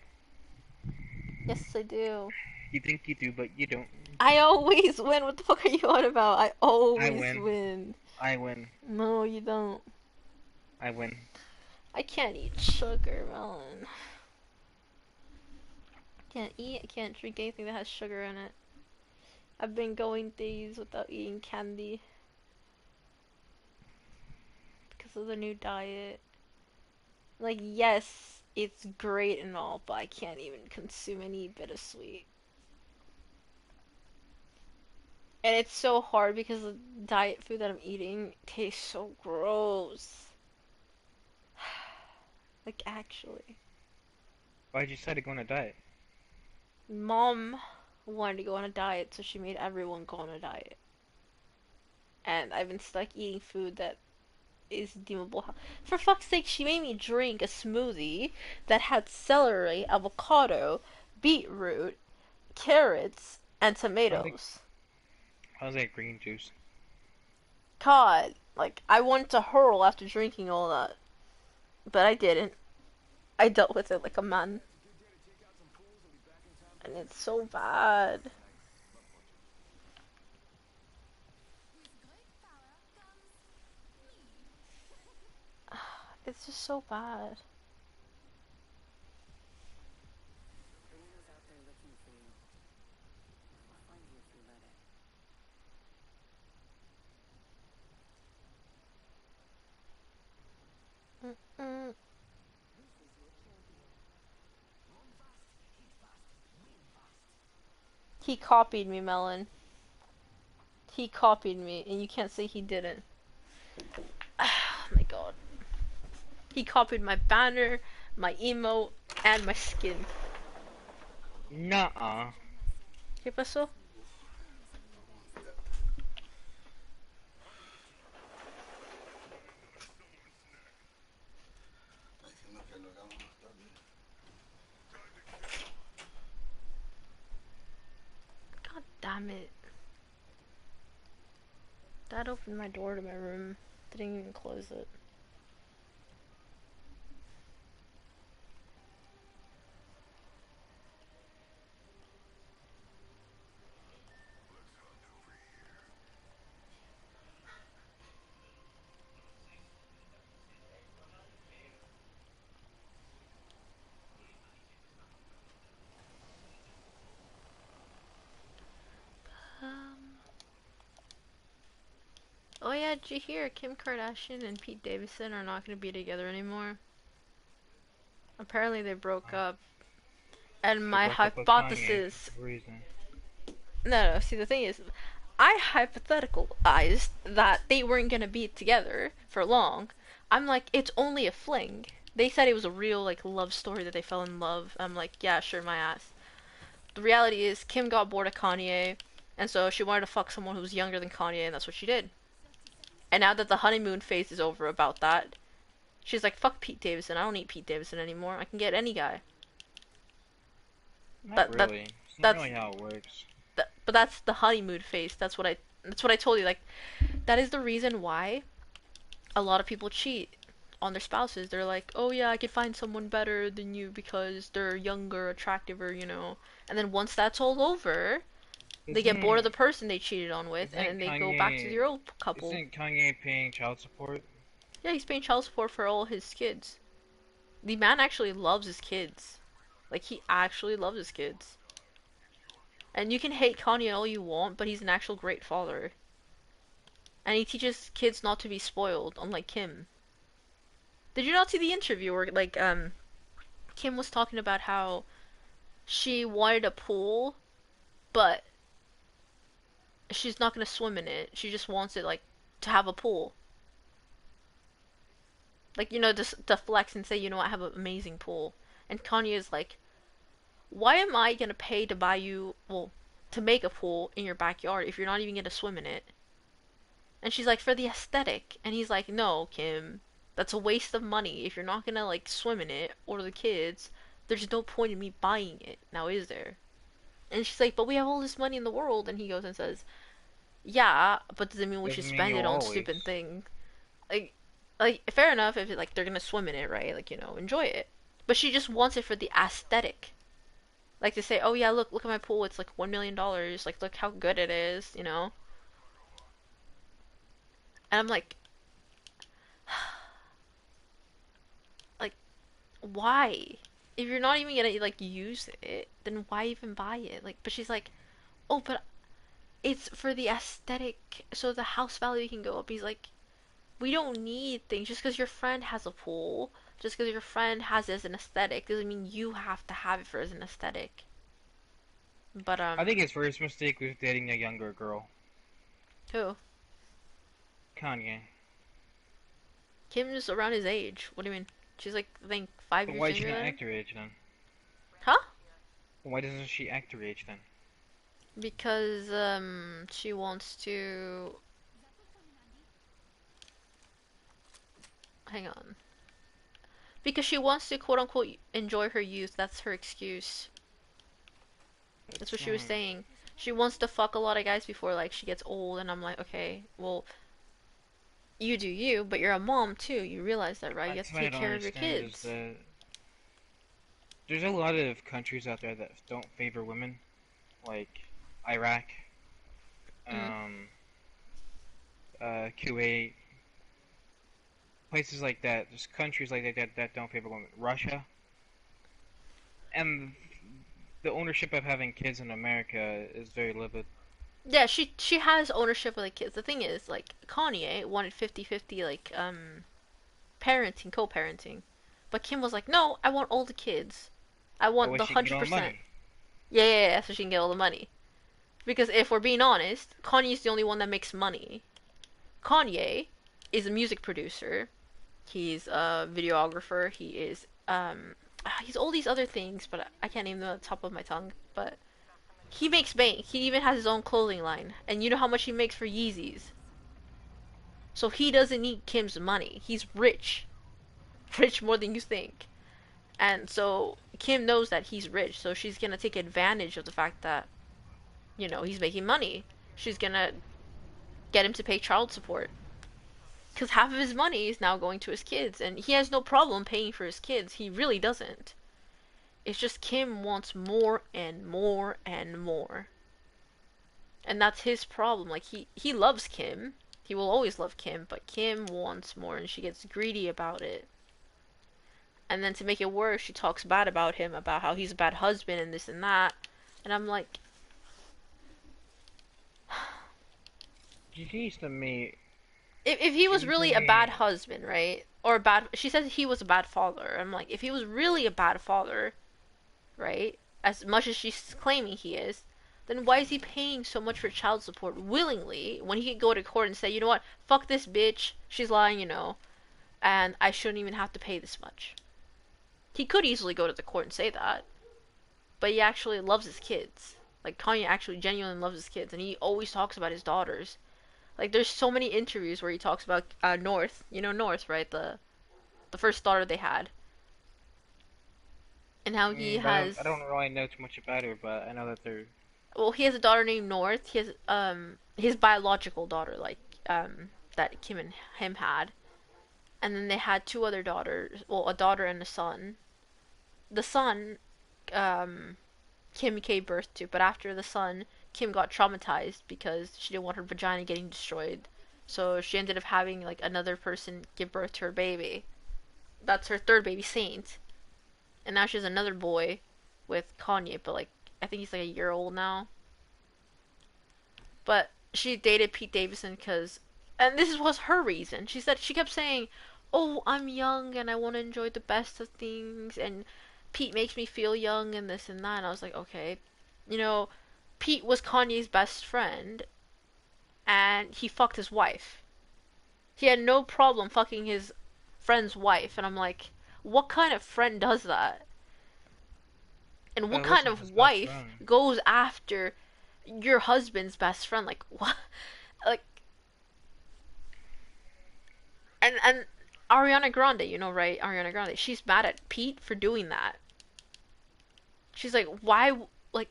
[SPEAKER 2] Yes, I do.
[SPEAKER 1] You think you do, but you don't.
[SPEAKER 2] I always win. What the fuck are you on about? I
[SPEAKER 1] I
[SPEAKER 2] always
[SPEAKER 1] win.
[SPEAKER 2] win.
[SPEAKER 1] I win.
[SPEAKER 2] No, you don't.
[SPEAKER 1] I win.
[SPEAKER 2] I can't eat sugar, Melon. I can't eat. I can't drink anything that has sugar in it. I've been going days without eating candy because of the new diet. Like, yes, it's great and all, but I can't even consume any bittersweet. And it's so hard because the diet food that I'm eating tastes so gross. Like, actually.
[SPEAKER 1] Why'd you decide to go on a diet?
[SPEAKER 2] Mom wanted to go on a diet, so she made everyone go on a diet. And I've been stuck eating food that is deemable. For fuck's sake, she made me drink a smoothie that had celery, avocado, beetroot, carrots, and tomatoes.
[SPEAKER 1] How's that green juice?
[SPEAKER 2] God, like, I wanted to hurl after drinking all that. But I didn't. I dealt with it like a man. And it's so bad. It's just so bad. Mm-mm. He copied me, Melon. He copied me, and you can't say he didn't. Oh my god. He copied my banner, my emote, and my skin.
[SPEAKER 1] Nuh-uh.
[SPEAKER 2] ¿Qué pasó? God damn it. That opened my door to my room. Didn't even close it. yeah, did you hear Kim Kardashian and Pete Davidson are not going to be together anymore? Apparently they broke up. And
[SPEAKER 1] She
[SPEAKER 2] my
[SPEAKER 1] broke up with Kanye
[SPEAKER 2] hypothesis.
[SPEAKER 1] for a reason.
[SPEAKER 2] No, see, the thing is, I hypotheticalized that they weren't going to be together for long. I'm like, it's only a fling. They said it was a real, like, love story that they fell in love. I'm like, yeah, sure, my ass. The reality is, Kim got bored of Kanye, and so she wanted to fuck someone who was younger than Kanye, and that's what she did. And now that the honeymoon phase is over about that, she's like, fuck Pete Davidson. I don't need Pete Davidson anymore. I can get any guy.
[SPEAKER 1] Not
[SPEAKER 2] That that
[SPEAKER 1] really. It's not
[SPEAKER 2] that's
[SPEAKER 1] really how it works.
[SPEAKER 2] but that's the honeymoon phase. That's what I told you. Like that is the reason why a lot of people cheat on their spouses. They're like, oh yeah, I could find someone better than you because they're younger, attractive, or And then once that's all over, they get bored of
[SPEAKER 1] Isn't
[SPEAKER 2] the person they cheated on with, and
[SPEAKER 1] isn't
[SPEAKER 2] then they go back to the
[SPEAKER 1] Kanye
[SPEAKER 2] old couple.
[SPEAKER 1] isn't Kanye paying child support?
[SPEAKER 2] Yeah, he's paying child support for all his kids. The man actually loves his kids. Like he actually loves his kids. And you can hate Kanye all you want, but he's an actual great father. And he teaches kids not to be spoiled, unlike Kim. Did you not see the interview where Kim was talking about how she wanted a pool, but she's not gonna swim in it. She just wants it like to have a pool. Like, just to flex and say, I have an amazing pool. And Kanye is like, why am I gonna pay to buy you, well, to make a pool in your backyard if you're not even gonna swim in it? And she's like, for the aesthetic. And he's like, no, Kim, that's a waste of money. If you're not gonna like swim in it or the kids, there's no point in me buying it. Now, is there? And she's like, but we have all this money in the world. And he goes and says, yeah, but does it mean we should
[SPEAKER 1] Doesn't mean
[SPEAKER 2] spend
[SPEAKER 1] you'll
[SPEAKER 2] it on stupid
[SPEAKER 1] always.
[SPEAKER 2] things? Like, fair enough if like they're gonna swim in it, right? Like, enjoy it. But she just wants it for the aesthetic. Like to say, oh yeah, look at my pool. It's like $1 million. Like, look how good it is. And I'm like, why? If you're not even gonna like use it, then why even buy it? Like, but she's like, oh, but it's for the aesthetic, so the house value can go up. He's like, we don't need things just because your friend has a pool, just because your friend has it as an aesthetic, doesn't mean you have to have it for as an aesthetic. But
[SPEAKER 1] I think his first mistake was dating a younger girl.
[SPEAKER 2] who?
[SPEAKER 1] Kanye.
[SPEAKER 2] Kim's around his age. What do you mean? She's like, I think, five
[SPEAKER 1] But
[SPEAKER 2] years
[SPEAKER 1] why is she
[SPEAKER 2] younger
[SPEAKER 1] not
[SPEAKER 2] than him.
[SPEAKER 1] act her age then?
[SPEAKER 2] Huh?
[SPEAKER 1] Why doesn't she act her age then?
[SPEAKER 2] Because she wants to. Hang on. Because she wants to quote unquote enjoy her youth. That's her excuse. That's
[SPEAKER 1] It's
[SPEAKER 2] what she was
[SPEAKER 1] not.
[SPEAKER 2] saying. She wants to fuck a lot of guys before like she gets old, and I'm like, okay, well, you do you, but you're a mom too. You realize that, right? You have
[SPEAKER 1] That's
[SPEAKER 2] to
[SPEAKER 1] what I
[SPEAKER 2] take
[SPEAKER 1] don't
[SPEAKER 2] care of your
[SPEAKER 1] understand is
[SPEAKER 2] kids.
[SPEAKER 1] that there's a lot of countries out there that don't favor women, like Iraq,
[SPEAKER 2] Mm.
[SPEAKER 1] um, Kuwait, places like that. There's countries like that don't favor women. Russia, and the ownership of having kids in America is very limited.
[SPEAKER 2] Yeah, she has ownership of the kids. The thing is, like Kanye wanted 50-50 like parenting, co-parenting. But Kim was like, "No, I want all the kids. I
[SPEAKER 1] That
[SPEAKER 2] want
[SPEAKER 1] way
[SPEAKER 2] the
[SPEAKER 1] she can get all the
[SPEAKER 2] 100%."
[SPEAKER 1] money.
[SPEAKER 2] Yeah, yeah, yeah, so she can get all the money. Because if we're being honest, Kanye's the only one that makes money. Kanye is a music producer. He's a videographer. He's all these other things, but I can't name them at the top of my tongue. But he makes bank. He even has his own clothing line. And you know how much he makes for Yeezys. So he doesn't need Kim's money. He's rich. Rich more than you think. And so Kim knows that he's rich, so she's gonna take advantage of the fact that, he's making money. She's gonna get him to pay child support. Because half of his money is now going to his kids, and he has no problem paying for his kids. He really doesn't. It's just Kim wants more and more and more. And that's his problem. Like, he loves Kim. He will always love Kim, but Kim wants more, and she gets greedy about it. And then to make it worse, she talks bad about him, about how he's a bad husband and this and that. And I'm like,
[SPEAKER 1] She needs to meet
[SPEAKER 2] if he was
[SPEAKER 1] Shouldn't
[SPEAKER 2] really a bad
[SPEAKER 1] they?
[SPEAKER 2] husband, right? Or a bad, she says he was a bad father. I'm like, if he was really a bad father, right? As much as she's claiming he is, then why is he paying so much for child support willingly when he could go to court and say, you know what, fuck this bitch, she's lying, and I shouldn't even have to pay this much. He could easily go to the court and say that, but he actually loves his kids. Like Kanye actually genuinely loves his kids, and he always talks about his daughters. Like there's so many interviews where he talks about North. You know North, right? The first daughter they had, and how he
[SPEAKER 1] I don't
[SPEAKER 2] has.
[SPEAKER 1] really know too much about her, but I know that they're.
[SPEAKER 2] Well, he has a daughter named North. He has his biological daughter, like that Kim and him had, and then they had two other daughters. Well, a daughter and a son. The son, um, Kim gave birth to, but after the son, Kim got traumatized because she didn't want her vagina getting destroyed. So she ended up having like another person give birth to her baby. That's her third baby, Saint. And now she has another boy with Kanye, but like I think he's like a year old now. But she dated Pete Davidson because, and this was her reason. She said she kept saying, "Oh, I'm young and I want to enjoy the best of things, and Pete makes me feel young and this and that." And I was like, okay, you know, Pete was Kanye's best friend, and he fucked his wife. He had no problem fucking his friend's wife, and I'm like, what kind of friend does that? And what
[SPEAKER 1] That
[SPEAKER 2] kind
[SPEAKER 1] wasn't
[SPEAKER 2] of
[SPEAKER 1] his best
[SPEAKER 2] wife
[SPEAKER 1] friend.
[SPEAKER 2] goes after your husband's best friend? Like what? Like and Ariana Grande, right? Ariana Grande, she's mad at Pete for doing that. She's like, like,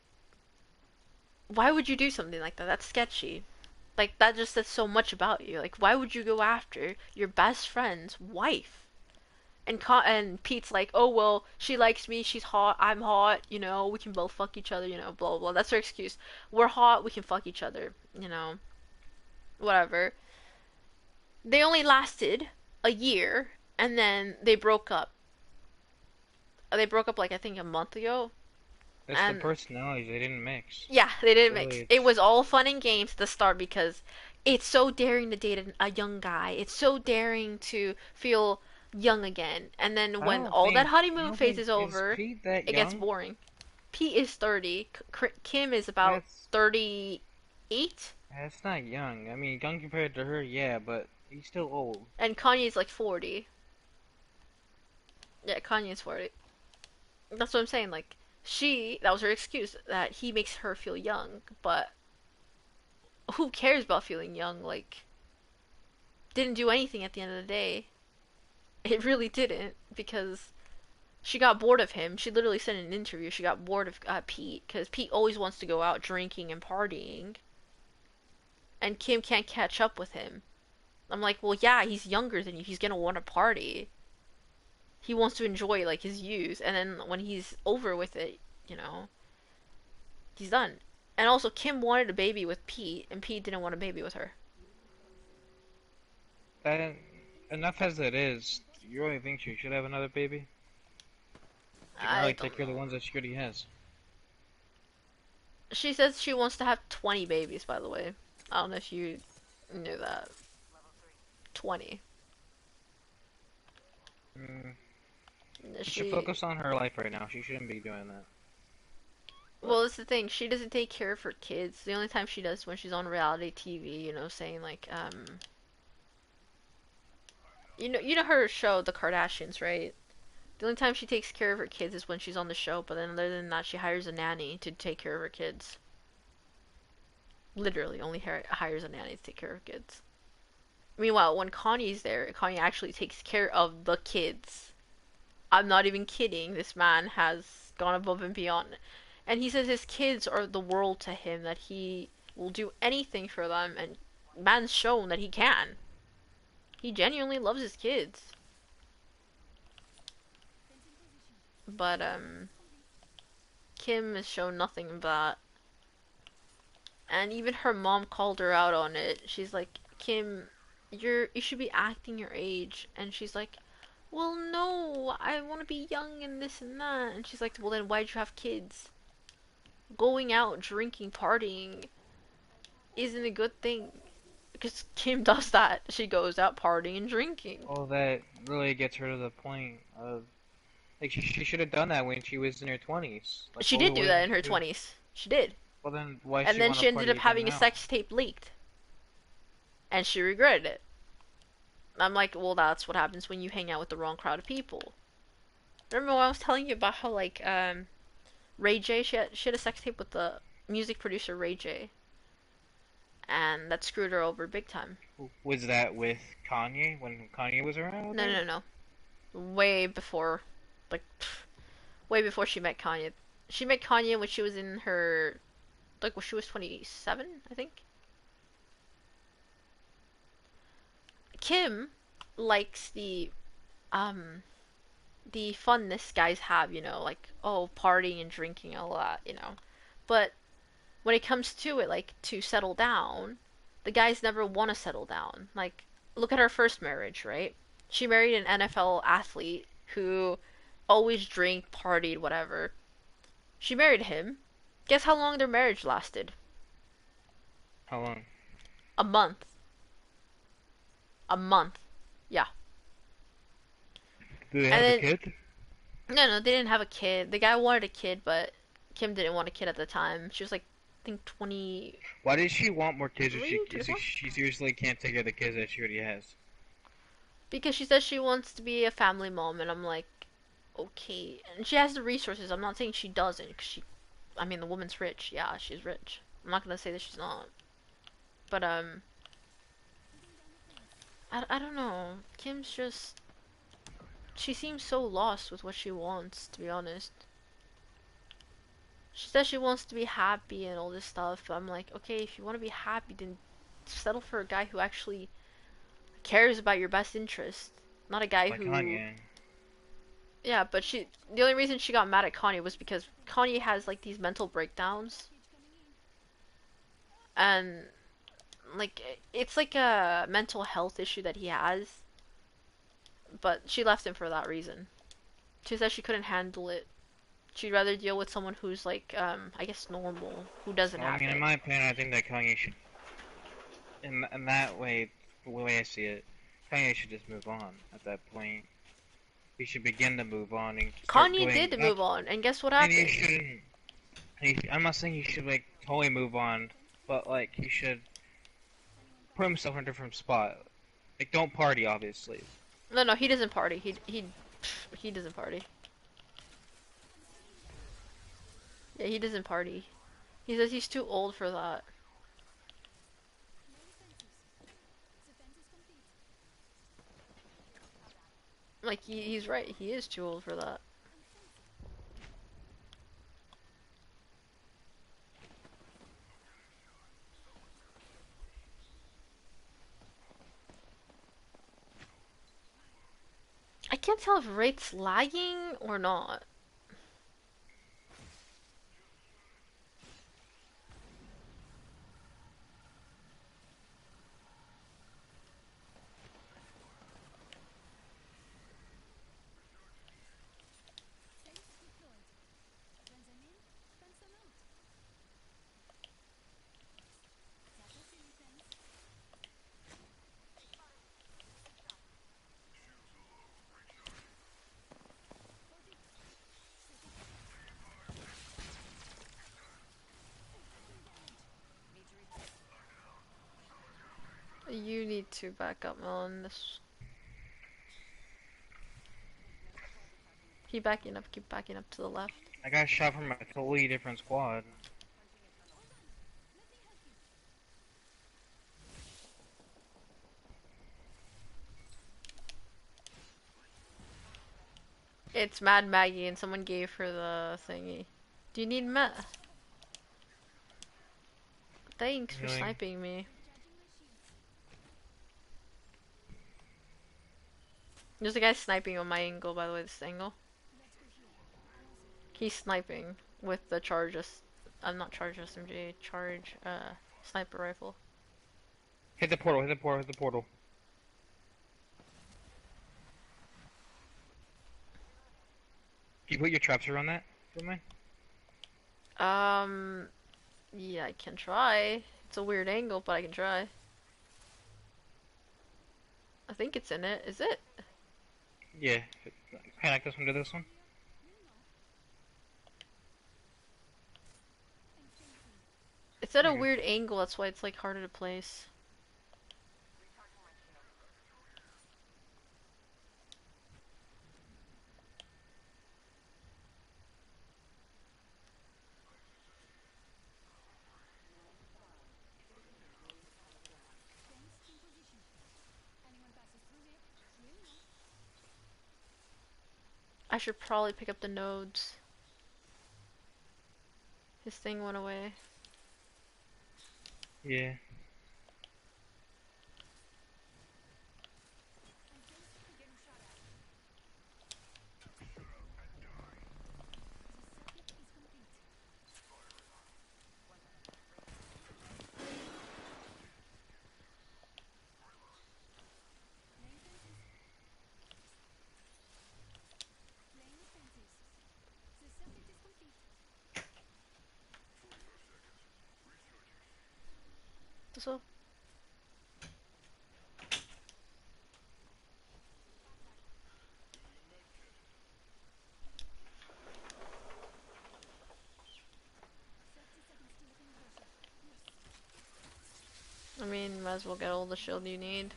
[SPEAKER 2] why would you do something like that? That's sketchy. Like, that just says so much about you. Like, why would you go after your best friend's wife? And Pete's like, oh well, she likes me, she's hot, I'm hot, we can both fuck each other, blah blah blah. That's her excuse. We're hot, we can fuck each other, whatever. They only lasted a year, and then they broke up. They broke up like I think a month ago,
[SPEAKER 1] It's the
[SPEAKER 2] and
[SPEAKER 1] personalities they didn't mix.
[SPEAKER 2] yeah, they didn't
[SPEAKER 1] Really,
[SPEAKER 2] mix. It
[SPEAKER 1] it's.
[SPEAKER 2] was all fun and games at the start because it's so daring to date a young guy. It's so daring to feel young again. And then when all that
[SPEAKER 1] I
[SPEAKER 2] honeymoon
[SPEAKER 1] don't
[SPEAKER 2] phase
[SPEAKER 1] think
[SPEAKER 2] is
[SPEAKER 1] is
[SPEAKER 2] over,
[SPEAKER 1] Pete that
[SPEAKER 2] it gets
[SPEAKER 1] young.
[SPEAKER 2] boring. Pete is 30. Kim is about
[SPEAKER 1] That's
[SPEAKER 2] 38.
[SPEAKER 1] that's not young. I mean, young compared to her, yeah, but he's still old.
[SPEAKER 2] And Kanye's like 40. Yeah, Kanye's 40. That's what I'm saying. Like, that was her excuse that he makes her feel young. But who cares about feeling young? Like, didn't do anything at the end of the day. It really didn't because she got bored of him. She literally said in an interview she got bored of Pete because Pete always wants to go out drinking and partying, and Kim can't catch up with him. I'm like, well, yeah, he's younger than you. He's gonna want to party. He wants to enjoy like his youth, and then when he's over with it, you know, he's done. And also, Kim wanted a baby with Pete, and Pete didn't want a baby with her.
[SPEAKER 1] That enough as it is. You really think she should have another baby? She can
[SPEAKER 2] I
[SPEAKER 1] really
[SPEAKER 2] don't
[SPEAKER 1] take care of the
[SPEAKER 2] know.
[SPEAKER 1] ones that she already has.
[SPEAKER 2] She says she wants to have 20 babies. By the way, I don't know if you knew that. 20.
[SPEAKER 1] Mm, she should
[SPEAKER 2] She
[SPEAKER 1] focus on her life right now. She shouldn't be doing that. But
[SPEAKER 2] Well, it's the thing. She doesn't take care of her kids. The only time she does is when she's on reality TV, saying like, you know her show, The Kardashians, right? The only time she takes care of her kids is when she's on the show. But then, other than that, she hires a nanny to take care of her kids. Literally, only hires a nanny to take care of her kids. Meanwhile, when Kanye's there, Kanye actually takes care of the kids. I'm not even kidding. This man has gone above and beyond. And he says his kids are the world to him, that he will do anything for them, and man's shown that he can. He genuinely loves his kids. But, Kim has shown nothing of that. And even her mom called her out on it. She's like, Kim, you should be acting your age. And she's like, well, no, I want to be young and this and that. And she's like, well, then why'd you have kids? Going out, drinking, partying isn't a good thing. Because Kim does that. She goes out partying and drinking.
[SPEAKER 1] Well, that really gets her to the point of like she should have done that when she was in her 20s. Like,
[SPEAKER 2] She did do
[SPEAKER 1] what
[SPEAKER 2] that
[SPEAKER 1] didn't
[SPEAKER 2] in
[SPEAKER 1] she
[SPEAKER 2] her
[SPEAKER 1] do?
[SPEAKER 2] 20s. She did.
[SPEAKER 1] Well, then why does
[SPEAKER 2] And
[SPEAKER 1] she
[SPEAKER 2] then
[SPEAKER 1] want to
[SPEAKER 2] she ended
[SPEAKER 1] party
[SPEAKER 2] up
[SPEAKER 1] again
[SPEAKER 2] having a
[SPEAKER 1] now?
[SPEAKER 2] sex tape leaked. And she regretted it. I'm like, well, that's what happens when you hang out with the wrong crowd of people. Remember when I was telling you about how, like, Ray J, she had a sex tape with the music producer Ray J. And that screwed her over big time.
[SPEAKER 1] Was that with Kanye when Kanye was around with
[SPEAKER 2] No,
[SPEAKER 1] her?
[SPEAKER 2] no, no. Way before, like, way before she met Kanye. She met Kanye when she was in her, like, when she was 27, I think. Kim likes um, the funness guys have, like, oh, partying and drinking a lot. But when it comes to it, like, to settle down, the guys never want to settle down. Like, look at her first marriage, right? She married an NFL athlete who always drank, partied, whatever. She married him. Guess how long their marriage lasted?
[SPEAKER 1] How long?
[SPEAKER 2] A month. A month. Yeah.
[SPEAKER 1] Do they
[SPEAKER 2] And
[SPEAKER 1] have a
[SPEAKER 2] then,
[SPEAKER 1] kid?
[SPEAKER 2] no, no, they didn't have a kid. The guy wanted a kid, but Kim didn't want a kid at the time. She was like, I think 23,
[SPEAKER 1] Why does she want more kids if
[SPEAKER 2] 24?
[SPEAKER 1] she seriously can't take care of the kids that she already has?
[SPEAKER 2] Because she says she wants to be a family mom, and I'm like, okay. And she has the resources. I'm not saying she doesn't, 'cause I mean, the woman's rich. Yeah, she's rich. I'm not gonna say that she's not. But, I don't know. Kim's just, she seems so lost with what she wants, to be honest. She says she wants to be happy and all this stuff. I'm like, okay, if you want to be happy, then settle for a guy who actually cares about your best interest. Not a guy
[SPEAKER 1] Like
[SPEAKER 2] who,
[SPEAKER 1] Kanye.
[SPEAKER 2] yeah, but the only reason she got mad at Kanye was because Kanye has like these mental breakdowns. And like, it's like a mental health issue that he has. But she left him for that reason. She said she couldn't handle it. She'd rather deal with someone who's like, I guess normal, who doesn't
[SPEAKER 1] Well, I
[SPEAKER 2] have
[SPEAKER 1] mean, in
[SPEAKER 2] it.
[SPEAKER 1] my opinion, I think that Kanye should, in that way, the way I see it, Kanye should just move on at that point. He should begin to move on and start
[SPEAKER 2] Kanye
[SPEAKER 1] doing
[SPEAKER 2] did
[SPEAKER 1] not.
[SPEAKER 2] move on, and guess what
[SPEAKER 1] And he
[SPEAKER 2] happened?
[SPEAKER 1] shouldn't. I'm not saying he should like totally move on, but like he should put himself in a different spot. Like, don't party, obviously.
[SPEAKER 2] No, no, he doesn't party. He doesn't party. Yeah, he doesn't party. He says he's too old for that. Like he's right. He is too old for that. I can't tell if rate's lagging or not. You need to back up on this. Keep backing up. Keep backing up to the left.
[SPEAKER 1] I got shot from a totally different squad.
[SPEAKER 2] It's Mad Maggie, and someone gave her the thingy. Do you need meth? Thanks for
[SPEAKER 1] Really?
[SPEAKER 2] sniping me. There's a guy sniping on my angle, by the way, this angle. He's sniping with the I'm not charge SMG, charge, sniper rifle.
[SPEAKER 1] Hit the portal, hit the portal, hit the portal. Can you put your traps around that for me?
[SPEAKER 2] Um, yeah, I can try. It's a weird angle, but I can try. I think it's in it. Is it?
[SPEAKER 1] Yeah, connect this one to this one.
[SPEAKER 2] It's at
[SPEAKER 1] There
[SPEAKER 2] a
[SPEAKER 1] you go.
[SPEAKER 2] weird angle, that's why it's like harder to place. I should probably pick up the nodes. His thing went away.
[SPEAKER 1] Yeah.
[SPEAKER 2] So, I mean, might as well get all the shield you need.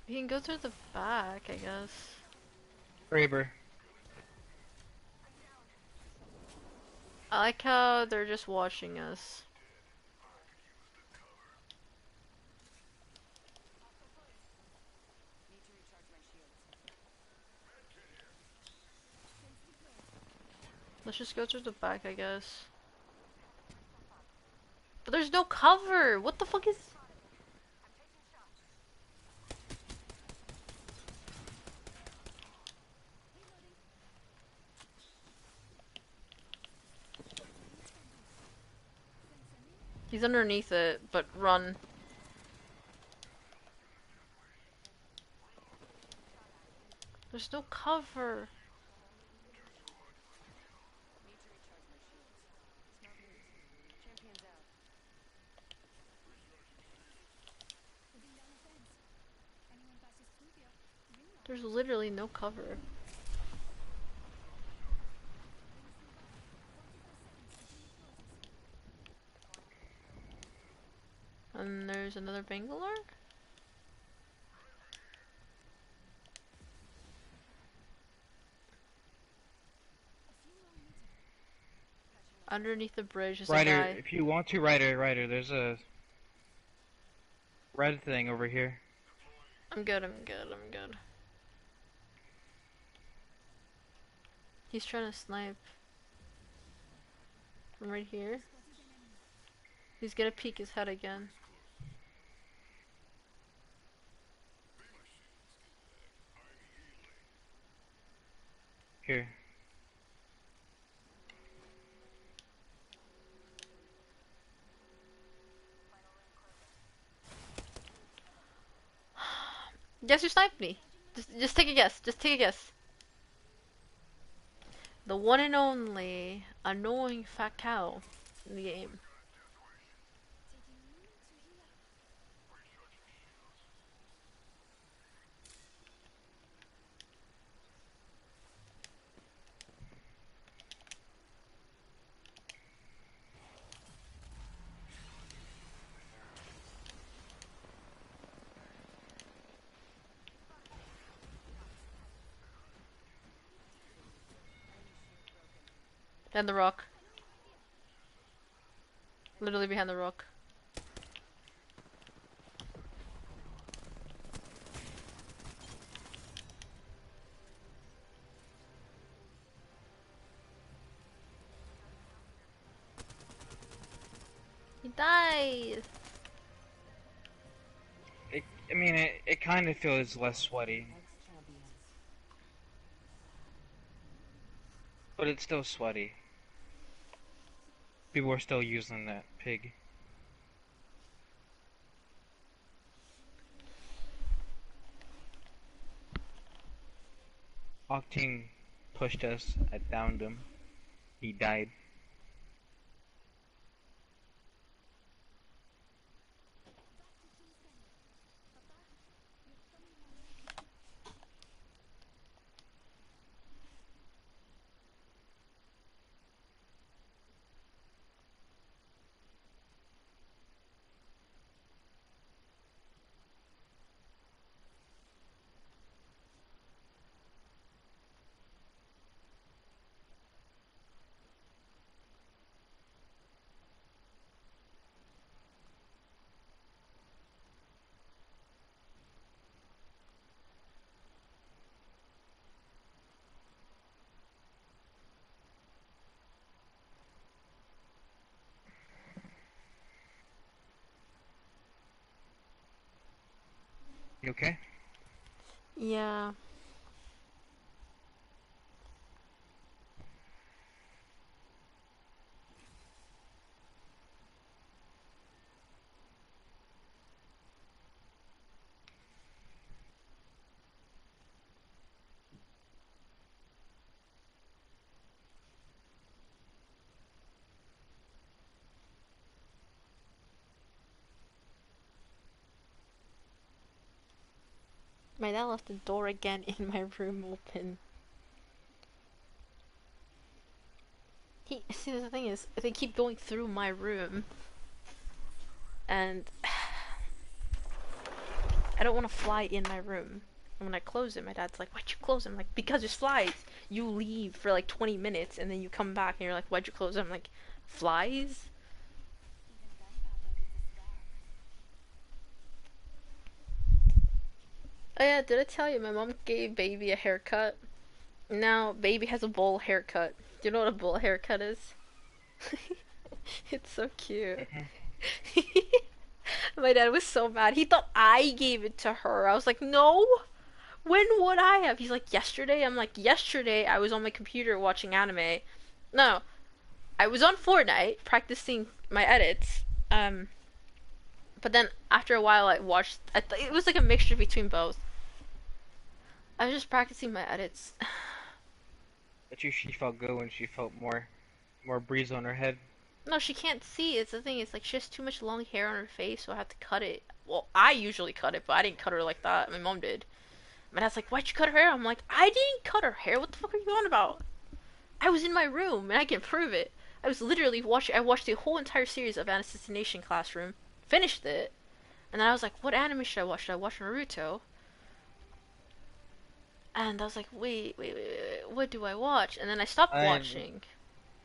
[SPEAKER 2] You can go through the back, I guess.
[SPEAKER 1] Graber.
[SPEAKER 2] I like how they're just watching us. Let's just go through the back, I guess. But there's no cover! What the fuck is... He's underneath it, but run. There's no cover. There's literally no cover. And there's another Bangalore? Underneath the bridge is a
[SPEAKER 1] Ryder,
[SPEAKER 2] guy.
[SPEAKER 1] if you want to, Ryder, there's a red thing over here.
[SPEAKER 2] I'm good, I'm good, I'm good. He's trying to snipe. From right here. He's gonna peek his head again.
[SPEAKER 1] Here.
[SPEAKER 2] Guess who sniped me? Just take a guess. Just take a guess. The one and only annoying fat cow in the game. Behind the rock. Literally behind the rock. He died.
[SPEAKER 1] I mean, it kind of feels less sweaty, but it's still sweaty. People are still using that pig. Octane pushed us. I downed him. He died. You okay?
[SPEAKER 2] Yeah. My dad left the door again in my room open. See, the thing is, they keep going through my room, and I don't want to fly in my room. And when I close it, my dad's like, "Why'd you close it?" I'm like, "Because there's flies. You leave for like 20 minutes, and then you come back, and you're like, why'd you close it?" I'm like, "Flies?" Oh yeah, did I tell you my mom gave baby a haircut? Now baby has a bowl haircut. Do you know what a bowl haircut is? It's so cute.
[SPEAKER 1] Mhm.
[SPEAKER 2] My dad was so mad. He thought I gave it to her. I was like, no. When would I have? He's like, yesterday? I'm like, yesterday I was on my computer watching anime. No, I was on Fortnite practicing my edits. But then after a while I watched. It was like a mixture between both. I was just practicing my edits.
[SPEAKER 1] But she felt good when she felt more breeze on her head.
[SPEAKER 2] No, she can't see. It's the thing. It's like she has too much long hair on her face, so I have to cut it. Well, I usually cut it, but I didn't cut her like that. My mom did. My dad's like, "Why'd you cut her hair?" I'm like, "I didn't cut her hair. What the fuck are you on about? I was in my room, and I can prove it. I was literally watching. I watched the whole entire series of Assassination Classroom, finished it, and then I was like, what anime should I watch? Should I watch Naruto? And I was like, wait, what do I watch? And then I stopped
[SPEAKER 1] I
[SPEAKER 2] watching.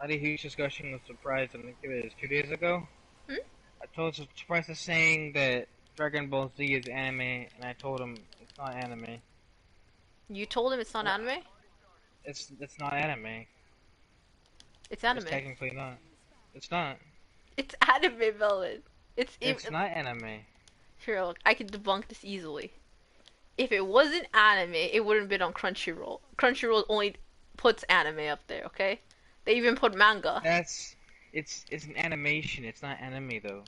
[SPEAKER 1] had a huge discussion with Surprise, I think it was 2 days ago.
[SPEAKER 2] Hmm?
[SPEAKER 1] I told Surprise is saying that Dragon Ball Z is anime, and I told him it's not anime.
[SPEAKER 2] You told him it's not
[SPEAKER 1] Well,
[SPEAKER 2] anime?
[SPEAKER 1] it's not anime.
[SPEAKER 2] It's
[SPEAKER 1] It's
[SPEAKER 2] anime.
[SPEAKER 1] technically not. It's not.
[SPEAKER 2] It's anime, Melon. It's
[SPEAKER 1] It's not anime.
[SPEAKER 2] Here, look, I can debunk this easily. If it wasn't anime, it wouldn't have been on Crunchyroll. Crunchyroll only puts anime up there, okay? They even put manga.
[SPEAKER 1] It's an animation. It's not anime though.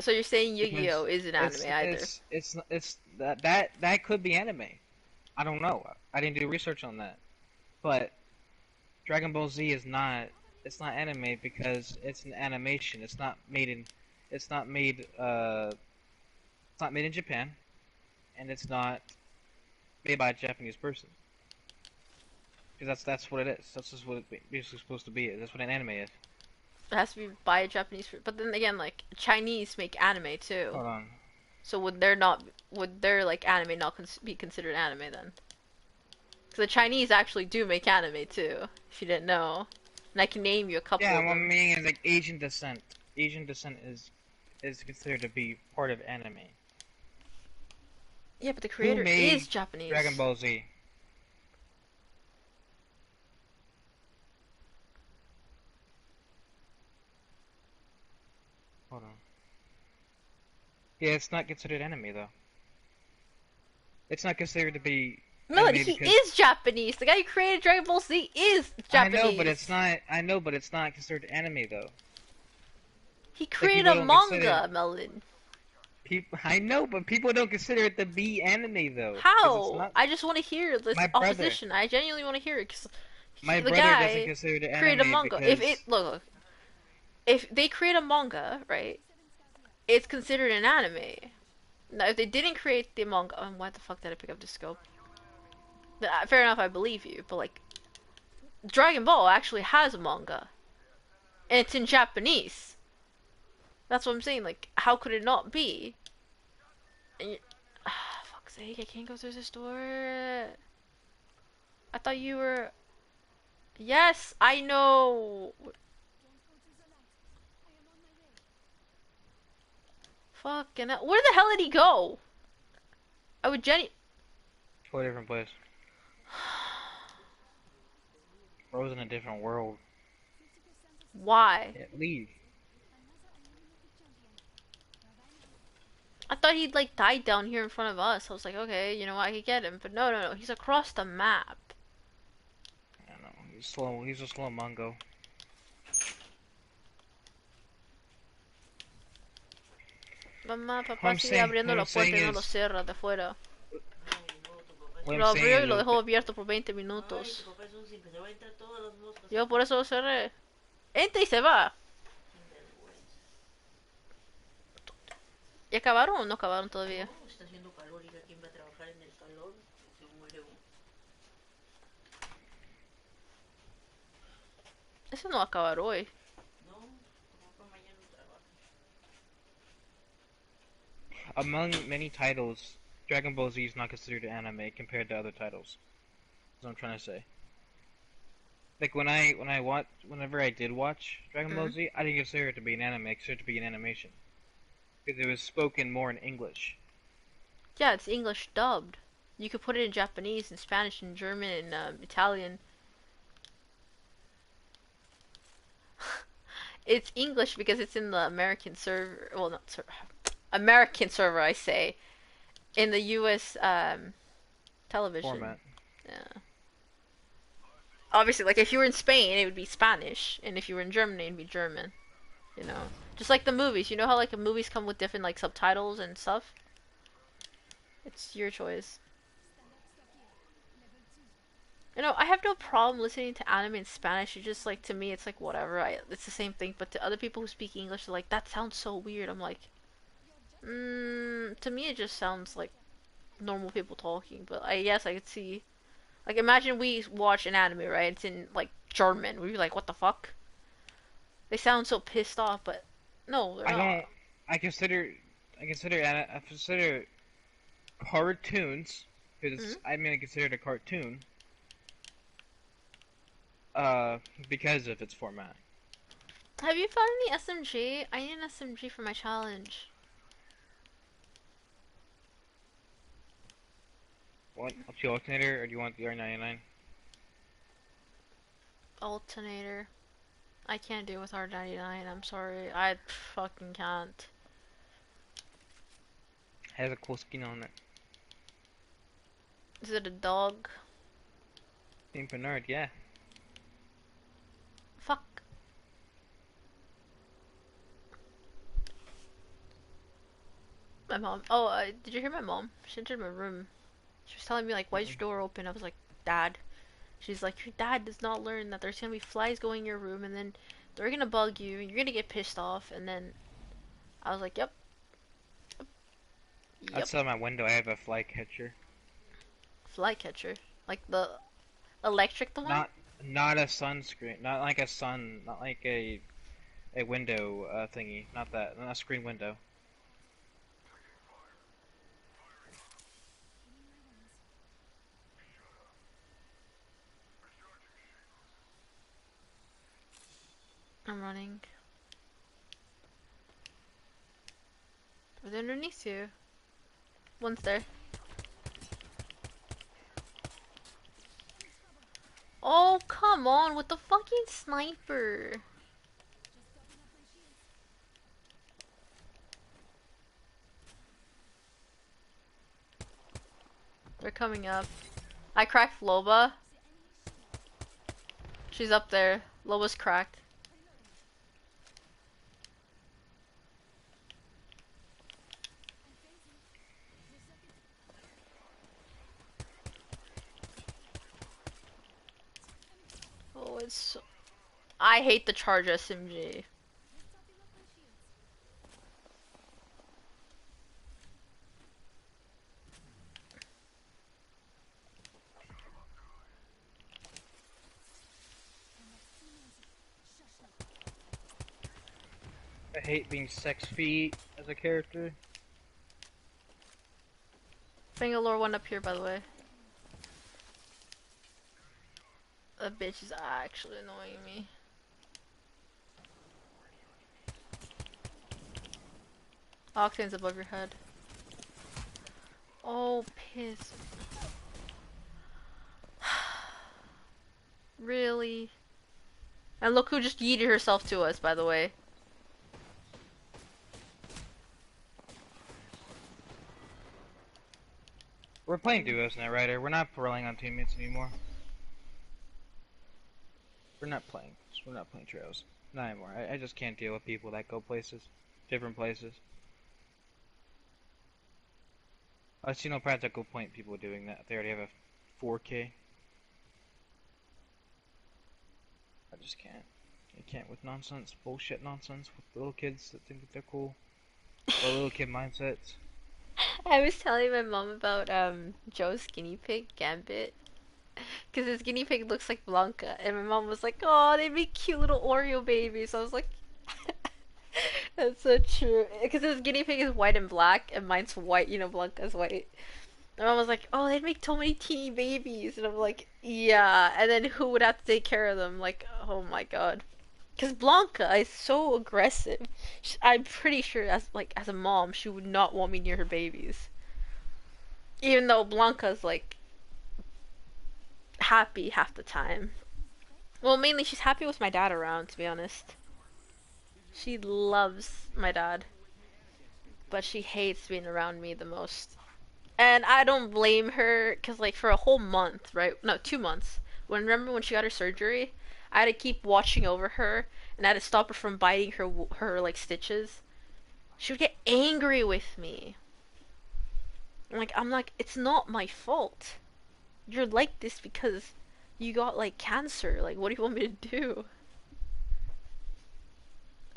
[SPEAKER 2] So you're saying Yu-Gi-Oh
[SPEAKER 1] Because
[SPEAKER 2] isn't anime
[SPEAKER 1] it's
[SPEAKER 2] either?
[SPEAKER 1] it's it's that could be anime. I don't know. I didn't do research on that. But Dragon Ball Z is not. It's not anime because it's an animation. It's not made in. It's not made. It's not made in Japan, and it's not made by a Japanese person. Because that's what it is. That's just what it basically supposed to be. That's what an anime is.
[SPEAKER 2] It has to be by a Japanese. But then again, like Chinese make anime too.
[SPEAKER 1] Hold on.
[SPEAKER 2] So would their like anime not be considered anime then? Because the Chinese actually do make anime too. If you didn't know, and I can name you a couple
[SPEAKER 1] Yeah,
[SPEAKER 2] of
[SPEAKER 1] what I
[SPEAKER 2] them.
[SPEAKER 1] mean is like Asian descent. Asian descent is considered to be part of anime.
[SPEAKER 2] Yeah, but the
[SPEAKER 1] Who
[SPEAKER 2] creator is
[SPEAKER 1] made Dragon
[SPEAKER 2] Japanese.
[SPEAKER 1] Ball Z? Hold on. Yeah, it's not considered anime though. It's not considered to be
[SPEAKER 2] Melon,
[SPEAKER 1] anime
[SPEAKER 2] he
[SPEAKER 1] because
[SPEAKER 2] is Japanese. The guy who created Dragon Ball Z is
[SPEAKER 1] I know, but it's
[SPEAKER 2] Japanese.
[SPEAKER 1] not. I know, but it's not considered anime though.
[SPEAKER 2] He
[SPEAKER 1] Like
[SPEAKER 2] created
[SPEAKER 1] people
[SPEAKER 2] a
[SPEAKER 1] don't consider
[SPEAKER 2] manga, Melon.
[SPEAKER 1] people. I know, but people don't consider it to be anime though, because it's
[SPEAKER 2] How?
[SPEAKER 1] not.
[SPEAKER 2] I just want to hear this
[SPEAKER 1] My brother,
[SPEAKER 2] opposition. I genuinely want to hear it because
[SPEAKER 1] my
[SPEAKER 2] the
[SPEAKER 1] brother doesn't
[SPEAKER 2] guy
[SPEAKER 1] consider it
[SPEAKER 2] created a
[SPEAKER 1] anime
[SPEAKER 2] manga. If it
[SPEAKER 1] because
[SPEAKER 2] look, if they create a manga, right, it's considered an anime. Now, if they didn't create the manga, why the fuck did I pick up the scope? Fair enough, I believe you, but like, Dragon Ball actually has a manga, and it's in Japanese. That's what I'm saying. Like, how could it not be? And fuck's sake, I can't go through this door. I thought you were. Yes, I know. Fucking hell. Where the hell did he go? I would Jenny.
[SPEAKER 1] to a different place. Bro's in a different world.
[SPEAKER 2] Why?
[SPEAKER 1] Yeah, leave.
[SPEAKER 2] I thought he'd like died down here in front of us. I was like, okay, you know what, I could get him. But no, no, no. He's across the map.
[SPEAKER 1] I don't know. He's slow. He's a slow Mungo.
[SPEAKER 2] Mamá,
[SPEAKER 1] What
[SPEAKER 2] papá
[SPEAKER 1] I'm
[SPEAKER 2] sigue
[SPEAKER 1] saying,
[SPEAKER 2] abriendo
[SPEAKER 1] what I'm
[SPEAKER 2] la puerta
[SPEAKER 1] saying
[SPEAKER 2] y no lo
[SPEAKER 1] is,
[SPEAKER 2] cierra de afuera.
[SPEAKER 1] what I'm
[SPEAKER 2] Lo abrió y
[SPEAKER 1] saying
[SPEAKER 2] lo
[SPEAKER 1] is,
[SPEAKER 2] dejó abierto por 20 minutos. Yo por eso lo cerré. Entra y se va. ¿Y acabaron o no acabaron todavía? Eso no va a acabar hoy.
[SPEAKER 1] among many titles, Dragon Ball Z is not considered an anime compared to other titles. That's what I'm trying to say. Like whenever I did watch Dragon Ball
[SPEAKER 2] Mm.
[SPEAKER 1] Z, I didn't consider it to be an anime. I considered it to be an animation because it was spoken more in English.
[SPEAKER 2] Yeah, it's English dubbed. You could put it in Japanese and Spanish and German and Italian. It's English because it's in the American server. Well, not server. American server, I say. In the U.S. Television.
[SPEAKER 1] Format.
[SPEAKER 2] Yeah. Obviously, like if you were in Spain, it would be Spanish, and if you were in Germany, it'd be German. You know, just like the movies. You know how like the movies come with different like subtitles and stuff. It's your choice. You know, I have no problem listening to anime in Spanish. It's just like to me, it's like whatever. It's the same thing. But to other people who speak English, they're like, that sounds so weird. I'm like, to me, it just sounds like normal people talking. But I guess I could see. Like, imagine we watch an anime, right? It's in like German. We'd be like, what the fuck? They sound so pissed off, but no, they're
[SPEAKER 1] I don't.
[SPEAKER 2] not.
[SPEAKER 1] I consider. I consider cartoons
[SPEAKER 2] Mm-hmm.
[SPEAKER 1] because I mean I consider it a cartoon. Because of its format.
[SPEAKER 2] Have you found any SMG? I need an SMG for my challenge.
[SPEAKER 1] What? What's the alternator, or do you want the R99?
[SPEAKER 2] Alternator. I can't deal with R99. I'm sorry. I fucking can't.
[SPEAKER 1] Has a cool skin on it.
[SPEAKER 2] Is it a dog?
[SPEAKER 1] Saint Bernard, yeah.
[SPEAKER 2] Fuck. My mom. Oh, did you hear my mom? She entered my room. She was telling me like, "Why is your door open?" I was like, "Dad." She's like, "Your dad does not learn that there's gonna be flies going in your room, and then they're gonna bug you, and you're gonna get pissed off." And then I was like, "Yep, yep."
[SPEAKER 1] Outside my window, I have a fly catcher.
[SPEAKER 2] Fly catcher, like the electric the one.
[SPEAKER 1] Not, not a sunscreen. Not like a sun. Not like a window thingy. Not that. Not a screen window.
[SPEAKER 2] I'm running. They're underneath you. One's there. Oh, come on with the fucking sniper. They're coming up. I cracked Loba. She's up there. Loba's cracked. it's so... I hate the charge SMG.
[SPEAKER 1] I hate being 6 feet as a character.
[SPEAKER 2] Bangalore one up here, by the way. That bitch is actually annoying me. Octane's above your head. Oh, piss. Really? And look who just yeeted herself to us, by the way.
[SPEAKER 1] We're playing duos now, Ryder. We're not relying on teammates anymore. We're not playing. We're not playing trios. Not anymore. I just can't deal with people that go places. Different places. I see no practical point people doing that. They already have a 4K. I just can't. I can't with nonsense, bullshit nonsense with little kids that think that they're cool. Or little kid mindsets.
[SPEAKER 2] I was telling my mom about Joe's guinea pig, Gambit. Because his guinea pig looks like Blanca. And my mom was like, oh, they make cute little Oreo babies. I was like, that's so true. Because his guinea pig is white and black, and mine's white. You know, Blanca's white. My mom was like, oh, they'd make so many teeny babies. And I'm like, yeah. And then who would have to take care of them? Like, oh my god. Because Blanca is so aggressive. I'm pretty sure, as a mom, she would not want me near her babies. Even though Blanca's like happy half the time. Well, mainly she's happy with my dad around, to be honest. She loves my dad, but she hates being around me the most. And I don't blame her, because, like, for a whole month, right? No, 2 months. Remember when she got her surgery? I had to keep watching over her, and I had to stop her from biting her like, stitches. She would get angry with me. I'm like, it's not my fault. You're like this because you got, like, cancer. Like, what do you want me to do?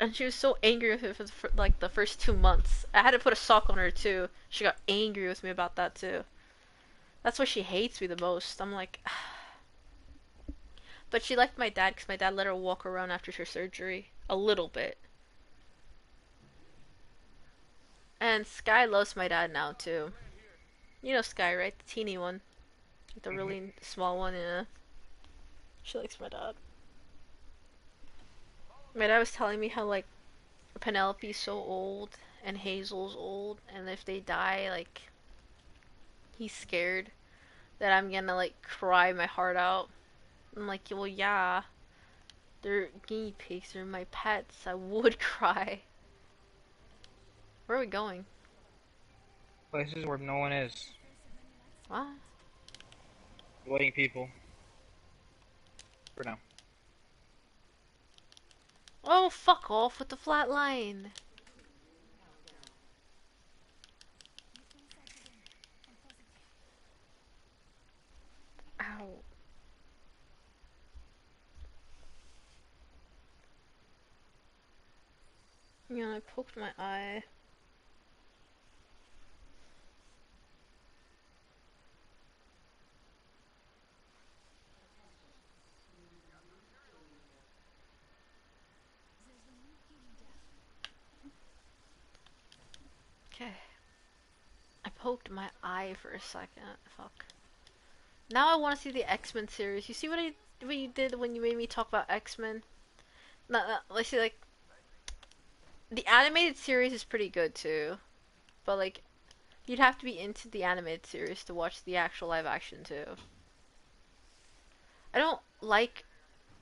[SPEAKER 2] And she was so angry with me for like the first 2 months. I had to put a sock on her too. She got angry with me about that too. That's why she hates me the most. I'm like, but she liked my dad because my dad let her walk around after her surgery a little bit. And Sky loves my dad now too. You know Sky, right? The teeny one, the really small one. Yeah, she likes my dad. My dad was telling me how, like, Penelope's so old and Hazel's old, and if they die, like, he's scared that I'm gonna, like, cry my heart out. I'm like, well, yeah, they're guinea pigs, they're my pets. I would cry. Where are we going?
[SPEAKER 1] Places where no one is.
[SPEAKER 2] What?
[SPEAKER 1] Avoiding people. For now.
[SPEAKER 2] Oh, fuck off with the flat line. Ow. Yeah, I poked my eye. Okay. I poked my eye for a second. Fuck. Now I want to see the X-Men series. You see what you did when you made me talk about X-Men? No, let's see, like, the animated series is pretty good too, but, like, you'd have to be into the animated series to watch the actual live action too. I don't like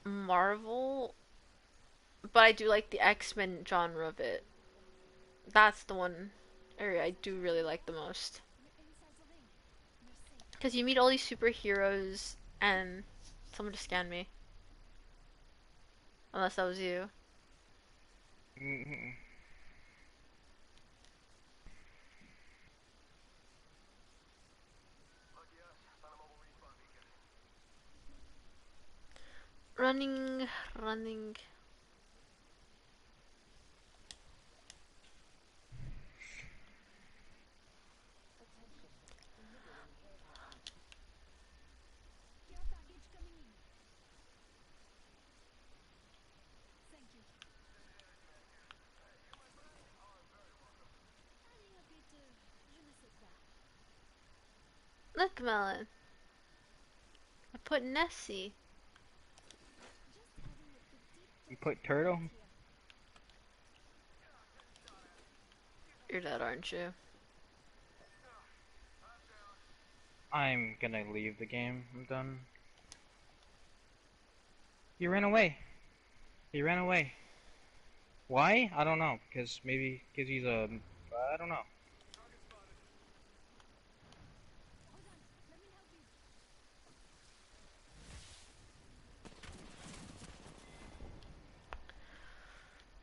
[SPEAKER 2] Marvel, but I do like the X-Men genre of it. That's the one area I do really like the most. Because you meet all these superheroes, and someone just scanned me. Unless that was you.
[SPEAKER 1] Mm-hmm.
[SPEAKER 2] Running, running. Look, Melon. I put Nessie.
[SPEAKER 1] You put turtle?
[SPEAKER 2] You're dead, aren't you?
[SPEAKER 1] I'm gonna leave the game. I'm done. He ran away. He ran away. Why? I don't know. Because maybe because he's a. I don't know.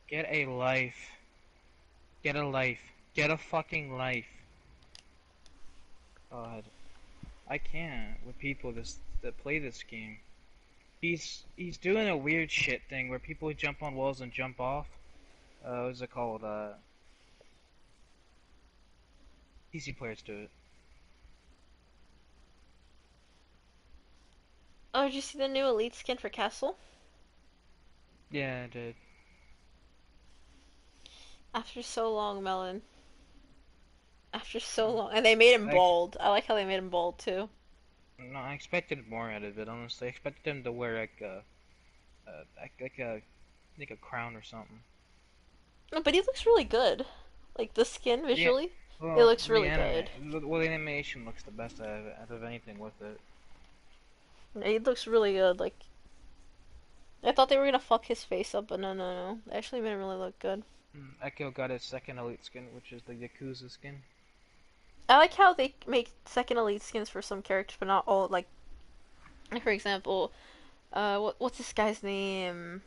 [SPEAKER 1] Get a life. Get a life. Get a fucking life. God, I can't with people that play this game. He's doing a weird shit thing where people jump on walls and jump off. What's it called? PC players do it.
[SPEAKER 2] Oh, did you see the new elite skin for Castle?
[SPEAKER 1] Yeah, I did.
[SPEAKER 2] After so long, Melon. After so
[SPEAKER 1] Uh,
[SPEAKER 2] long. And they made him
[SPEAKER 1] I ex
[SPEAKER 2] bald. I like how they made him bald, too.
[SPEAKER 1] no, I expected more out of it. Honestly, I expected him to wear like a crown or something.
[SPEAKER 2] No, but he looks really good. Like, the skin,
[SPEAKER 1] Yeah.
[SPEAKER 2] visually, it
[SPEAKER 1] Well,
[SPEAKER 2] looks really good.
[SPEAKER 1] the animation looks the best out of anything with it.
[SPEAKER 2] He looks really good. Like, I thought they were gonna fuck his face up, but no, no, no. They actually made him really look good.
[SPEAKER 1] Echo got his second elite skin, which is the Yakuza skin.
[SPEAKER 2] I like how they make second elite skins for some characters, but not all. Like, for example, what's this guy's name?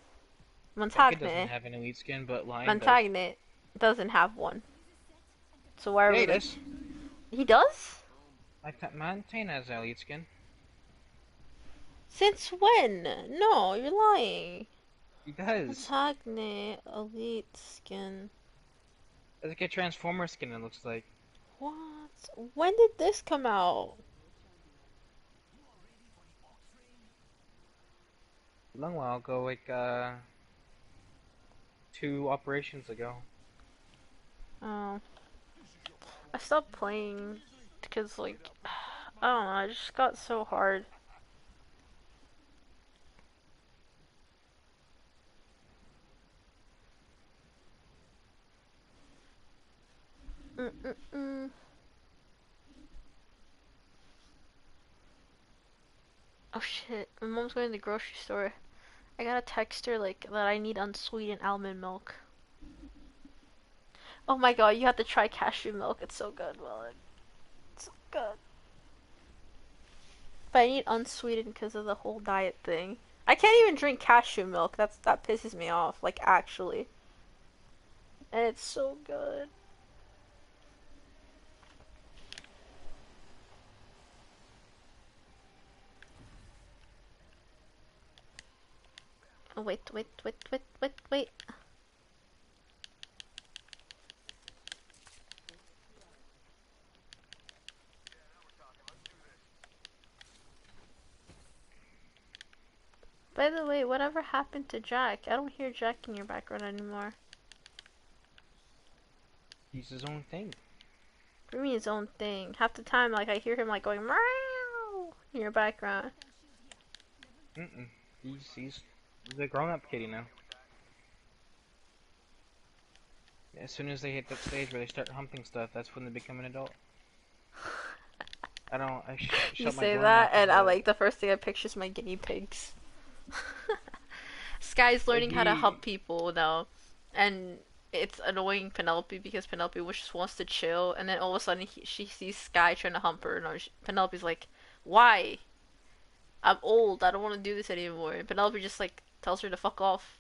[SPEAKER 1] Becca doesn't
[SPEAKER 2] Montagne.
[SPEAKER 1] have an elite skin, but Lion does.
[SPEAKER 2] Montagne doesn't have one. So why
[SPEAKER 1] Yeah,
[SPEAKER 2] would
[SPEAKER 1] he
[SPEAKER 2] they?
[SPEAKER 1] does.
[SPEAKER 2] He does?
[SPEAKER 1] Mountain has an elite skin.
[SPEAKER 2] Since when? No, you're lying.
[SPEAKER 1] He does.
[SPEAKER 2] Montagne elite skin.
[SPEAKER 1] It's like a Transformer skin, it looks like.
[SPEAKER 2] What? When did this come out?
[SPEAKER 1] A long while ago, like, 2 operations ago.
[SPEAKER 2] Oh, I stopped playing because like I don't know. I just got so hard. Mm-mm-mm. Oh shit! My mom's going to the grocery store. I gotta text her like that. I need unsweetened almond milk. Oh my god, you have to try cashew milk. It's so good. Well, it's so good. But I need unsweetened because of the whole diet thing. I can't even drink cashew milk. That pisses me off. Like actually, and it's so good. Oh, wait, wait, wait, wait, wait, wait. By the way, whatever happened to Jack? I don't hear Jack in your background anymore.
[SPEAKER 1] He's his own thing.
[SPEAKER 2] For me, his own thing. Half the time, like I hear him like going meow in your background.
[SPEAKER 1] Mm-mm. He's a grown-up kitty now. As soon as they hit that stage where they start humping stuff, that's when they become an adult. I
[SPEAKER 2] You
[SPEAKER 1] shut my
[SPEAKER 2] say
[SPEAKER 1] door now
[SPEAKER 2] that,
[SPEAKER 1] because
[SPEAKER 2] and I like the first thing I picture is my guinea pigs. Sky's learning how to hump
[SPEAKER 1] he
[SPEAKER 2] people now, and it's annoying Penelope because Penelope just wants to chill, and then all of a sudden she sees Sky trying to hump her, and Penelope's like, "Why? I'm old. I don't want to do this anymore." And Penelope just like tells her to fuck off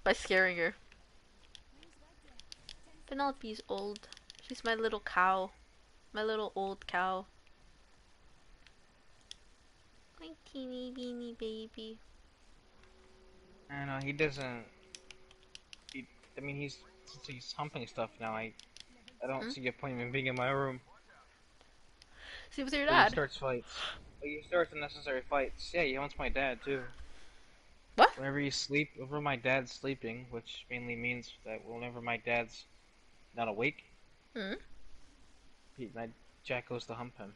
[SPEAKER 2] by scaring her. Penelope's old. She's my little cow, my little old cow. My teeny beanie baby.
[SPEAKER 1] And he doesn't. He, I mean, since he's humping stuff now. I don't
[SPEAKER 2] Hmm?
[SPEAKER 1] see a point in being in my room.
[SPEAKER 2] See with your
[SPEAKER 1] But he
[SPEAKER 2] dad.
[SPEAKER 1] starts fights. But he starts unnecessary fights. Yeah, he hunts my dad too.
[SPEAKER 2] What?
[SPEAKER 1] Whenever my dad's sleeping, which mainly means that whenever my dad's not awake,
[SPEAKER 2] Hmm?
[SPEAKER 1] my Jack goes to hump him.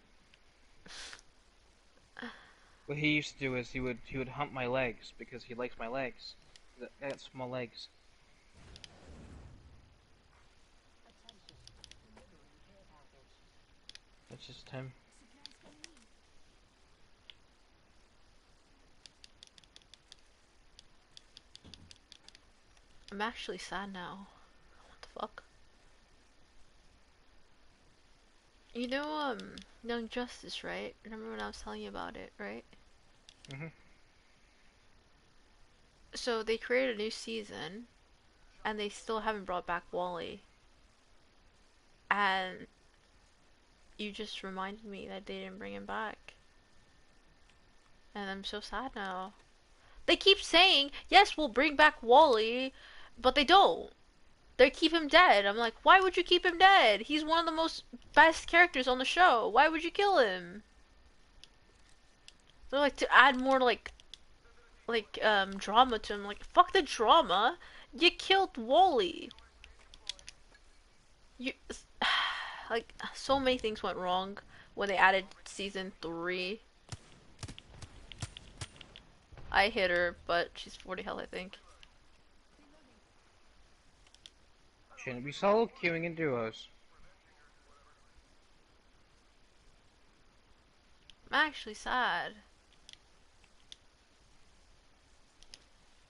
[SPEAKER 1] What he used to do is he would hump my legs because he likes my legs. I got small legs. That's just him.
[SPEAKER 2] I'm actually sad now. What the fuck? You know, Young Justice, right? Remember when I was telling you about it, right?
[SPEAKER 1] Mhm.
[SPEAKER 2] So they created a new season, and they still haven't brought back Wally. And you just reminded me that they didn't bring him back. And I'm so sad now. They keep saying, yes, we'll bring back Wally, but they don't. They keep him dead. I'm like, why would you keep him dead? He's one of the most best characters on the show. Why would you kill him? They're like to add more drama to him. Like, fuck the drama. You killed Wally. You like so many things went wrong when they added season 3. I hit her, but she's 40 health, I think.
[SPEAKER 1] Shouldn't be solo queuing in duos.
[SPEAKER 2] I'm actually sad.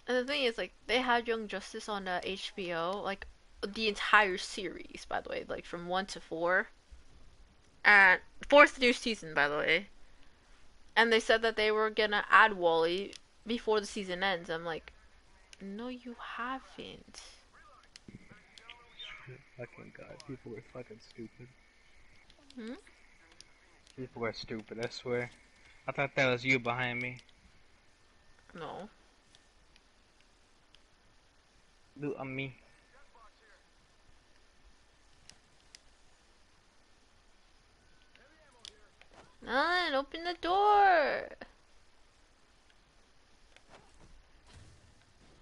[SPEAKER 2] And the thing is, like, they had Young Justice on HBO, like, the entire series, by the way, like, from 1 to 4. And fourth new season, by the way. And they said that they were gonna add Wally before the season ends. I'm like, no, you haven't.
[SPEAKER 1] Fucking god, people are fucking stupid.
[SPEAKER 2] Hmm?
[SPEAKER 1] People are stupid, I swear. I thought that was you behind me.
[SPEAKER 2] No.
[SPEAKER 1] Loot on me.
[SPEAKER 2] None, open the door.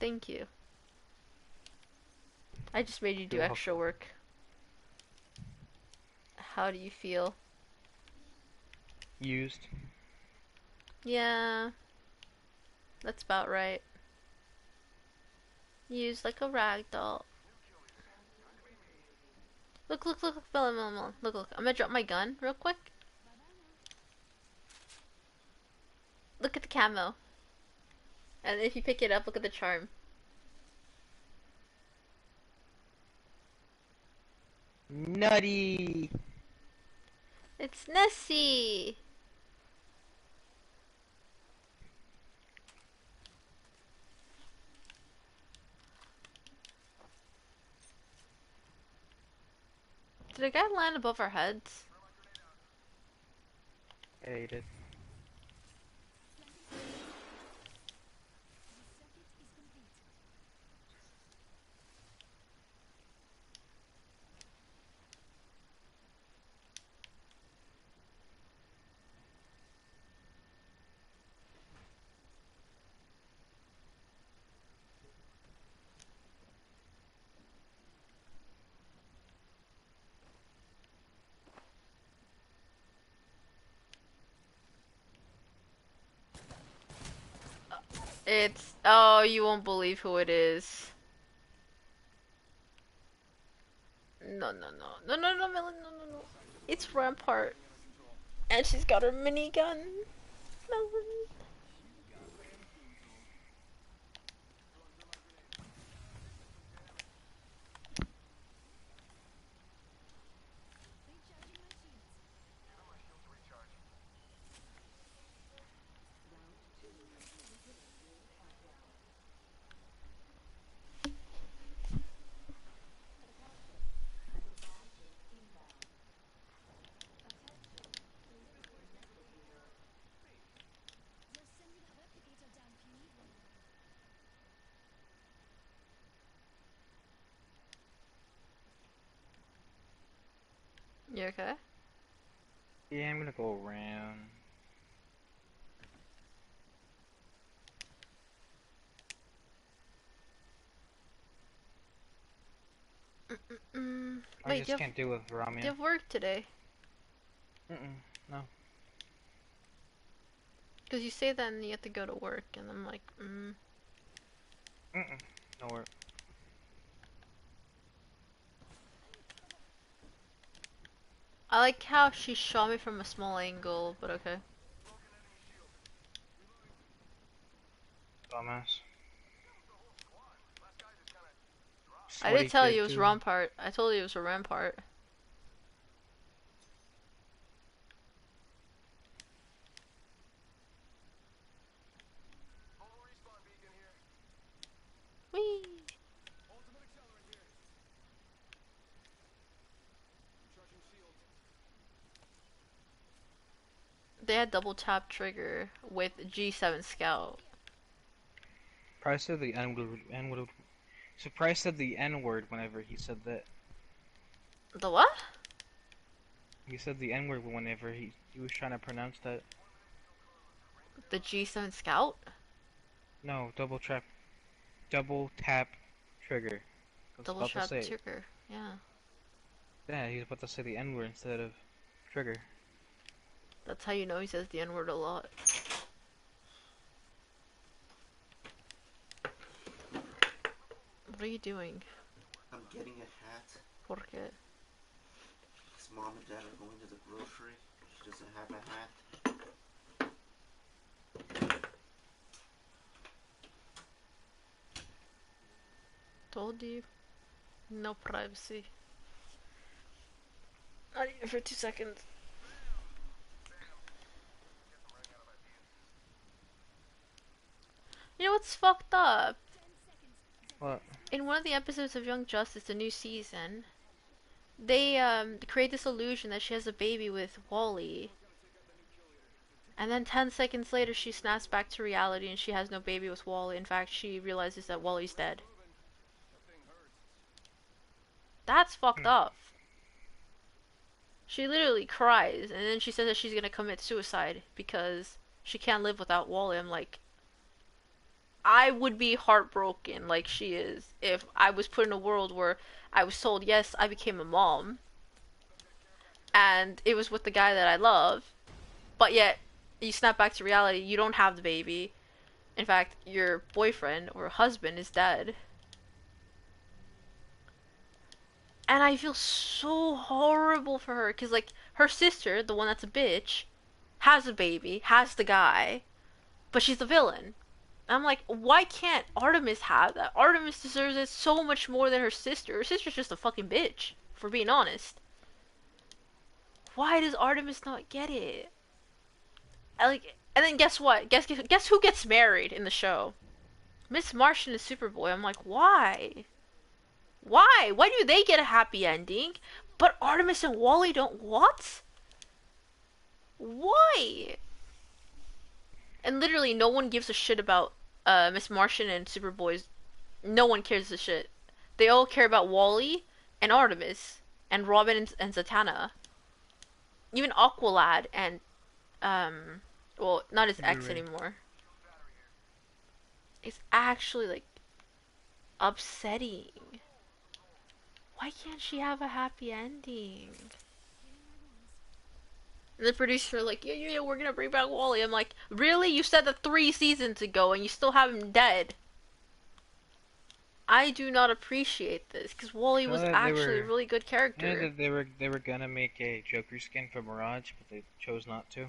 [SPEAKER 2] Thank you. I just made you do
[SPEAKER 1] You're
[SPEAKER 2] extra
[SPEAKER 1] welcome.
[SPEAKER 2] work. How do you feel?
[SPEAKER 1] Used.
[SPEAKER 2] Yeah, that's about right. Used like a rag doll. Look, look, look, look, Bella, Bella, Bella. Look, look. I'm gonna drop my gun real quick. Look at the camo. And if you pick it up, look at the charm.
[SPEAKER 1] Nutty!
[SPEAKER 2] It's Nessie! Did a guy land above our heads?
[SPEAKER 1] Yeah, you did.
[SPEAKER 2] It's... Oh, you won't believe who it is. No, no, no. No, no, no, Melon, no, no, no. It's Rampart. And she's got her minigun. Melon. You okay?
[SPEAKER 1] Yeah, I'm gonna go around. I
[SPEAKER 2] Wait,
[SPEAKER 1] just can't deal with
[SPEAKER 2] do you
[SPEAKER 1] ramen.
[SPEAKER 2] have work today?
[SPEAKER 1] No.
[SPEAKER 2] Because you say that and you have to go to work, and I'm like,
[SPEAKER 1] No work.
[SPEAKER 2] I like how she shot me from a small angle, but okay.
[SPEAKER 1] Dumbass.
[SPEAKER 2] I did
[SPEAKER 1] Sweaty
[SPEAKER 2] tell you
[SPEAKER 1] kid
[SPEAKER 2] it was
[SPEAKER 1] too.
[SPEAKER 2] Rampart. I told you it was a Rampart. Whee! They had double tap trigger with G7 Scout.
[SPEAKER 1] Price said the N word. So Price said the N word whenever he said that.
[SPEAKER 2] The what?
[SPEAKER 1] He said the N word whenever he was trying to pronounce that.
[SPEAKER 2] The G7 Scout?
[SPEAKER 1] No, double tap trigger. I was
[SPEAKER 2] Double
[SPEAKER 1] about to
[SPEAKER 2] tap
[SPEAKER 1] say it.
[SPEAKER 2] trigger. Yeah.
[SPEAKER 1] Yeah, he was about to say the N word instead of trigger.
[SPEAKER 2] That's how you know he says the N word a lot. What are you doing?
[SPEAKER 3] I'm getting a hat.
[SPEAKER 2] ¿Por qué?
[SPEAKER 3] Because mom and dad are going to the grocery. She doesn't have a hat.
[SPEAKER 2] Told you. No privacy. Not even for 2 seconds. You know what's fucked up?
[SPEAKER 1] What?
[SPEAKER 2] In one of the episodes of Young Justice, the new season, they create this illusion that she has a baby with Wally. And then 10 seconds later, she snaps back to reality and she has no baby with Wally. In fact, she realizes that Wally's dead. That's fucked
[SPEAKER 1] Hmm.
[SPEAKER 2] up. She literally cries and then she says that she's gonna commit suicide because she can't live without Wally. I'm like, I would be heartbroken like she is if I was put in a world where I was told, yes, I became a mom, and it was with the guy that I love, but yet you snap back to reality, you don't have the baby. In fact, your boyfriend or husband is dead. And I feel so horrible for her because, like, her sister, the one that's a bitch, has a baby, has the guy, but she's the villain. I'm like, why can't Artemis have that? Artemis deserves it so much more than her sister. Her sister's just a fucking bitch, for being honest. Why does Artemis not get it? And then guess what? Guess who gets married in the show? Miss Martian and Superboy. I'm like, why? Why? Why do they get a happy ending, but Artemis and Wally don't? What? Why? And literally, no one gives a shit about Miss Martian and Superboy's. No one cares a shit. They all care about Wally and Artemis and Robin and Zatanna. Even Aqualad and well, not his ex
[SPEAKER 1] Riri.
[SPEAKER 2] anymore. It's actually like upsetting. Why can't she have a happy ending? And the producer like, yeah, we're gonna bring back Wally. I'm like, really? You said that 3 seasons ago, and you still have him dead. I do not appreciate this because Wally
[SPEAKER 1] You know
[SPEAKER 2] was
[SPEAKER 1] that they
[SPEAKER 2] actually a
[SPEAKER 1] were.
[SPEAKER 2] really good
[SPEAKER 1] You know
[SPEAKER 2] character.
[SPEAKER 1] that they were gonna make a Joker skin for Mirage, but they chose not to.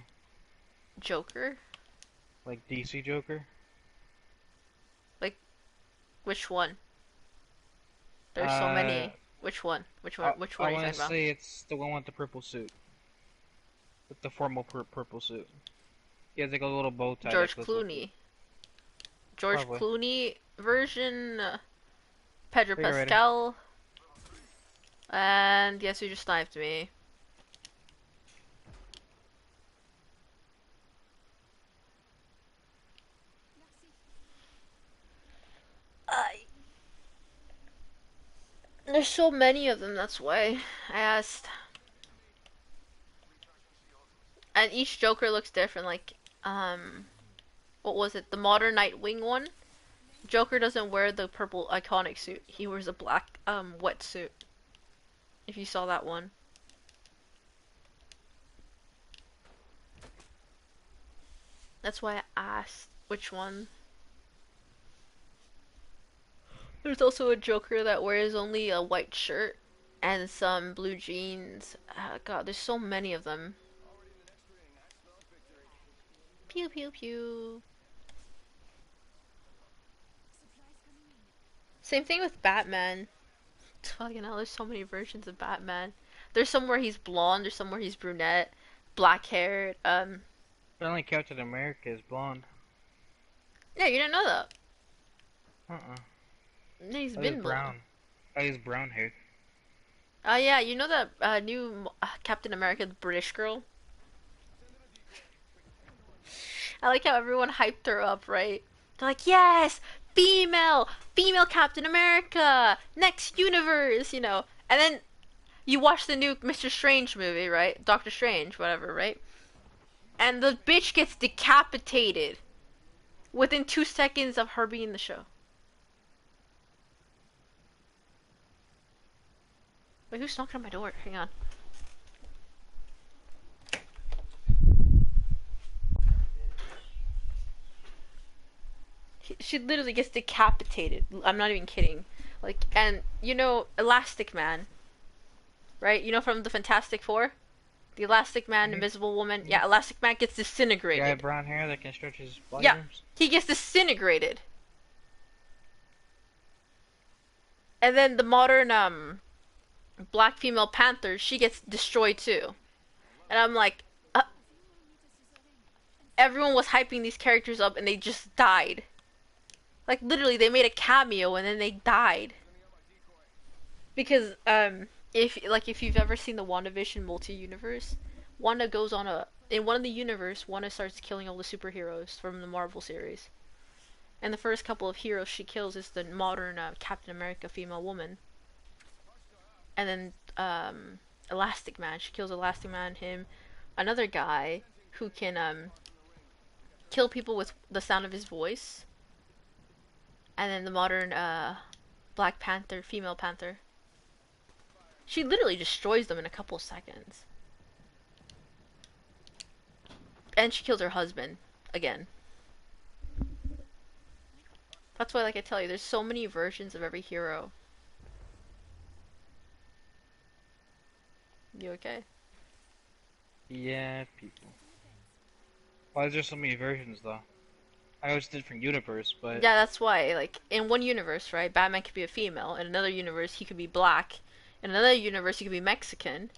[SPEAKER 2] Joker?
[SPEAKER 1] Like DC Joker.
[SPEAKER 2] Like, which one? There's so
[SPEAKER 1] Uh,
[SPEAKER 2] many. Which one? Which one?
[SPEAKER 1] I,
[SPEAKER 2] Which
[SPEAKER 1] I
[SPEAKER 2] one are you
[SPEAKER 1] want
[SPEAKER 2] talking
[SPEAKER 1] to
[SPEAKER 2] about?
[SPEAKER 1] say it's the one with the purple suit, with the formal purple suit. He has like a little bow tie that
[SPEAKER 2] George
[SPEAKER 1] goes with it.
[SPEAKER 2] Clooney. George
[SPEAKER 1] Probably.
[SPEAKER 2] Clooney version. Pedro
[SPEAKER 1] Figure already.
[SPEAKER 2] Pascal. And guess who just sniped me? I. There's so many of them. That's why I asked. And each Joker looks different. Like, what was it? The modern Nightwing one. Joker doesn't wear the purple iconic suit. He wears a black wetsuit. If you saw that one. That's why I asked which one. There's also a Joker that wears only a white shirt and some blue jeans. God, there's so many of them. Pew pew pew. Same thing with Batman. Fucking hell, there's so many versions of Batman. There's some where he's blonde, there's some where he's brunette, black haired.
[SPEAKER 1] But only Captain America is blonde.
[SPEAKER 2] Yeah, you didn't know that.
[SPEAKER 1] Uh-uh.
[SPEAKER 2] Yeah, he's
[SPEAKER 1] That is
[SPEAKER 2] been blonde.
[SPEAKER 1] brown. That is brown hair.
[SPEAKER 2] Oh yeah, you know that new Captain America, the British girl? I like how everyone hyped her up, right? They're like, yes, female Captain America, next universe, you know. And then you watch the new Mr. Strange movie, right? Doctor Strange, whatever, right? And the bitch gets decapitated within 2 seconds of her being in the show. Wait, who's knocking on my door? Hang on. She literally gets decapitated. I'm not even kidding. Like, and you know, Elastic Man, right? You know from the Fantastic Four, the Elastic Man,
[SPEAKER 1] Mhm.
[SPEAKER 2] Invisible Woman. Yeah, Elastic Man gets
[SPEAKER 1] Guy
[SPEAKER 2] disintegrated.
[SPEAKER 1] with brown hair that can stretch his body
[SPEAKER 2] Yeah,
[SPEAKER 1] arms.
[SPEAKER 2] he gets disintegrated. And then the modern black female Panther, she gets destroyed too. And I'm like, everyone was hyping these characters up, and they just died. Like literally, they made a cameo and then they died. Because if you've ever seen the WandaVision multi-universe, Wanda goes on a in one of the universe, Wanda starts killing all the superheroes from the Marvel series. And the first couple of heroes she kills is the modern Captain America female woman. And then Elastic Man, she kills Elastic Man, him, another guy who can kill people with the sound of his voice. And then the modern Black Panther, female Panther. She literally destroys them in a couple of seconds. And she kills her husband again. That's why, like I tell you, there's so many versions of every hero. You okay?
[SPEAKER 1] Yeah, people. Why is there so many versions though? I know it's a different universe, but
[SPEAKER 2] Yeah, that's why. Like in one universe, right, Batman could be a female. In another universe, he could be black. In another universe, he could be Mexican.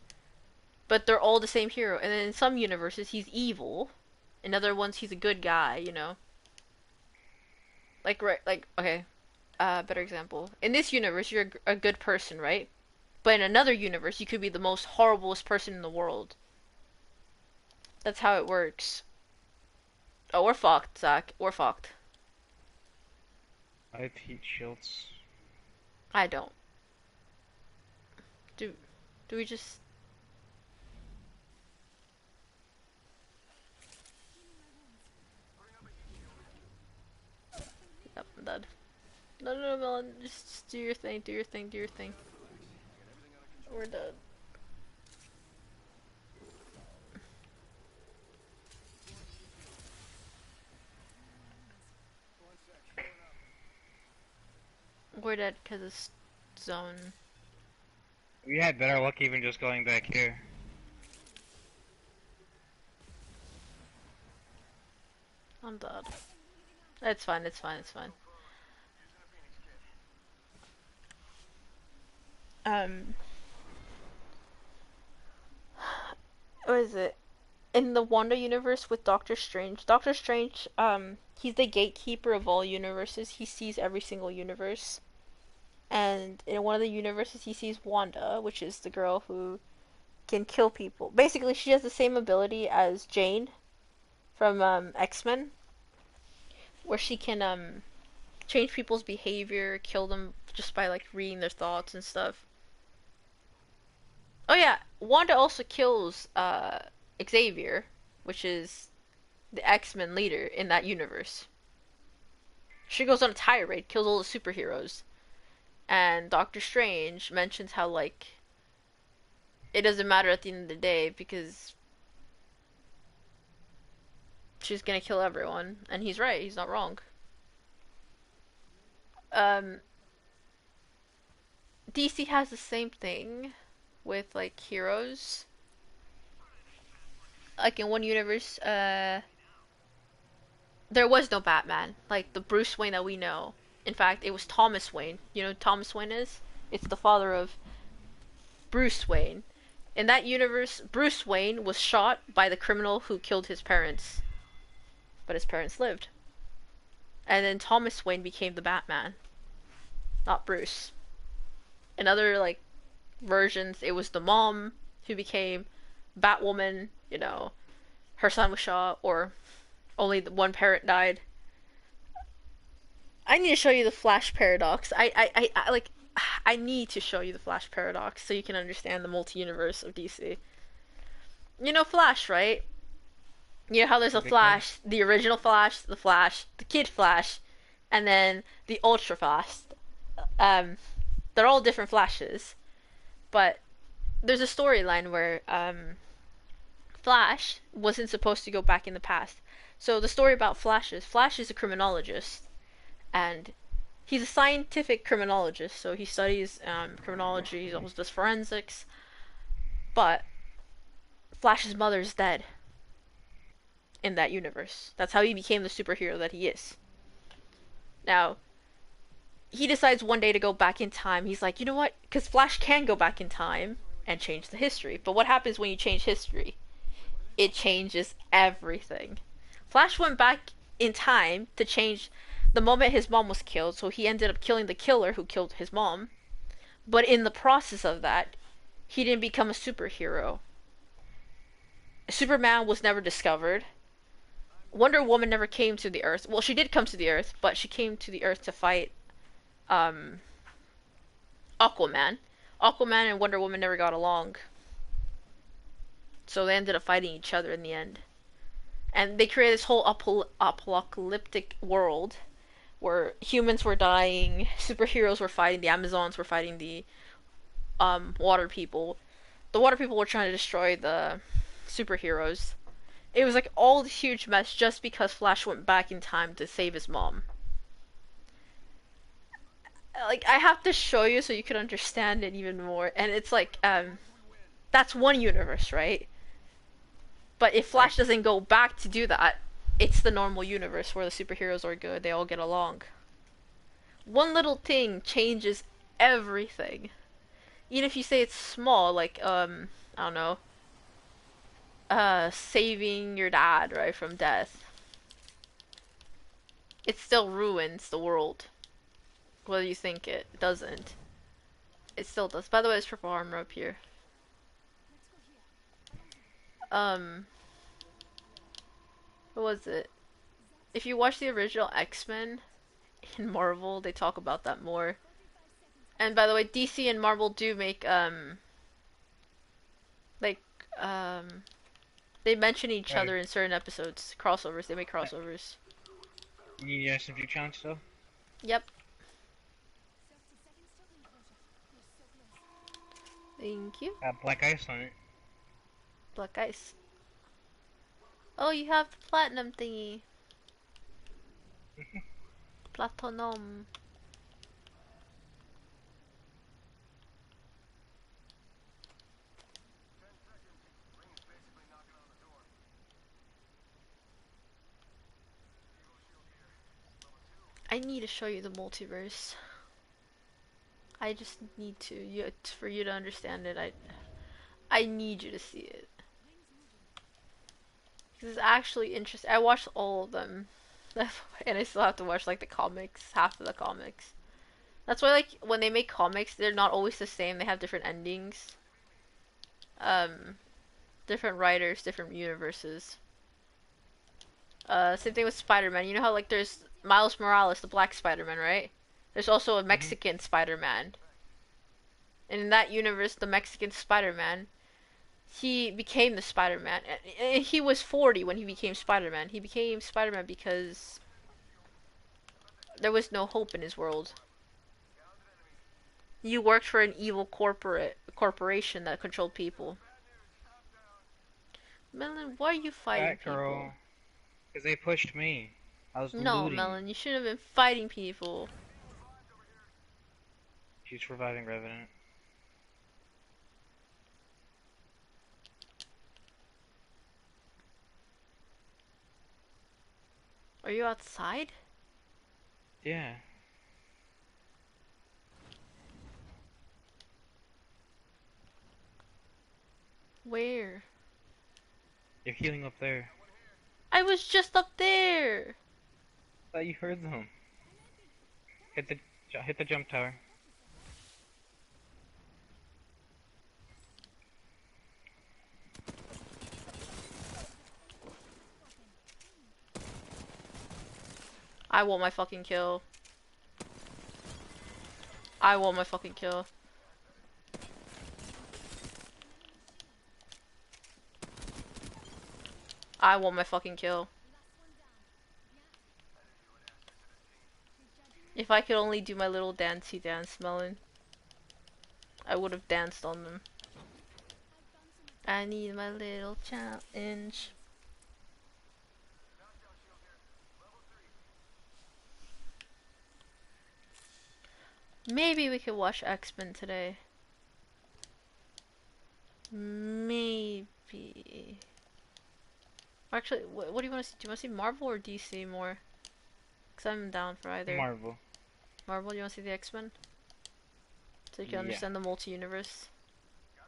[SPEAKER 2] But they're all the same hero. And then in some universes, he's evil. In other ones, he's a good guy. You know. Like right, like okay. Better example. In this universe, you're a good person, right? But in another universe, you could be the most horriblest person in the world. That's how it works. Oh, we're fucked, Zach. We're fucked.
[SPEAKER 1] I have heat shields.
[SPEAKER 2] I don't. Do do we just Yep, I'm dead. No, no, no, Melon. Just do your thing, do your thing, do your thing. We're dead. We're dead because it's zone.
[SPEAKER 1] We had better luck even just going back here.
[SPEAKER 2] I'm dead. It's fine, it's fine, it's fine. Um, what is it? In the Wanda universe with Doctor Strange, he's the gatekeeper of all universes. He sees every single universe. And in one of the universes, he sees Wanda, which is the girl who can kill people. Basically, she has the same ability as Jane from X-Men, where she can change people's behavior, kill them just by like reading their thoughts and stuff. Oh yeah, Wanda also kills Xavier. which is the X-Men leader in that universe. She goes on a tirade, kills all the superheroes, and Doctor Strange mentions how like it doesn't matter at the end of the day because she's gonna kill everyone, and he's right. He's not wrong. Um, DC has the same thing with like heroes. Like in one universe, there was no Batman. Like the Bruce Wayne that we know. In fact, it was Thomas Wayne. You know who Thomas Wayne is? It's the father of Bruce Wayne. In that universe, Bruce Wayne was shot by the criminal who killed his parents, but his parents lived. And then Thomas Wayne became the Batman, not Bruce. In other like versions, it was the mom who became Batwoman. You know, her son was shot, or only the one parent died. I need to show you the Flash paradox. I like. I need to show you the Flash paradox so you can understand the multi-universe of DC. You know Flash, right? You know how there's a
[SPEAKER 1] The kid.
[SPEAKER 2] Flash, the original Flash, the Kid Flash, and then the Ultra Flash. Um, they're all different Flashes, but there's a storyline where Flash wasn't supposed to go back in the past. So the story about Flash is a criminologist, and he's a scientific criminologist. So he studies criminology. He also does forensics. But Flash's mother is dead in that universe. That's how he became the superhero that he is. Now, he decides one day to go back in time. He's like, you know what? Because Flash can go back in time and change the history. But what happens when you change history? It changes everything. Flash went back in time to change the moment his mom was killed, so he ended up killing the killer who killed his mom. But in the process of that, he didn't become a superhero. Superman was never discovered. Wonder Woman never came to the Earth. Well, she did come to the Earth, but she came to the Earth to fight um, Aquaman. Aquaman and Wonder Woman never got along, so they ended up fighting each other in the end. And they created this whole apocalyptic world where humans were dying, superheroes were fighting, the Amazons were fighting the water people. The water people were trying to destroy the superheroes. It was like all this huge mess just because Flash went back in time to save his mom. Like I have to show you so you can understand it even more. And it's like that's one universe, right? But if
[SPEAKER 1] Right.
[SPEAKER 2] Flash doesn't go back to do that, it's the normal universe where the superheroes are good, they all get along. One little thing changes everything. Even if you say it's small, like I don't know, saving your dad, right, from death. It still ruins the world. Whether you think it doesn't. It still does. By the way, there's purple armor up here. Um, what was it? If you watch the original X-Men in Marvel, they talk about that more. And by the way, DC and Marvel do make like um they mention each
[SPEAKER 1] Right.
[SPEAKER 2] other in certain episodes. Crossovers. They make crossovers.
[SPEAKER 1] You need SMG challenge still?
[SPEAKER 2] Yep. Thank you.
[SPEAKER 1] Black ice on it.
[SPEAKER 2] Black ice. Oh, you have the platinum thingy. Platinum. I need to show you the multiverse. I just need to. For you to understand it, I need you to see it. This is actually interesting. I watched all of them, and I still have to watch like the comics, half of the comics. That's why like when they make comics, they're not always the same. They have different endings, um, different writers, different universes. Same thing with Spider-Man. You know how like there's Miles Morales, the Black Spider-Man, right? There's also a
[SPEAKER 1] Hmm.
[SPEAKER 2] Mexican Spider-Man, and in that universe, the Mexican Spider-Man he became the Spider-Man. He was 40 when he became Spider-Man. He became Spider-Man because there was no hope in his world. You worked for an evil corporation that controlled people. Melon, why are you fighting people?
[SPEAKER 1] Batgirl, because they pushed me. I was
[SPEAKER 2] No,
[SPEAKER 1] looting.
[SPEAKER 2] Melon, you shouldn't have been fighting people.
[SPEAKER 1] She's reviving Revenant.
[SPEAKER 2] Are you outside?
[SPEAKER 1] Yeah,
[SPEAKER 2] Where?
[SPEAKER 1] they're healing up there.
[SPEAKER 2] I was just up there!
[SPEAKER 1] I thought you heard them. Hit the hit the jump tower.
[SPEAKER 2] I want my fucking kill. I want my fucking kill. I want my fucking kill. If I could only do my little dancey dance, Melon, I would have danced on them. I need my little challenge. Maybe we could watch X-Men today. Maybe. Actually, what do you want to see? Do you want to see Marvel or DC more? Because I'm down for either.
[SPEAKER 1] Marvel.
[SPEAKER 2] Marvel, you want to see the X-Men? So you can
[SPEAKER 1] Yeah.
[SPEAKER 2] understand the multi-universe?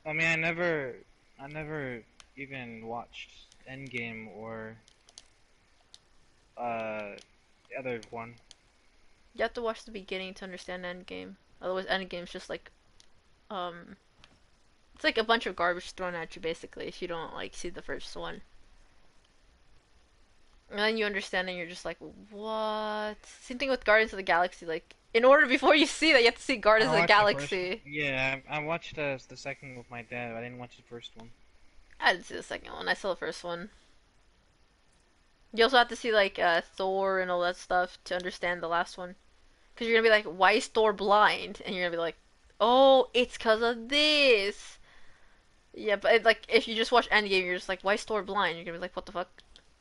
[SPEAKER 1] I mean, I never even watched Endgame or the other one.
[SPEAKER 2] You have to watch the beginning to understand Endgame. Otherwise, Endgame's just like, um... it's like a bunch of garbage thrown at you, basically, if you don't, like, see the first one. And then you understand and you're just like, what? Same thing with Guardians of the Galaxy, like, in order before you see that, you have to see
[SPEAKER 1] I
[SPEAKER 2] Guardians of the
[SPEAKER 1] watched the first.
[SPEAKER 2] Galaxy.
[SPEAKER 1] Yeah, I watched the second with my dad. I didn't watch the first one.
[SPEAKER 2] I didn't see the second one, I saw the first one. You also have to see, like, Thor and all that stuff to understand the last one. Because you're gonna be like, why is Thor blind? And you're gonna be like, oh, it's because of this. Yeah, but like, if you just watch Endgame, you're just like, why is Thor blind? You're gonna be like, what the fuck?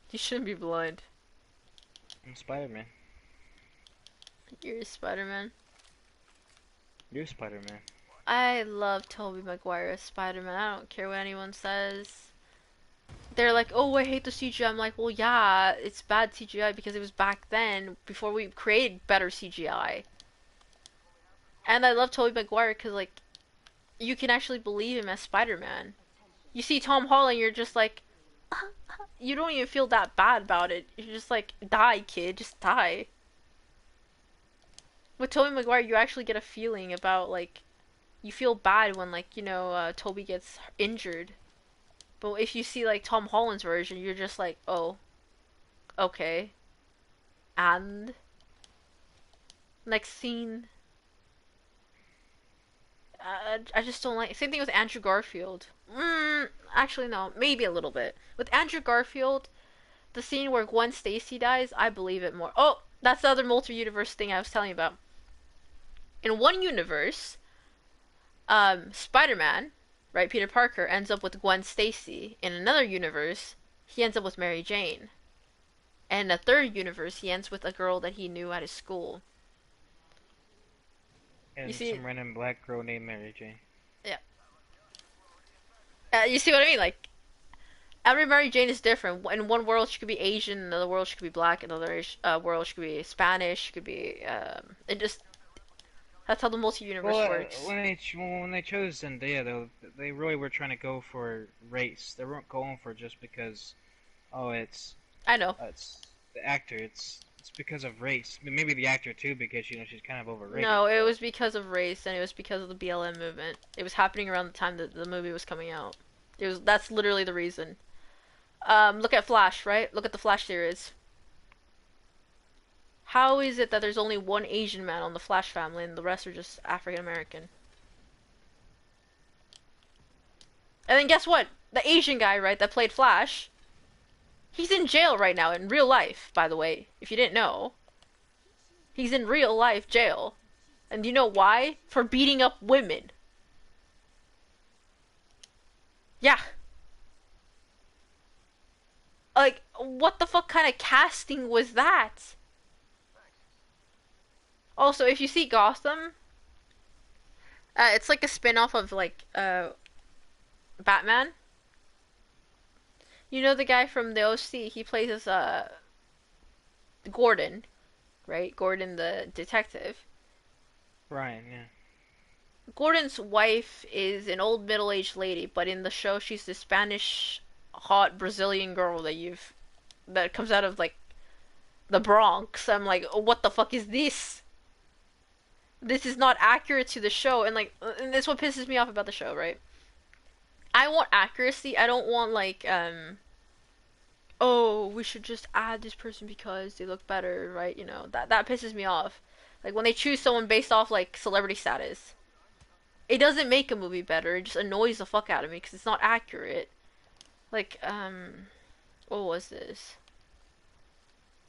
[SPEAKER 2] He shouldn't be blind.
[SPEAKER 1] I'm Spider-Man.
[SPEAKER 2] You're Spider-Man.
[SPEAKER 1] You're Spider-Man.
[SPEAKER 2] I love Tobey Maguire as Spider-Man. I don't care what anyone says. They're like, oh, I hate the CGI. I'm like, well, yeah, it's bad CGI because it was back then, before we created better CGI. And I love Tobey Maguire because, like, you can actually believe him as Spider-Man. You see Tom Holland, you're just like, you don't even feel that bad about it. You're just like, die, kid, just die. With Tobey Maguire, you actually get a feeling about, like, you feel bad when, like, Tobey gets injured. But if you see, like, Tom Holland's version, you're just like, oh, okay. And next scene. I just don't like. Same thing with Andrew Garfield. Actually, no, maybe a little bit. With Andrew Garfield, the scene where Gwen Stacy dies, I believe it more. Oh, that's the other multi-universe thing I was telling you about. In one universe, Spider-Man, right, Peter Parker, ends up with Gwen Stacy. In another universe, he ends up with Mary Jane. And in a third universe, he ends with a girl that he knew at his school. You
[SPEAKER 1] And
[SPEAKER 2] see,
[SPEAKER 1] some random black girl named Mary Jane.
[SPEAKER 2] yeah. You see what I mean? Like, every Mary Jane is different. In one world, she could be Asian. In another world, she could be black. In another world, she could be Spanish. She could be. It just. That's how the multi-universe
[SPEAKER 1] Well,
[SPEAKER 2] works.
[SPEAKER 1] when they chose Zendaya, though, they really were trying to go for race. They weren't going for just because, oh,
[SPEAKER 2] I know.
[SPEAKER 1] it's the actor. It's because of race. I mean, maybe the actor too, because she's kind of overrated.
[SPEAKER 2] No, it
[SPEAKER 1] But
[SPEAKER 2] was because of race, and it was because of the BLM movement. It was happening around the time that the movie was coming out. It was. That's literally the reason. Look at Flash, right? Look at the Flash series. How is it that there's only one Asian man on the Flash family and the rest are just African American? And then guess what? the Asian guy, right, that played Flash, he's in jail right now in real life, by the way, if you didn't know. He's in real life jail. And do you know why? For beating up women. Yeah. Like, what the fuck kind of casting was that? Also, if you see Gotham, it's like a spin-off of, like, Batman. You know the guy from the OC, he plays as, Gordon, right? Gordon the detective.
[SPEAKER 1] Brian, yeah.
[SPEAKER 2] Gordon's wife is an old middle-aged lady, but in the show she's this Spanish hot Brazilian girl that comes out of like the Bronx. I'm like, what the fuck is this? This is not accurate to the show, and like, and that's what pisses me off about the show, right? I want accuracy. I don't want like, oh, we should just add this person because they look better, right? You know, that pisses me off. Like when they choose someone based off like celebrity status. It doesn't make a movie better. It just annoys the fuck out of me because it's not accurate. Like, what was this?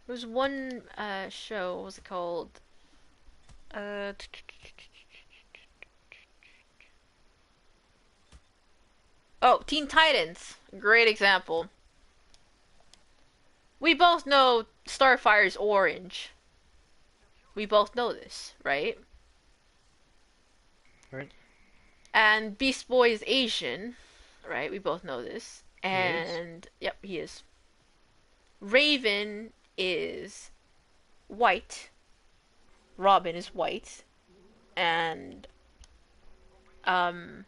[SPEAKER 2] There was one show. What was it called? Uh, oh, Teen Titans. Great example. We both know Starfire's orange. We both know this, right?
[SPEAKER 1] Right.
[SPEAKER 2] And Beast Boy is Asian, right? We both know this.
[SPEAKER 1] He is.
[SPEAKER 2] And yep, he is. Raven is white. Robin is white. And what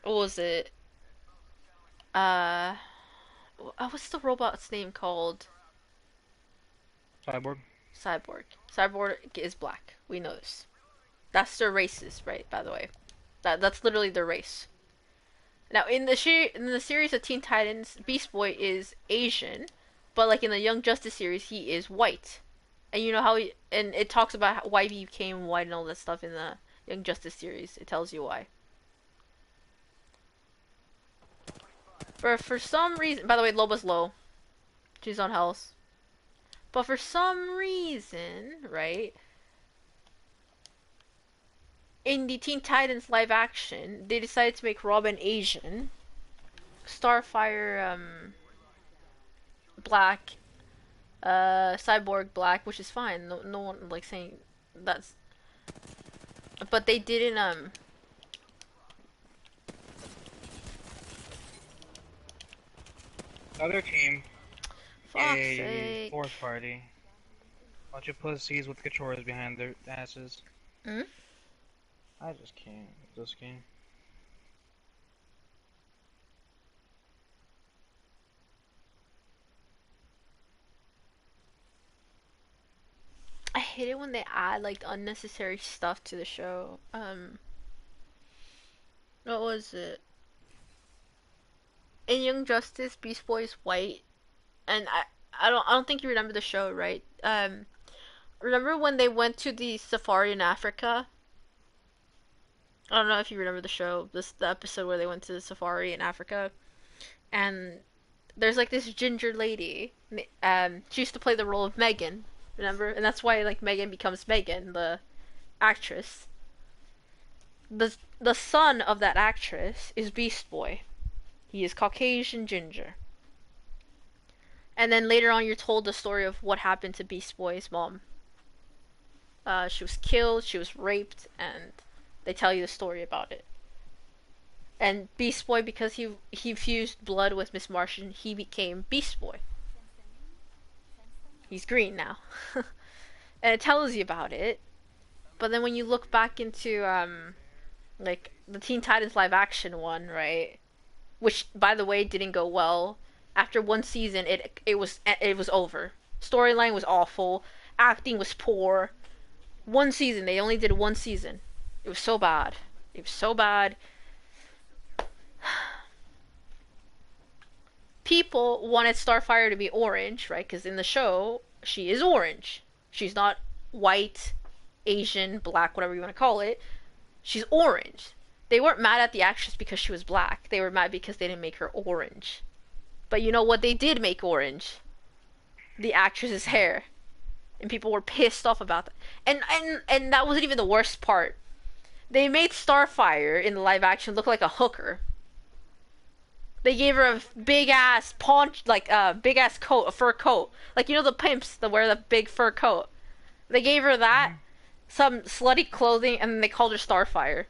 [SPEAKER 2] was it? Uh what's the robot's name called?
[SPEAKER 1] Cyborg.
[SPEAKER 2] Cyborg. Cyborg is black. We know this. That's their races, right, by the way. That's literally their race. Now in the series of Teen Titans, Beast Boy is Asian, but like in the Young Justice series, he is white. And you know how and it talks about why he became white and all that stuff in the Young Justice series. It tells you why. For some reason, by the way, Loba's low. She's on health. But for some reason, right? In the Teen Titans live action, they decided to make Robin Asian, Starfire black, Cyborg black, which is fine. No one like saying that's. But they didn't
[SPEAKER 1] Other team,
[SPEAKER 2] Fuck's
[SPEAKER 1] a
[SPEAKER 2] sake.
[SPEAKER 1] fourth party. Bunch of pussies with controllers behind their asses.
[SPEAKER 2] Hmm?
[SPEAKER 1] I just can't with this game.
[SPEAKER 2] I hate it when they add like unnecessary stuff to the show. What was it? In Young Justice, Beast Boy is white, and I don't think you remember the show, right? Remember when they went to the safari in Africa? I don't know if you remember the show, the episode where they went to the safari in Africa, and there's like this ginger lady. She used to play the role of Megan, remember? And that's why like Megan becomes Megan, the actress. The son of that actress is Beast Boy. He is Caucasian ginger. And then later on, you're told the story of what happened to Beast Boy's mom. She was killed, she was raped, and they tell you the story about it. And Beast Boy, because he fused blood with Miss Martian, he became Beast Boy. He's green now. And it tells you about it. But then when you look back into like the Teen Titans live action one, right? Which by the way didn't go well. After one season it was over. Storyline was awful, acting was poor. One season, they only did one season. It was so bad. It was so bad. People wanted Starfire to be orange, right? Because in the show, she is orange. She's not white, Asian, black, whatever you want to call it. She's orange. They weren't mad at the actress because she was black. They were mad because they didn't make her orange. But you know what they did make orange? The actress's hair. And people were pissed off about that. And that wasn't even the worst part. They made Starfire in the live action look like a hooker. They gave her a big ass paunch, like a big ass coat, a fur coat, like you know the pimps that wear the big fur coat. They gave her that,
[SPEAKER 1] Mhm.
[SPEAKER 2] some slutty clothing, and then they called her Starfire.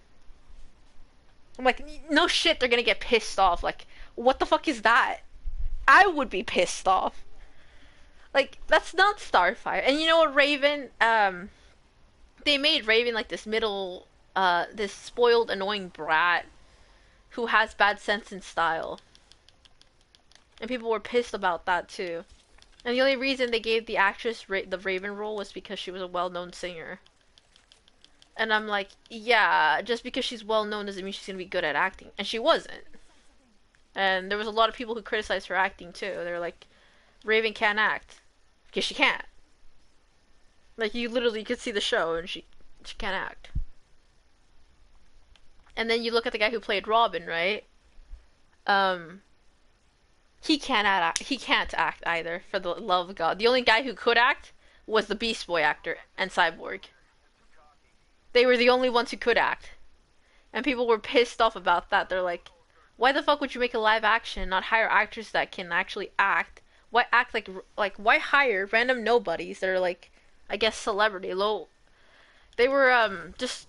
[SPEAKER 2] I'm like, no shit, they're gonna get pissed off. Like, what the fuck is that? I would be pissed off. Like, that's not Starfire. And you know what, Raven? They made Raven like this this spoiled, annoying brat who has bad sense and style. And people were pissed about that too. And the only reason they gave the actress the Raven role was because she was a well-known singer. And I'm like, yeah, just because she's well-known doesn't mean she's gonna be good at acting. And she wasn't. And there was a lot of people who criticized her acting too. They were like, Raven can't act. Because she can't. Like, you literally could see the show and she can't act. And then you look at the guy who played Robin, right? Um, he can't act either, for the love of God. The only guy who could act was the Beast Boy actor and Cyborg. They were the only ones who could act. And people were pissed off about that. They're like, why the fuck would you make a live action and not hire actors that can actually act? Why act why hire random nobodies that are like, I guess, celebrity low? They were just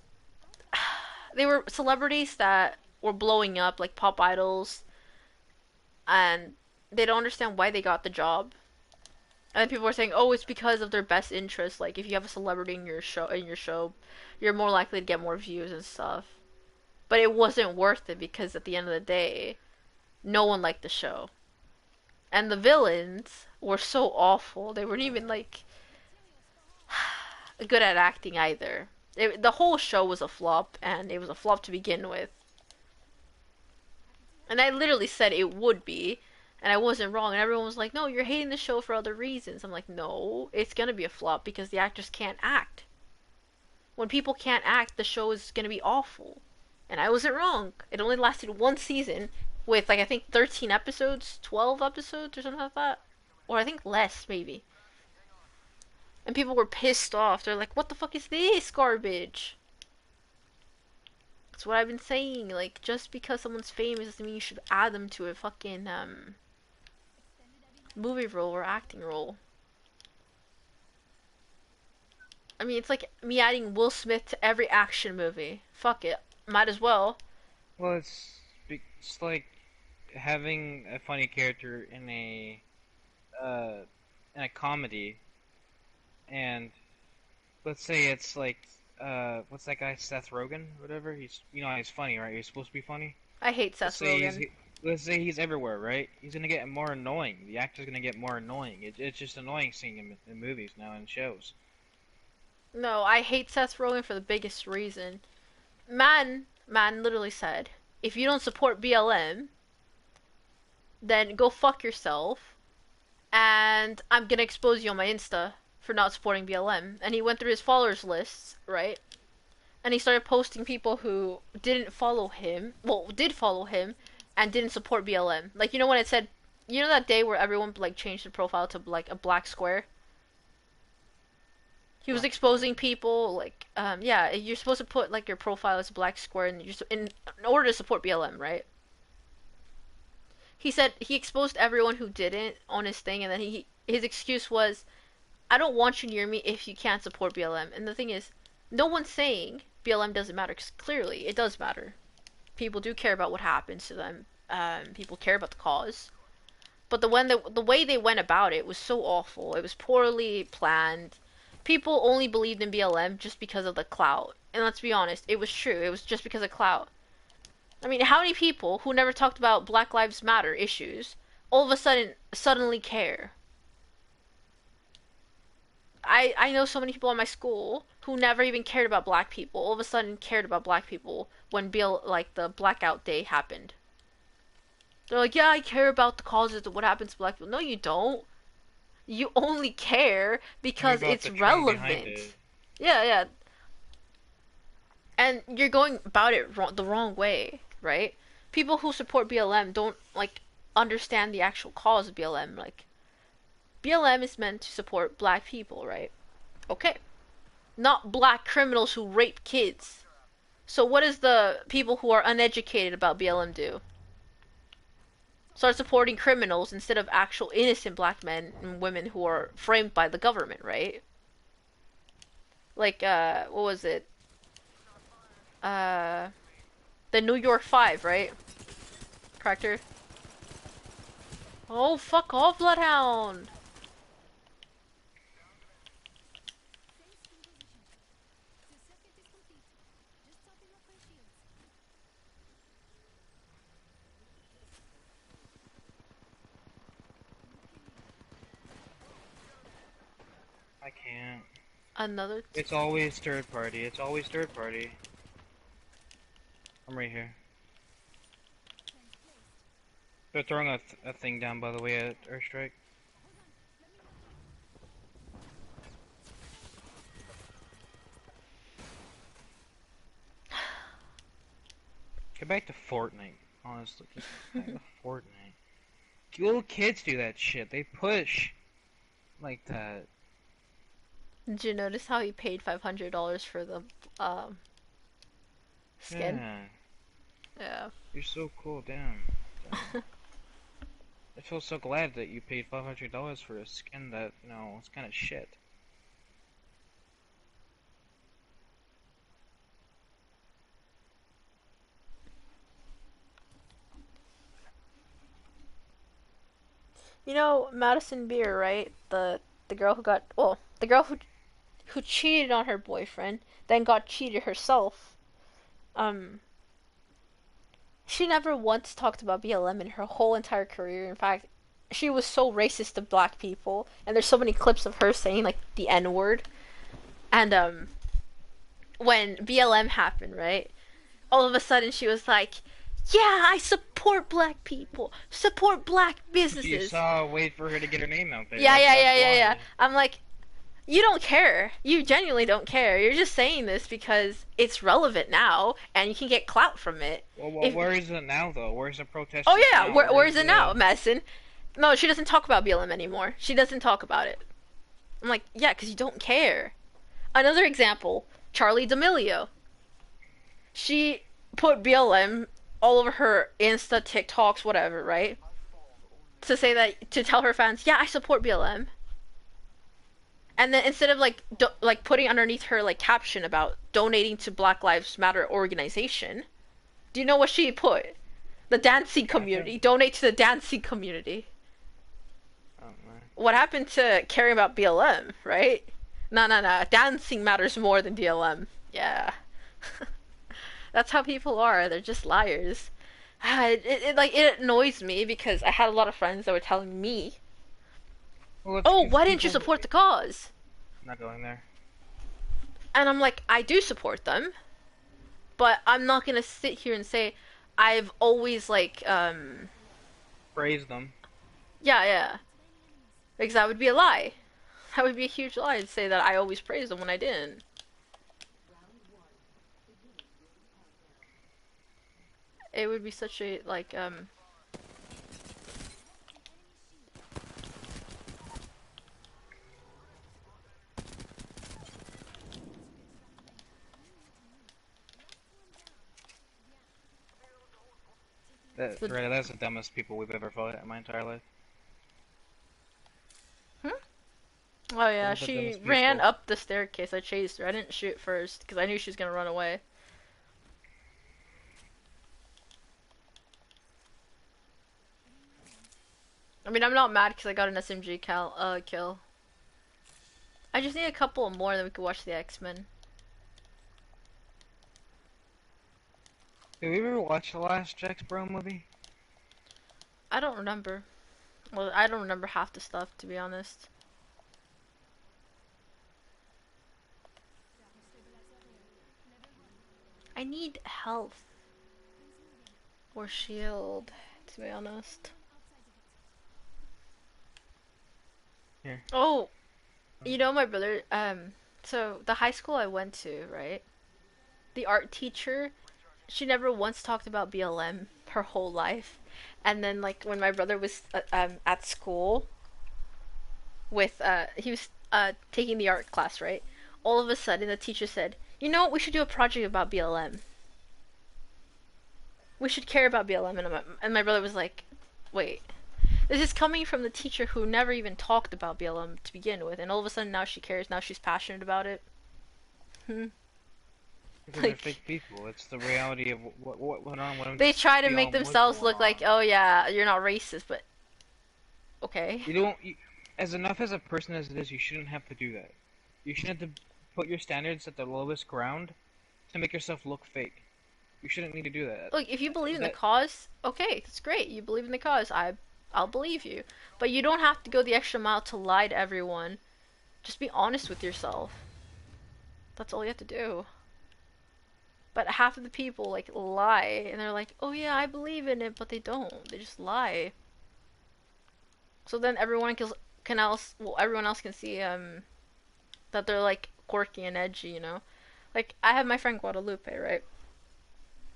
[SPEAKER 2] they were celebrities that were blowing up like pop idols, and they don't understand why they got the job. And then people were saying, "Oh, it's because of their best interest. Like, if you have a celebrity in your show, you're more likely to get more views and stuff." But it wasn't worth it because at the end of the day, no one liked the show. And the villains were so awful. They weren't even like good at acting either. The whole show was a flop, and it was a flop to begin with. And I literally said it would be, and I wasn't wrong. And everyone was like, "No, you're hating the show for other reasons." I'm like, "No, it's gonna be a flop because the actors can't act. When people can't act, the show is gonna be awful." And I wasn't wrong. It only lasted one season with like I think 13 episodes, 12 episodes or something like that. Or I think less maybe. And people were pissed off. They're like, "What the fuck is this garbage?" That's what I've been saying. Like, just because someone's famous doesn't mean you should add them to a fucking movie role or acting role. I mean, it's like me adding Will Smith to every action movie. Fuck it. Might as well.
[SPEAKER 1] Well, it's like having a funny character uh in a comedy, and let's say it's like what's that guy, Seth Rogen, whatever. He's funny, right? He's supposed to be funny.
[SPEAKER 2] I hate
[SPEAKER 1] Let's
[SPEAKER 2] Seth
[SPEAKER 1] say
[SPEAKER 2] Rogen.
[SPEAKER 1] let's say he's everywhere, right? He's gonna get more annoying. The actor's gonna get more annoying. It's just annoying seeing him in movies now and shows.
[SPEAKER 2] No, I hate Seth Rogen for the biggest reason. Man literally said, if you don't support BLM, then go fuck yourself, and I'm gonna expose you on my Insta for not supporting BLM. And he went through his followers lists, right? And he started posting people who didn't follow him, well, did follow him, and didn't support BLM. Like, you know when it said, you know that day where everyone like changed their profile to like a black square? He was
[SPEAKER 3] Black
[SPEAKER 2] exposing
[SPEAKER 3] Square.
[SPEAKER 2] people like, yeah, you're supposed to put like your profile as a black square, and in order to support BLM, right? He said he exposed everyone who didn't on his thing, and then his excuse was, "I don't want you near me if you can't support BLM." And the thing is, no one's saying BLM doesn't matter, because clearly it does matter. People do care about what happens to them. People care about the cause. But the way they went about it was so awful. It was poorly planned. People only believed in BLM just because of the clout. And let's be honest, it was true. It was just because of clout. I mean, how many people who never talked about Black Lives Matter issues all of a sudden suddenly care? I know so many people in my school who never even cared about black people all of a sudden cared about black people when like the blackout day happened. They're like, "Yeah, I care about the causes of what happens to black people." No, you don't. You only care
[SPEAKER 1] Care
[SPEAKER 2] because
[SPEAKER 1] about
[SPEAKER 2] it's
[SPEAKER 1] the trend behind
[SPEAKER 2] relevant.
[SPEAKER 1] it.
[SPEAKER 2] Yeah, yeah. And you're going about it the wrong way, right? People who support BLM don't like understand the actual cause of BLM. Like BLM is meant to support black people, right? Okay, not black criminals who rape kids. So what does the people who are uneducated about BLM do? Start supporting criminals instead of actual innocent black men and women who are framed by the government, right? Like what was it? Uh the New York 5, right? Corrector? Oh, fuck off, Bloodhound!
[SPEAKER 1] I can't.
[SPEAKER 2] Another.
[SPEAKER 1] It's always third party. It's always third party. I'm right here. They're throwing a thing down, by the way, at airstrike. Get back to Fortnite, honestly. Get back to Fortnite. Little kids do that shit. They push like that.
[SPEAKER 2] Did you notice how he paid $500 for the um skin?
[SPEAKER 1] Yeah,
[SPEAKER 2] Yeah.
[SPEAKER 1] you're so cool. Damn. Damn. I feel so glad that you paid $500 for a skin that, you know, it's kind of shit.
[SPEAKER 2] You know Madison Beer, right? The girl who got the girl who cheated on her boyfriend, then got cheated herself. Um, she never once talked about BLM in her whole entire career. In fact, she was so racist to black people, and there's so many clips of her saying like the N word. And when BLM happened, right? All of a sudden she was like, "Yeah, I support black people, support black
[SPEAKER 1] You
[SPEAKER 2] businesses."
[SPEAKER 1] saw a way for her to get her name out there.
[SPEAKER 2] Yeah, yeah,
[SPEAKER 1] That's
[SPEAKER 2] yeah, yeah, yeah.
[SPEAKER 1] why.
[SPEAKER 2] I'm like, you don't care. You genuinely don't care. You're just saying this because it's relevant now, and you can get clout from it.
[SPEAKER 1] Well,
[SPEAKER 2] If
[SPEAKER 1] where is it now, though? Where's the
[SPEAKER 2] oh
[SPEAKER 1] protesters
[SPEAKER 2] yeah,
[SPEAKER 1] now?
[SPEAKER 2] where is
[SPEAKER 1] Where's
[SPEAKER 2] it now,
[SPEAKER 1] the...
[SPEAKER 2] Madison? No, she doesn't talk about BLM anymore. She doesn't talk about it. I'm like, yeah, because you don't care. Another example, Charlie D'Amelio. She put BLM all over her Insta, TikToks, whatever, right? To say that to tell her fans, yeah, I support BLM. And then instead of like putting underneath her like caption about donating to Black Lives Matter organization, do you know what she put? The dancing
[SPEAKER 1] Nothing?
[SPEAKER 2] community. Donate to the dancing community.
[SPEAKER 1] Oh, man.
[SPEAKER 2] What happened to caring about BLM, right? No, no, no. Dancing matters more than BLM. Yeah. That's how people are. They're just liars. It annoys me because I had a lot of friends that were telling me,
[SPEAKER 1] Well, it's
[SPEAKER 2] "Oh,
[SPEAKER 1] because
[SPEAKER 2] why didn't you
[SPEAKER 1] people...
[SPEAKER 2] support the cause?"
[SPEAKER 1] Not going there.
[SPEAKER 2] And I'm like, I do support them, but I'm not gonna sit here and say I've always
[SPEAKER 1] Praise them.
[SPEAKER 2] yeah, yeah, because that would be a lie. That would be a huge lie to say that I always praised them when I didn't. It would be such a
[SPEAKER 1] That's right. That's the dumbest people we've ever fought in my entire life.
[SPEAKER 2] hmm? Oh yeah,
[SPEAKER 1] Some of the
[SPEAKER 2] she
[SPEAKER 1] dumbest
[SPEAKER 2] ran
[SPEAKER 1] people.
[SPEAKER 2] up the staircase. I chased her. I didn't shoot first because I knew she was gonna run away. I mean, I'm not mad because I got an SMG kill. I just need a couple more, then we could watch the X-Men.
[SPEAKER 1] Did we ever watch the last Jack Sparrow movie?
[SPEAKER 2] I don't remember. Well, I don't remember half the stuff, to be honest. I need health or shield, to be honest.
[SPEAKER 1] Here.
[SPEAKER 2] Oh, you know my brother. So the high school I went to, right? the art teacher, she never once talked about BLM her whole life. And then like when my brother was at school with he was taking the art class, right? All of a sudden the teacher said, "You know what? We should do a project about BLM. We should care about BLM." And my brother was like, "Wait, this is coming from the teacher who never even talked about BLM to begin with, and all of a sudden now she cares. Now she's passionate about it." Hmm.
[SPEAKER 1] Because they're
[SPEAKER 2] Like
[SPEAKER 1] fake people. It's the reality of what went on when
[SPEAKER 2] they try to make
[SPEAKER 1] BLM was
[SPEAKER 2] themselves
[SPEAKER 1] going
[SPEAKER 2] look like,
[SPEAKER 1] on.
[SPEAKER 2] "Oh yeah, you're not racist," but okay.
[SPEAKER 1] You don't. As enough as a person as it is, you shouldn't have to do that. You shouldn't have to put your standards at the lowest ground to make yourself look fake. You shouldn't need to do that.
[SPEAKER 2] Look, if you believe in the
[SPEAKER 1] That
[SPEAKER 2] cause, okay, that's great. You believe in the cause. I'll believe you. But you don't have to go the extra mile to lie to everyone. Just be honest with yourself. That's all you have to do. But half of the people like lie and they're like, "Oh yeah, I believe in it," but they don't. They just lie. So then everyone else can see that they're like quirky and edgy, you know? Like I have my friend Guadalupe, right?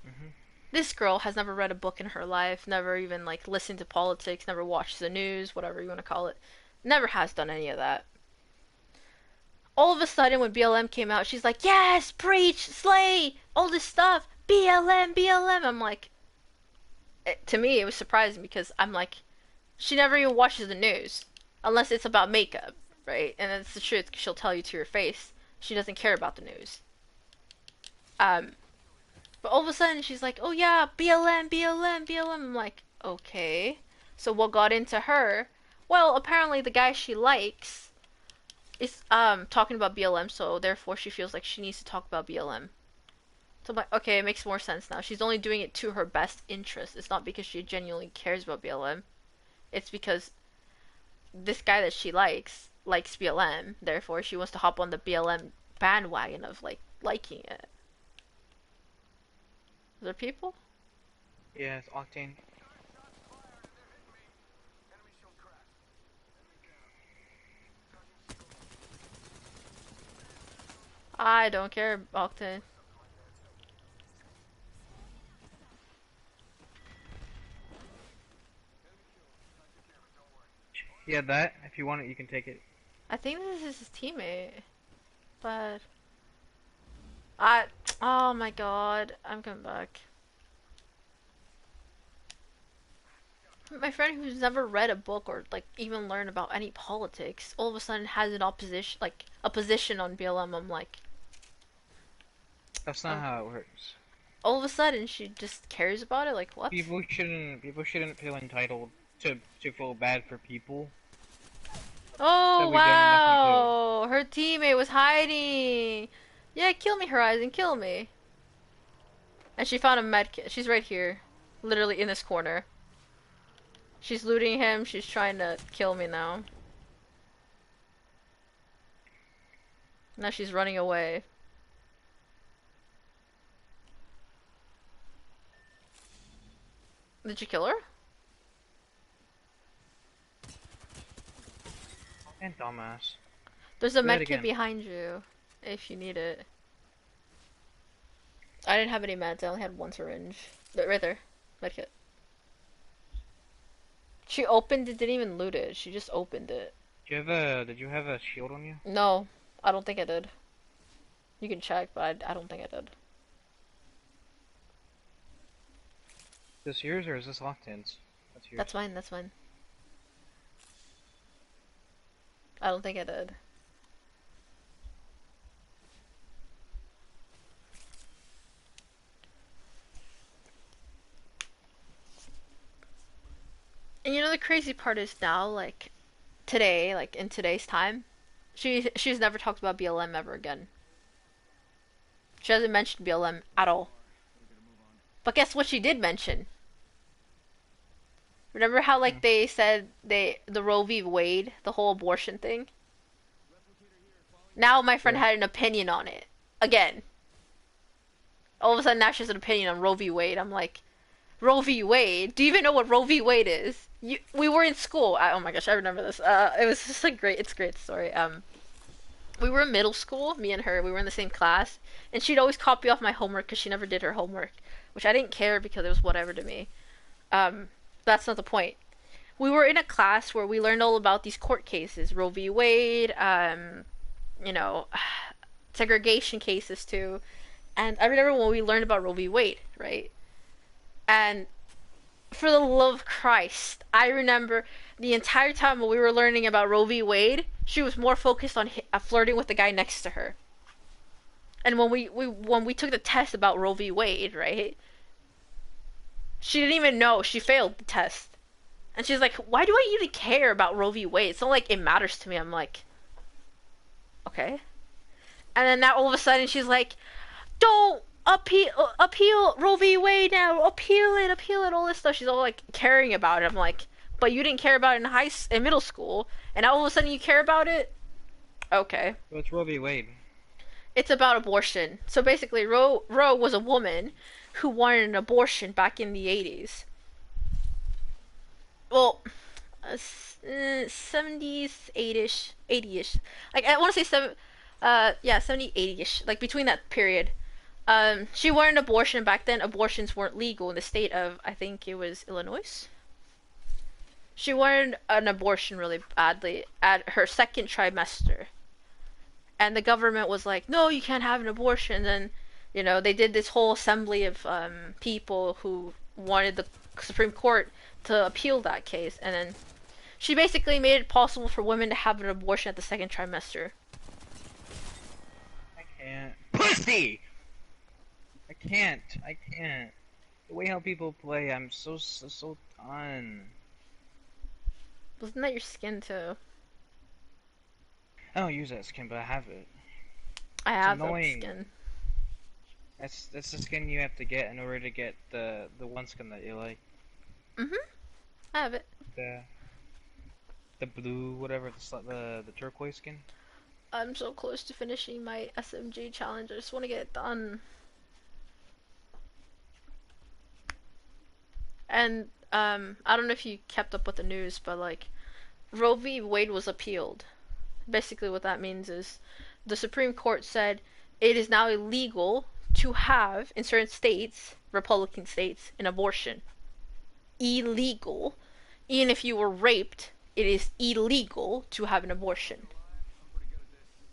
[SPEAKER 1] hmm
[SPEAKER 2] This girl has never read a book in her life, never even like listened to politics, never watched the news, whatever you want to call it. Never has done any of that. All of a sudden when BLM came out, she's like, "Yes, preach, slay, all this stuff. BLM, BLM." I'm like, to me it was surprising because I'm like, she never even watches the news unless it's about makeup, right? And that's the truth. She'll tell you to your face. She doesn't care about the news. Um, but all of a sudden she's like, "Oh yeah, BLM, BLM, BLM." I'm like, okay. So what got into her? Well, apparently the guy she likes is talking about BLM, so therefore she feels like she needs to talk about BLM. So I'm like, okay, it makes more sense now. She's only doing it to her best interest. It's not because she genuinely cares about BLM. It's because this guy that she likes BLM. Therefore, she wants to hop on the BLM bandwagon of like liking it. Are there people?
[SPEAKER 1] yeah, it's Octane.
[SPEAKER 2] I don't care, Octane.
[SPEAKER 1] Yeah, that. If you want it, you can take it.
[SPEAKER 2] I think this is his teammate, but I. Oh my god, I'm coming back. My friend who's never read a book or like even learned about any politics, all of a sudden has an opposition, like a position on BLM. I'm like,
[SPEAKER 1] That's not
[SPEAKER 2] oh.
[SPEAKER 1] how it works.
[SPEAKER 2] All of a sudden she just cares about it. Like what?
[SPEAKER 1] People shouldn't feel entitled to feel bad for people
[SPEAKER 2] Oh
[SPEAKER 1] that we've done nothing to.
[SPEAKER 2] wow, her teammate was hiding. Yeah, kill me, Horizon, kill me. And she found a medkit. She's right here, literally in this corner. She's looting him. She's trying to kill me now. Now she's running away. Did you kill her?
[SPEAKER 1] And dumbass.
[SPEAKER 2] There's a
[SPEAKER 1] Do that
[SPEAKER 2] medkit
[SPEAKER 1] again.
[SPEAKER 2] behind you, if you need it. I didn't have any meds. I only had one syringe. Right there, medkit. She opened it. Didn't even loot it. She just opened it.
[SPEAKER 1] Did you have a shield on you?
[SPEAKER 2] No, I don't think I did. You can check, but I don't think I did.
[SPEAKER 1] Is this yours or is this Octane's? That's yours.
[SPEAKER 2] That's mine. That's mine. I don't think I did. And you know the crazy part is now, like today, like in today's time, she's never talked about BLM ever again. She hasn't mentioned BLM at all. But guess what she did mention? Remember how
[SPEAKER 1] Hmm.
[SPEAKER 2] like they said the Roe v. Wade, the whole abortion thing? Now my friend
[SPEAKER 1] Yeah.
[SPEAKER 2] had an opinion on it. Again. All of a sudden now she has an opinion on Roe v. Wade. I'm like, Roe v. Wade? Do you even know what Roe v. Wade is? We were in school. Oh my gosh, I remember this. It was just a great, it's a great story. we were in middle school, me and her, we were in the same class, and she'd always copy off my homework because she never did her homework, which I didn't care because it was whatever to me. Um, that's not the point. We were in a class where we learned all about these court cases, Roe v. Wade, you know, segregation cases too. And I remember when we learned about Roe v. Wade, right? And for the love of Christ, I remember the entire time when we were learning about Roe v. Wade, she was more focused on flirting with the guy next to her. And when we took the test about Roe v. Wade, right? She didn't even know she failed the test, and she's like, "Why do I even care about Roe v. Wade? It's not like it matters to me." I'm like, "Okay." And then now all of a sudden she's like, "Don't appeal Roe v. Wade now. Appeal it, all this stuff." She's all like caring about it. I'm like, "But you didn't care about it in middle school, and now all of a sudden you care about it?" Okay.
[SPEAKER 1] What's Roe v. Wade?
[SPEAKER 2] It's about abortion. So basically, Roe was a woman who wanted an abortion back in the 80s. Well, 70s, 80ish. Like, I want to say 70, 80ish. Like, between that period. She wanted an abortion. Back then, abortions weren't legal in the state of, I think it was Illinois. She wanted an abortion really badly at her second trimester. And the government was like, no, you can't have an abortion. And then, they did this whole assembly of people who wanted the Supreme Court to appeal that case. And then she basically made it possible for women to have an abortion at the second trimester.
[SPEAKER 1] I can't. Pussy! I can't. The way how people play, I'm so done.
[SPEAKER 2] Wasn't that your skin too?
[SPEAKER 1] I don't use that skin, but I have it.
[SPEAKER 2] I have that
[SPEAKER 1] annoying.
[SPEAKER 2] skin.
[SPEAKER 1] That's the skin you have to get in order to get the one skin that you like.
[SPEAKER 2] I have it.
[SPEAKER 1] The blue, whatever, the turquoise skin.
[SPEAKER 2] I'm so close to finishing my SMG challenge. I just want to get it done. And I don't know if you kept up with the news, but like Roe v. Wade was appealed. Basically what that means is the Supreme Court said it is now illegal to have, in certain states, Republican states, an abortion. Illegal. Even if you were raped, it is illegal to have an abortion.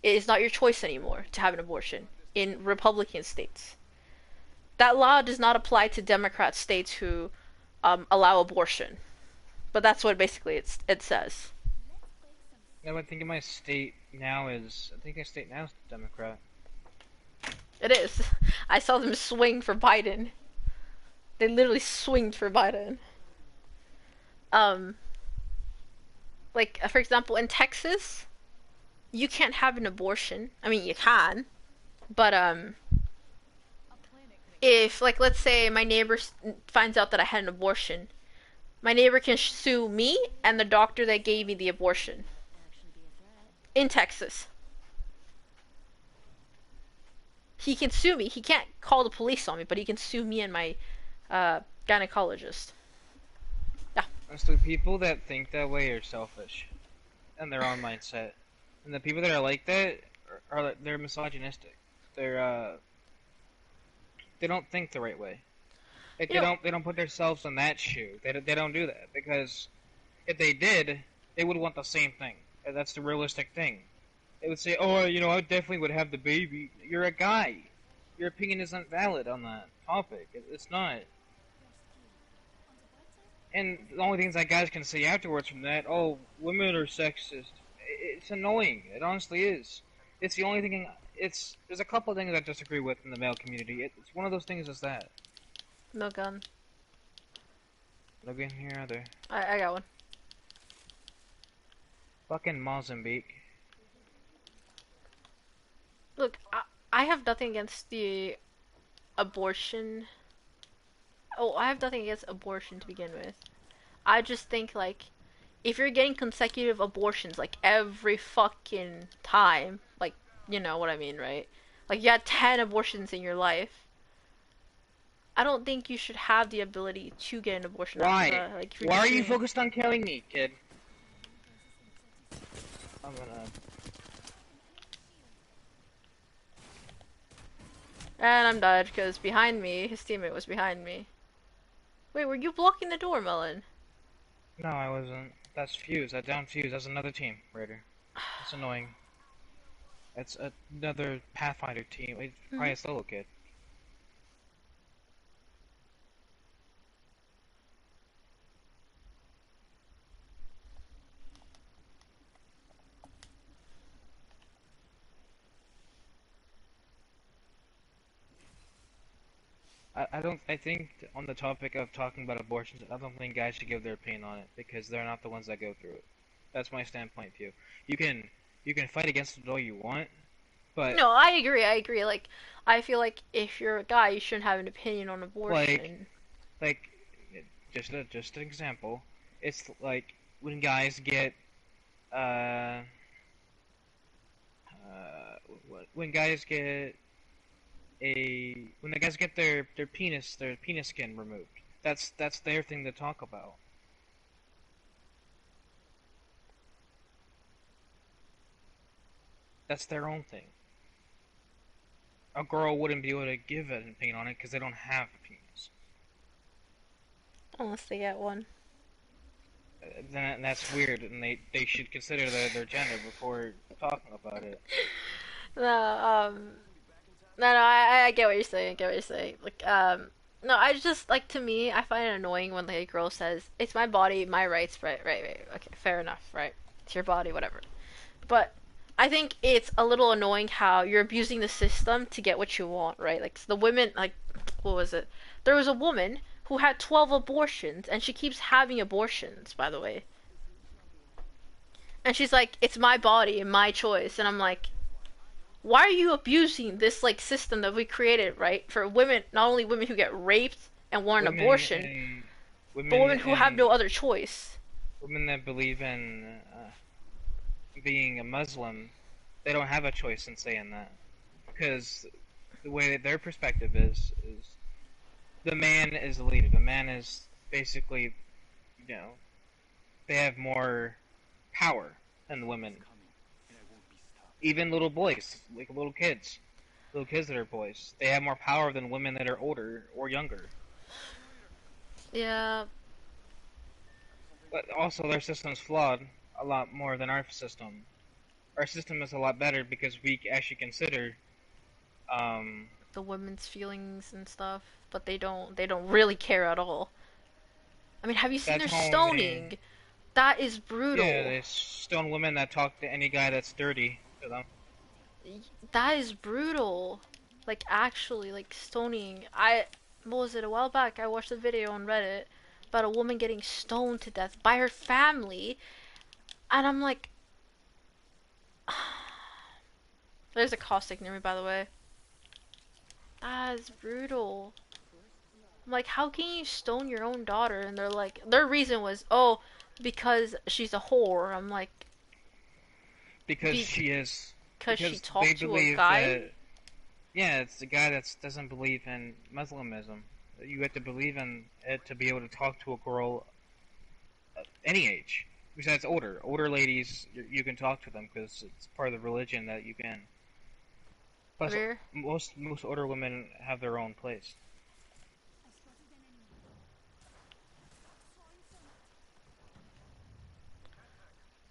[SPEAKER 2] It is not your choice anymore to have an abortion in Republican states. That law does not apply to Democrat states who allow abortion. But that's what basically it says.
[SPEAKER 1] Yeah, I think my state now is Democrat.
[SPEAKER 2] It is. I saw them swing for Biden. They literally swinged for Biden. Like, for example, in Texas, you can't have an abortion. I mean, you can, but if, like, let's say my neighbor finds out that I had an abortion, my neighbor can sue me and the doctor that gave me the abortion. In Texas. He can sue me. He can't call the police on me, but he can sue me and my gynecologist. Yeah.
[SPEAKER 1] Honestly, people that think that way are selfish, and their own mindset. And the people that are like that they're misogynistic. They don't think the right way. Like, they don't put themselves in that shoe. They don't do that, because if they did, they would want the same thing. And that's the realistic thing. They would say, "Oh, I definitely would have the baby." You're a guy. Your opinion isn't valid on that topic. It's not. And the only things that guys can say afterwards from that, "Oh, women are sexist." It's annoying. It honestly is. It's the only thing. There's a couple of things I disagree with in the male community. It's one of those things is that.
[SPEAKER 2] No gun.
[SPEAKER 1] No gun here either.
[SPEAKER 2] I got one.
[SPEAKER 1] Fucking Mozambique.
[SPEAKER 2] Look, I have nothing against the abortion. Oh, I have nothing against abortion to begin with. I just think, like, if you're getting consecutive abortions, like, every fucking time, like, you know what I mean, right? Like, you had 10 abortions in your life. I don't think you should have the ability to get an abortion.
[SPEAKER 1] Why?
[SPEAKER 2] After, like,
[SPEAKER 1] Why are you focused on killing me, kid? I'm gonna...
[SPEAKER 2] And I'm dead because behind me, his teammate was behind me. Wait, were you blocking the door, Melon?
[SPEAKER 1] No, I wasn't. That's Fuse. I downed Fuse. That's another team, Raider. That's annoying. That's another Pathfinder team. It's
[SPEAKER 2] Hmm.
[SPEAKER 1] probably a solo kid. I don't. I think on the topic of talking about abortions, I don't think guys should give their opinion on it because they're not the ones that go through it. That's my standpoint view. You can you can fight against it all you want, but
[SPEAKER 2] No, I agree. I agree. Like, I feel like if you're a guy, you shouldn't have an opinion on
[SPEAKER 1] like
[SPEAKER 2] abortion.
[SPEAKER 1] like just an example. It's like when guys get uh when guys get when the guys get their penis skin removed. That's their thing to talk about. That's their own thing. A girl wouldn't be able to give an opinion on it because they don't have a penis.
[SPEAKER 2] Unless they get one.
[SPEAKER 1] Then that's weird, and they should consider their gender before talking about it.
[SPEAKER 2] No, I get what you're saying. I get what you're saying. Like, no, I just like to me, I find it annoying when like a girl says, "It's my body, my rights." Right, right, right. Okay, fair enough. Right, it's your body, whatever. But I think it's a little annoying how you're abusing the system to get what you want. Right, like the women, like, what was it? There was a woman who had 12 abortions, and she keeps having abortions. By the way, and she's like, "It's my body and my choice," and I'm like, why are you abusing this like system that we created, right? For women, not only women who get raped and want an
[SPEAKER 1] Women
[SPEAKER 2] abortion,
[SPEAKER 1] and
[SPEAKER 2] but
[SPEAKER 1] women
[SPEAKER 2] women who have
[SPEAKER 1] and
[SPEAKER 2] no other choice.
[SPEAKER 1] women that believe in being a Muslim, they don't have a choice in saying that because the way that their perspective is the man is the leader. The man is basically, you know, they have more power than the women. Even little boys, like little kids that are boys, they have more power than women that are older or younger.
[SPEAKER 2] Yeah,
[SPEAKER 1] But also, their system's flawed a lot more than our system. Our system is a lot better because we actually consider, um,
[SPEAKER 2] the women's feelings and stuff, but they don't really care at all. I mean, have you seen
[SPEAKER 1] that's
[SPEAKER 2] their
[SPEAKER 1] how
[SPEAKER 2] stoning? That is
[SPEAKER 1] yeah,
[SPEAKER 2] brutal.
[SPEAKER 1] they stone women that talk to any guy that's dirty to them.
[SPEAKER 2] That is brutal. Like actually, like stoning. What was it, a while back? I watched a video on Reddit about a woman getting stoned to death by her family, and I'm like, there's a caustic near me, by the way. That is brutal. I'm like, how can you stone your own daughter? And they're like, their reason was, oh, because she's a whore. I'm like,
[SPEAKER 1] Because she is.
[SPEAKER 2] because she
[SPEAKER 1] Because they
[SPEAKER 2] talked to a
[SPEAKER 1] believe
[SPEAKER 2] guy?
[SPEAKER 1] that, yeah, it's the guy that doesn't believe in Muslimism. You have to believe in it to be able to talk to a girl any age. Besides older ladies, you can talk to them because it's part of the religion that you can. Plus,
[SPEAKER 2] Where?
[SPEAKER 1] most older women have their own place.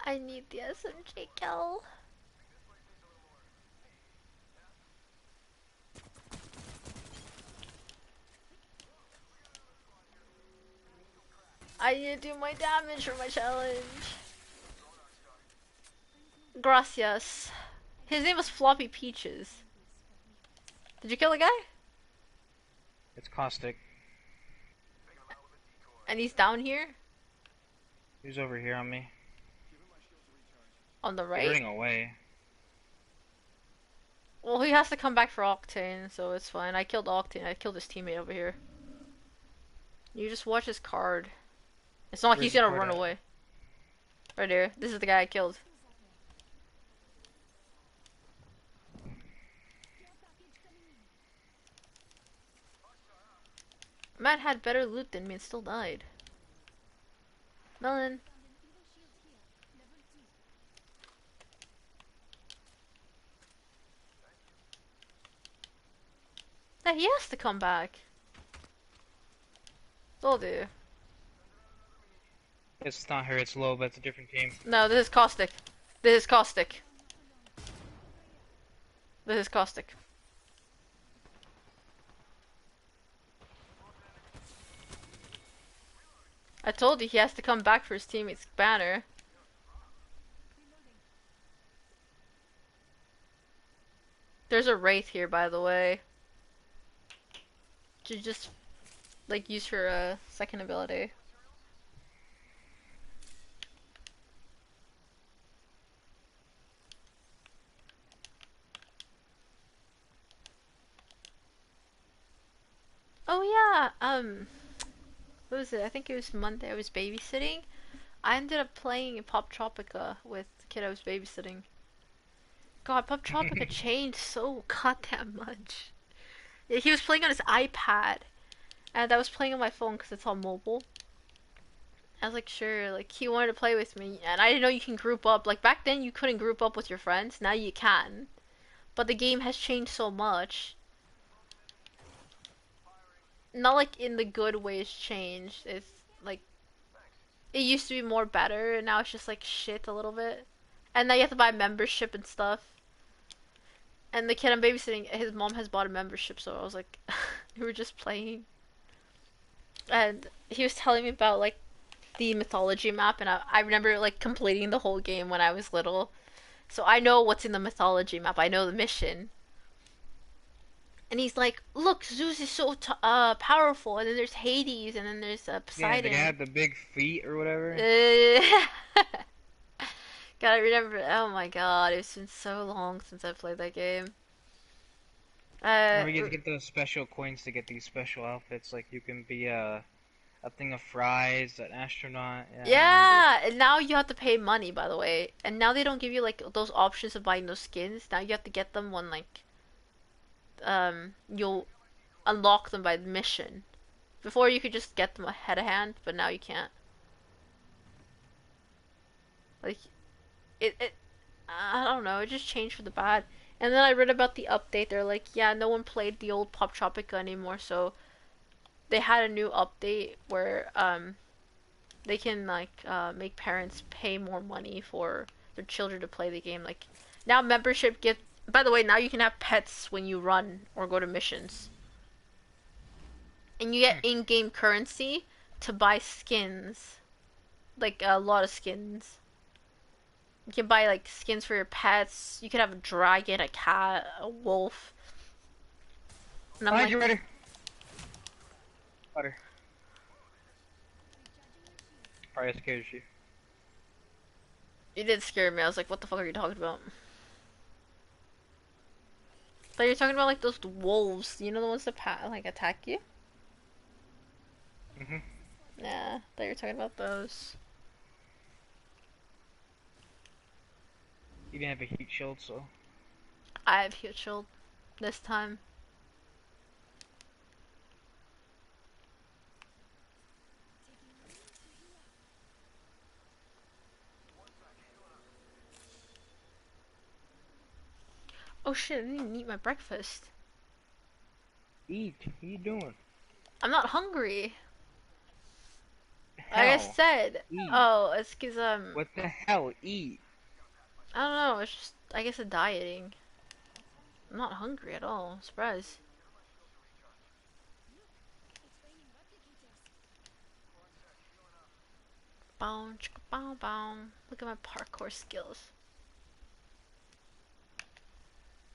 [SPEAKER 2] I need the SMG kill. I need to do my damage for my challenge. Gracias. His name was Floppy Peaches. Did you kill the guy?
[SPEAKER 1] It's caustic.
[SPEAKER 2] And he's down here?
[SPEAKER 1] He's over here on me.
[SPEAKER 2] On the
[SPEAKER 1] He's
[SPEAKER 2] right?
[SPEAKER 1] running away.
[SPEAKER 2] Well, he has to come back for Octane, so it's fine. I killed Octane. I killed his teammate over here. You just watch his card. It's not like
[SPEAKER 1] Where's
[SPEAKER 2] he's
[SPEAKER 1] the
[SPEAKER 2] gonna
[SPEAKER 1] card
[SPEAKER 2] run
[SPEAKER 1] at?
[SPEAKER 2] away. Right there. This is the guy I killed. Man had better loot than me and still died. Melon. Yeah, he has to come back. Told you.
[SPEAKER 1] It's not her, it's Low, but it's a different team.
[SPEAKER 2] No, this is Caustic. This is Caustic. This is Caustic. I told you he has to come back for his teammate's banner. There's a Wraith here, by the way. To just, like, use her second ability. Oh yeah, what was it? I think it was Monday I was babysitting. I ended up playing Pop Tropica with the kid I was babysitting. God, Pop Tropica changed so goddamn much. Yeah, he was playing on his iPad, and I was playing on my phone because it's on mobile. I was like, sure, like, he wanted to play with me, and I didn't know you can group up. Like, back then you couldn't group up with your friends, now you can. But the game has changed so much. Not like in the good way it's changed, it's like, it used to be more better, and now it's just like shit a little bit. And now you have to buy membership and stuff. And the kid I'm babysitting, his mom has bought a membership, so I was like, we were just playing. And he was telling me about like the mythology map, and I remember like completing the whole game when I was little. So I know what's in the mythology map. I know the mission. And he's like, "Look, Zeus is so powerful, and then there's Hades, and then there's
[SPEAKER 1] Yeah, the guy
[SPEAKER 2] Poseidon."
[SPEAKER 1] had the big feet or whatever.
[SPEAKER 2] Gotta remember. Oh my god, it's been so long since I played that game. Uh,
[SPEAKER 1] Or you get to get those special coins to get these special outfits. Like you can be a thing of fries, an astronaut. Yeah, I remember.
[SPEAKER 2] yeah, and now you have to pay money, by the way. And now they don't give you like those options of buying those skins. Now you have to get them when like you'll unlock them by the mission. Before you could just get them ahead of hand, but now you can't. Like it I don't know, it just changed for the bad. And then I read about the update. They're like, yeah, no one played the old Pop Tropica anymore, so they had a new update where they can like make parents pay more money for their children to play the game. Like now membership get. By the way, now you can have pets when you run or go to missions, and you get in-game currency to buy skins, like a lot of skins. You can buy like skins for your pets. You could have a dragon, a cat, a wolf. And I'm
[SPEAKER 1] Behind
[SPEAKER 2] like,
[SPEAKER 1] you, Ryder. Butter. Probably scares you.
[SPEAKER 2] you did scare me. I was like, what the fuck are you talking about? But you're talking about like those wolves, you know, the ones that like attack you.
[SPEAKER 1] Mhm.
[SPEAKER 2] Yeah, I thought you were talking about those.
[SPEAKER 1] You didn't have a heat shield, so.
[SPEAKER 2] I have heat shield this time. Oh shit, I didn't even eat my breakfast.
[SPEAKER 1] Eat. What are you doing?
[SPEAKER 2] I'm not hungry. Like I
[SPEAKER 1] Hell.
[SPEAKER 2] said.
[SPEAKER 1] Eat.
[SPEAKER 2] Oh, it's cause
[SPEAKER 1] What the hell? Eat.
[SPEAKER 2] I don't know, it's just I guess a dieting. I'm not hungry at all. Surprise. Bow, chicka, bow, bow. Look at my parkour skills.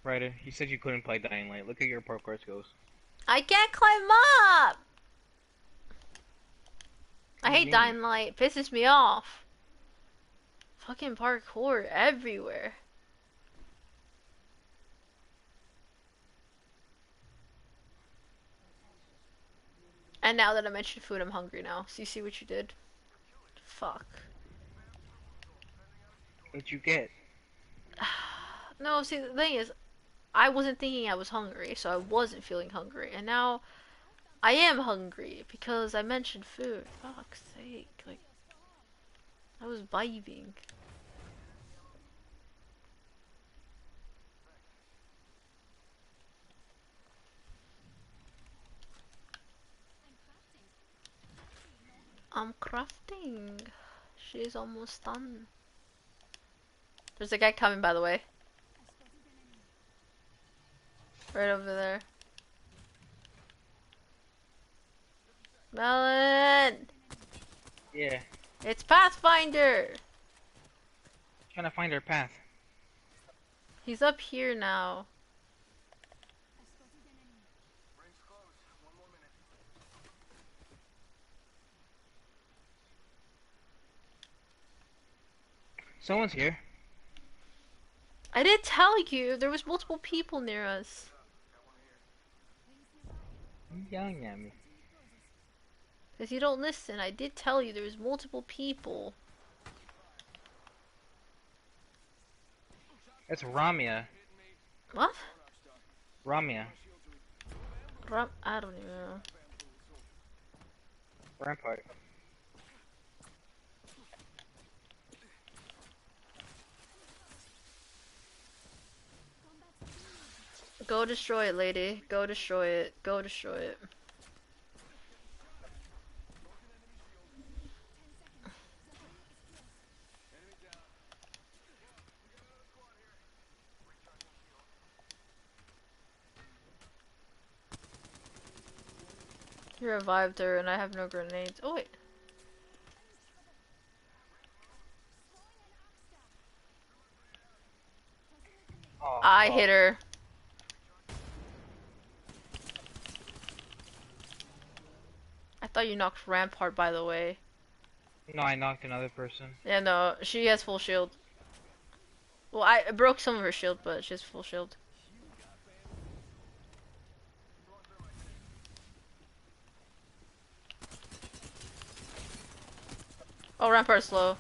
[SPEAKER 1] Ryder, you said you couldn't play Dying Light. Look at your parkour skills.
[SPEAKER 2] I can't climb up! I
[SPEAKER 1] What do you
[SPEAKER 2] hate
[SPEAKER 1] mean?
[SPEAKER 2] Dying Light. It pisses me off. Fucking parkour everywhere. And now that I mentioned food, I'm hungry now. So you see what you did? Fuck.
[SPEAKER 1] What'd you get?
[SPEAKER 2] No, see, the thing is, I wasn't thinking I was hungry, so I wasn't feeling hungry. And now I am hungry because I mentioned food. Fuck's sake. Like, I was vibing. I'm crafting. She's almost done. There's a guy coming, by the way. Right over there. Melon!
[SPEAKER 1] Yeah.
[SPEAKER 2] It's Pathfinder!
[SPEAKER 1] Trying to find our path.
[SPEAKER 2] He's up here now.
[SPEAKER 1] Someone's here.
[SPEAKER 2] I did tell you there was multiple people near us.
[SPEAKER 1] He's yelling at me.
[SPEAKER 2] Because you don't listen. I did tell you there was multiple people.
[SPEAKER 1] It's Ramia.
[SPEAKER 2] What?
[SPEAKER 1] Ramia.
[SPEAKER 2] I don't even know.
[SPEAKER 1] Rampart.
[SPEAKER 2] Go destroy it, lady. Go destroy it. Go destroy it. You revived her and I have no grenades. Oh wait.
[SPEAKER 1] Oh,
[SPEAKER 2] I
[SPEAKER 1] fuck.
[SPEAKER 2] hit her. I thought you knocked Rampart, by the way.
[SPEAKER 1] No, I knocked another person.
[SPEAKER 2] Yeah, no, she has full shield. Well, I broke some of her shield, but she has full shield. Oh, Rampart's low.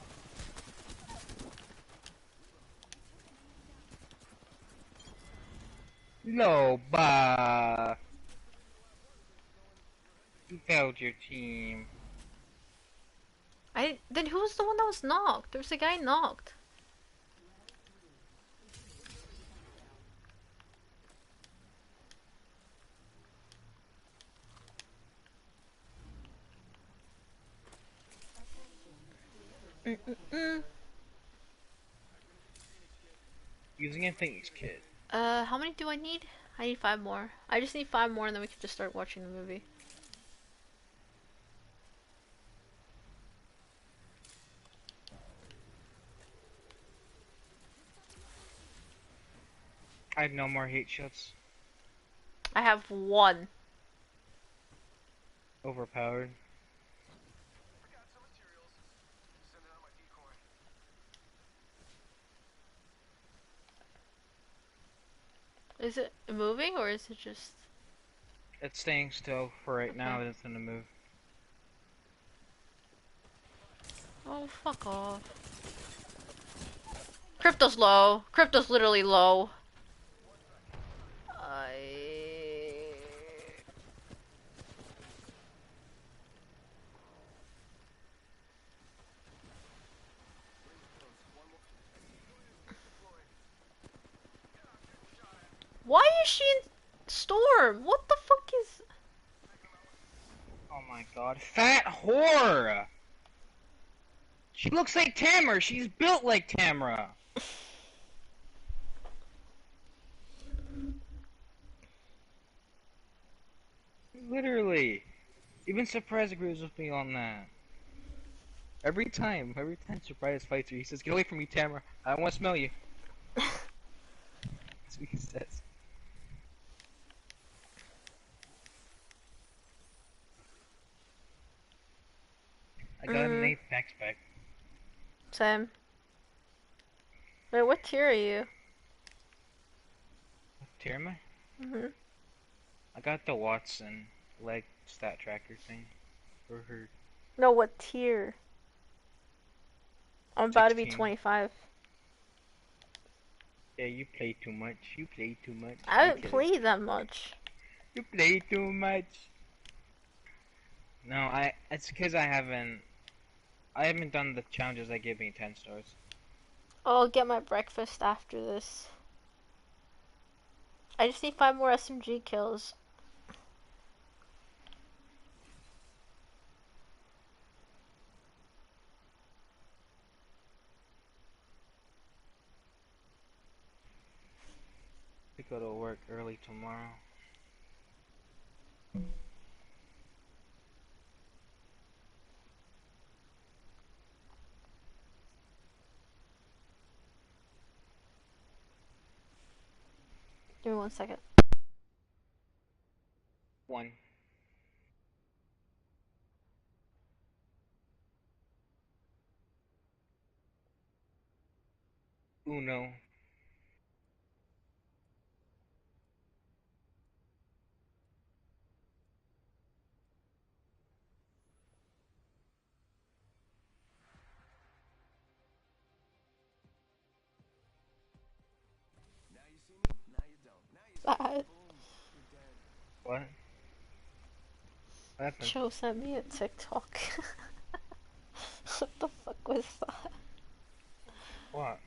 [SPEAKER 1] No, bah. You failed your team.
[SPEAKER 2] Then who was the one that was knocked? There was a guy knocked. Mm-mm-mm.
[SPEAKER 1] Using a thinks kit.
[SPEAKER 2] How many do I need? I need 5 more. I just need 5 more and then we can just start watching the movie.
[SPEAKER 1] I have no more heat shots.
[SPEAKER 2] I have 1.
[SPEAKER 1] Overpowered.
[SPEAKER 2] Is it moving or is it just...
[SPEAKER 1] It's staying still for right now,
[SPEAKER 2] Okay.
[SPEAKER 1] but it's gonna move.
[SPEAKER 2] Oh, fuck off. Crypto's low. Crypto's literally low. Why is she in Storm? What the fuck is...
[SPEAKER 1] Oh my god. Fat whore! She looks like Tamara. She's built like Tamara. Literally. Even Surprise agrees with me on that. Every time Surprise fights her, he says, "Get away from me, Tamara. I don't want to smell you." That's what he says. I got an 8 backpack.
[SPEAKER 2] Same. Wait, what tier are you?
[SPEAKER 1] What tier am I?
[SPEAKER 2] Mm-hmm.
[SPEAKER 1] I got the Watson leg stat tracker thing for her.
[SPEAKER 2] No, what tier? I'm about to be
[SPEAKER 1] 16.
[SPEAKER 2] 25.
[SPEAKER 1] Yeah, you play too much. You play too much.
[SPEAKER 2] I
[SPEAKER 1] I'm
[SPEAKER 2] haven't
[SPEAKER 1] kidding.
[SPEAKER 2] played that much.
[SPEAKER 1] You play too much. No, it's because I haven't done the challenges that give me 10 stars.
[SPEAKER 2] I'll get my breakfast after this. I just need 5 more SMG kills.
[SPEAKER 1] to go to work early tomorrow.
[SPEAKER 2] Give me 1 second.
[SPEAKER 1] One. Uno.
[SPEAKER 2] Bad.
[SPEAKER 1] What? What happened?
[SPEAKER 2] Joe sent me a TikTok. What the fuck was that?
[SPEAKER 1] What?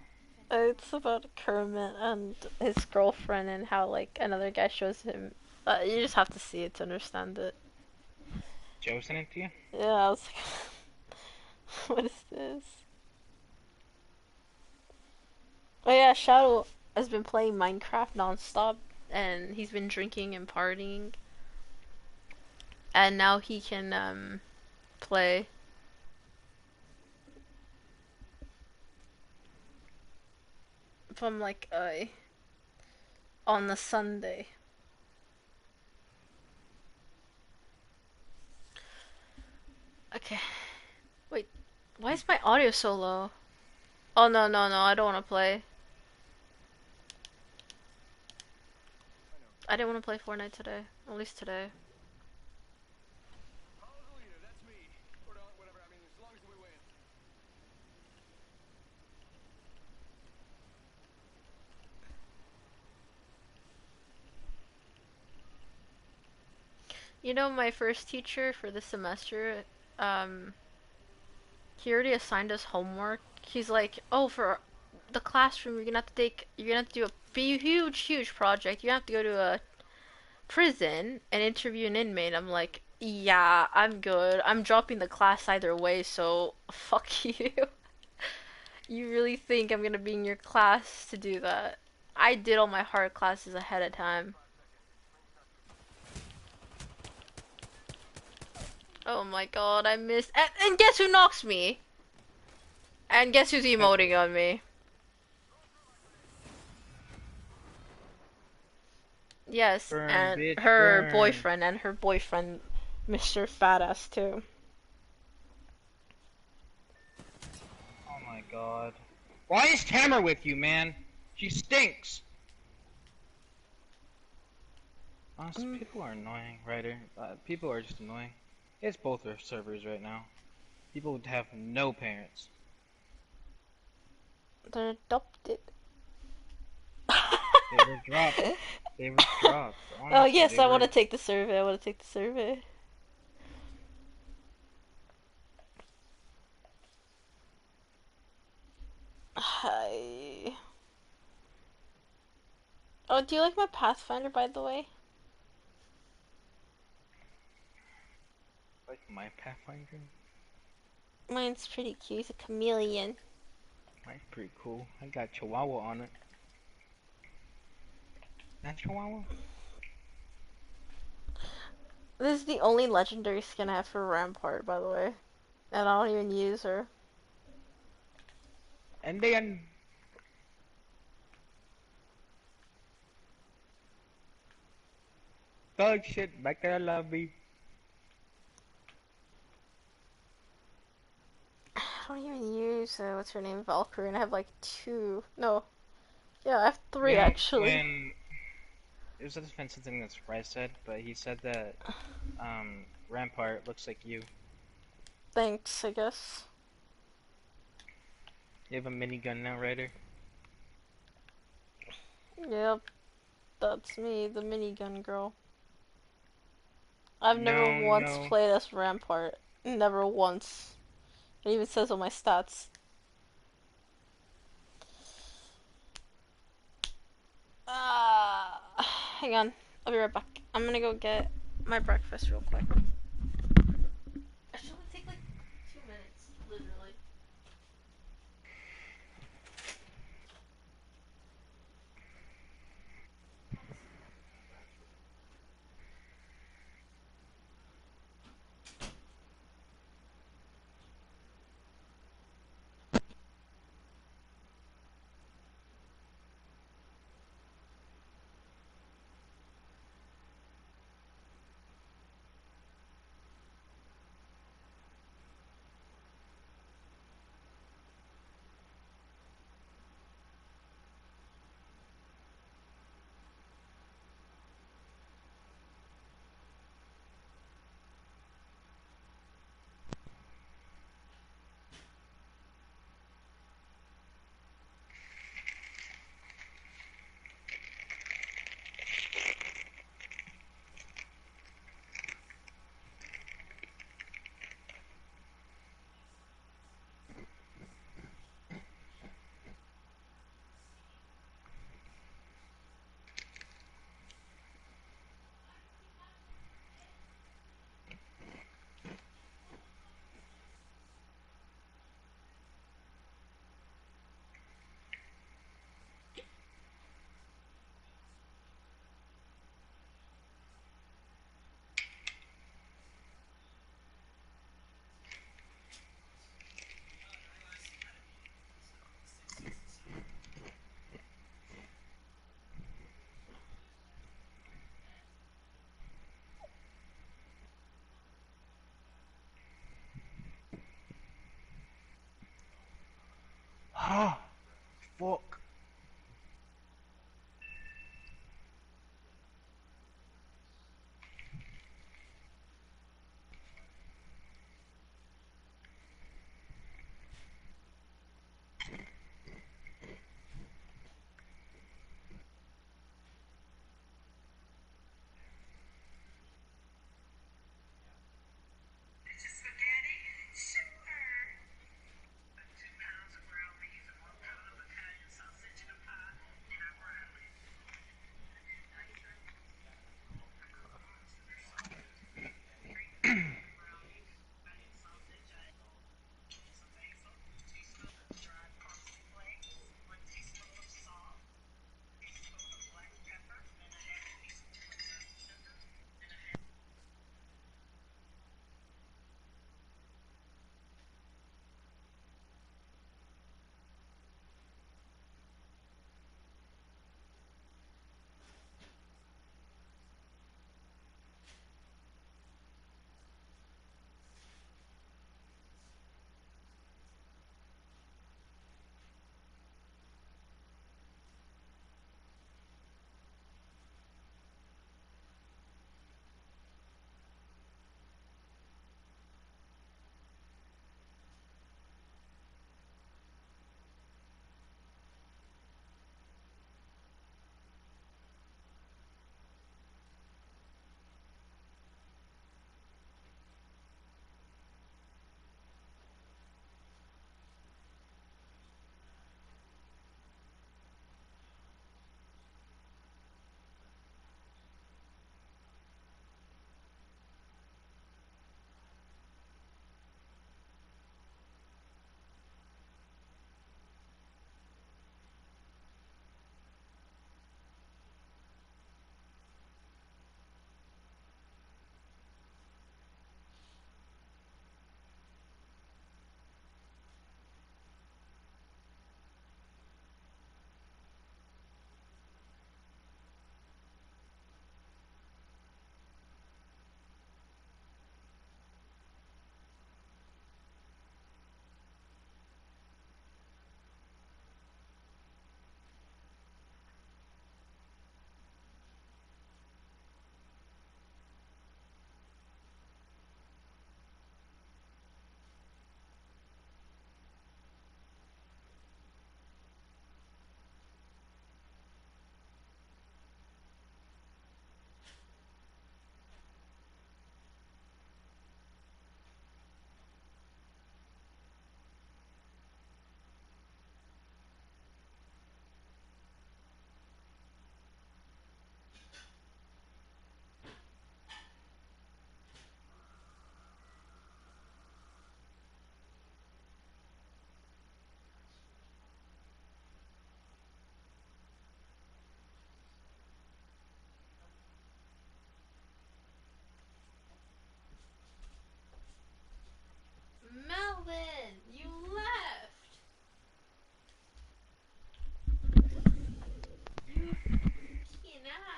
[SPEAKER 2] It's about Kermit and his girlfriend and how like another guy shows him. You just have to see it to understand it.
[SPEAKER 1] Joe sent it to you?
[SPEAKER 2] Yeah, I was like, what is this? Oh yeah, Shadow has been playing Minecraft nonstop, and he's been drinking and partying, and now he can play. From like on the Sunday. Okay. Wait, why is my audio so low? Oh no no no, I don't want to play. I didn't want to play Fortnite today. At least today. You know, my first teacher for this semester, um, he already assigned us homework. He's like, oh, for the classroom, you're gonna have to do a huge, huge project. You have to go to a prison and interview an inmate. I'm like, yeah, I'm good. I'm dropping the class either way, so fuck you. You really think I'm gonna be in your class to do that? I did all my hard classes ahead of time. Oh my god, I missed. And guess who knocks me? And guess who's emoting on me? Yes,
[SPEAKER 1] Burn,
[SPEAKER 2] and
[SPEAKER 1] bitch, burn.
[SPEAKER 2] her boyfriend, Mr. Fatass too.
[SPEAKER 1] Oh my god. Why is Tamara with you, man? She stinks. Honestly, people are annoying, Ryder. People are just annoying. It's both our servers right now. People would have no parents.
[SPEAKER 2] They're adopted.
[SPEAKER 1] They were dropped. They were dropped.
[SPEAKER 2] Oh
[SPEAKER 1] Honestly,
[SPEAKER 2] yes,
[SPEAKER 1] they
[SPEAKER 2] I want to
[SPEAKER 1] were.
[SPEAKER 2] take the survey. I want to take the survey. Hi. Oh, do you like my Pathfinder, by the way?
[SPEAKER 1] Like my Pathfinder?
[SPEAKER 2] Mine's pretty cute. He's a chameleon.
[SPEAKER 1] Mine's pretty cool. I got Chihuahua on it. That Chihuahua?
[SPEAKER 2] This is the only legendary skin I have for Rampart, by the way. And I don't even use her.
[SPEAKER 1] And then dog shit back to the lobby.
[SPEAKER 2] I don't even use, what's her name, Valkyrie, and I have like two. No. Yeah, I have
[SPEAKER 1] You
[SPEAKER 2] three
[SPEAKER 1] know,
[SPEAKER 2] actually.
[SPEAKER 1] when it was a defensive thing that Surprise said, but he said that Rampart looks like you.
[SPEAKER 2] Thanks, I guess.
[SPEAKER 1] You have a minigun now, Ryder?
[SPEAKER 2] Yep, that's me, the minigun girl. I've never
[SPEAKER 1] No,
[SPEAKER 2] once
[SPEAKER 1] no.
[SPEAKER 2] played as Rampart. Never once. It even says on my stats. Hang on. I'll be right back. I'm gonna go get my breakfast real quick. It should only take like 2 minutes, literally.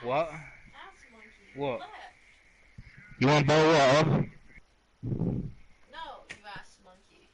[SPEAKER 1] What?
[SPEAKER 2] Ass monkey.
[SPEAKER 1] What?
[SPEAKER 2] What?
[SPEAKER 1] You want to borrow what?
[SPEAKER 2] No, you ass monkey.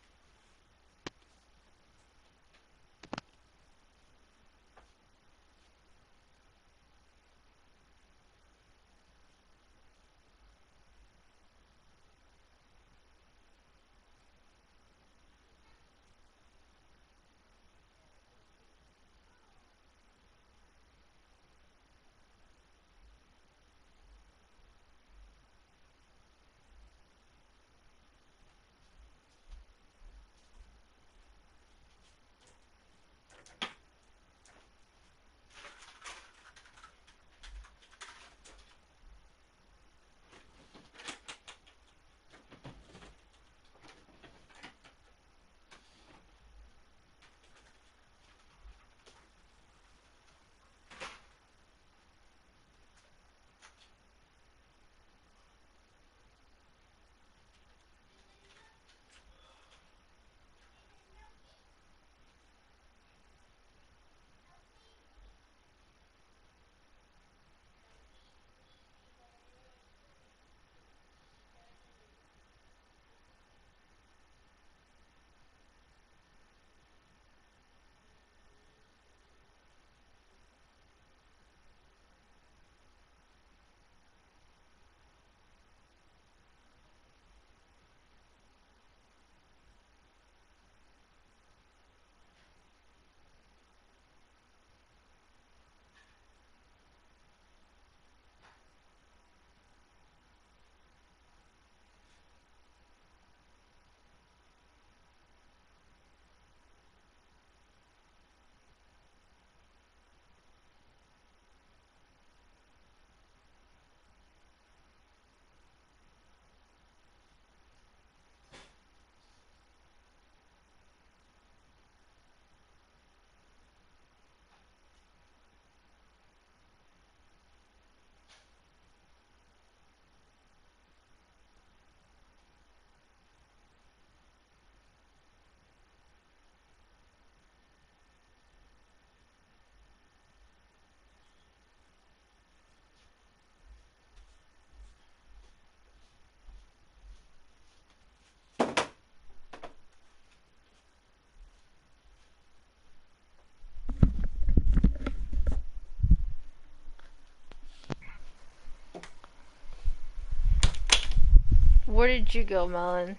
[SPEAKER 2] Where did you go, Melon?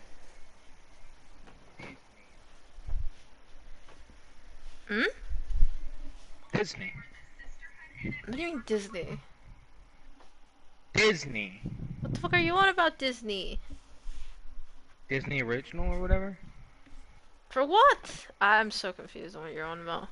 [SPEAKER 2] Hmm?
[SPEAKER 1] Disney.
[SPEAKER 2] What do you mean Disney?
[SPEAKER 1] Disney.
[SPEAKER 2] What the fuck are you on about Disney?
[SPEAKER 1] Disney original or whatever?
[SPEAKER 2] For what? I'm so confused on what you're on about.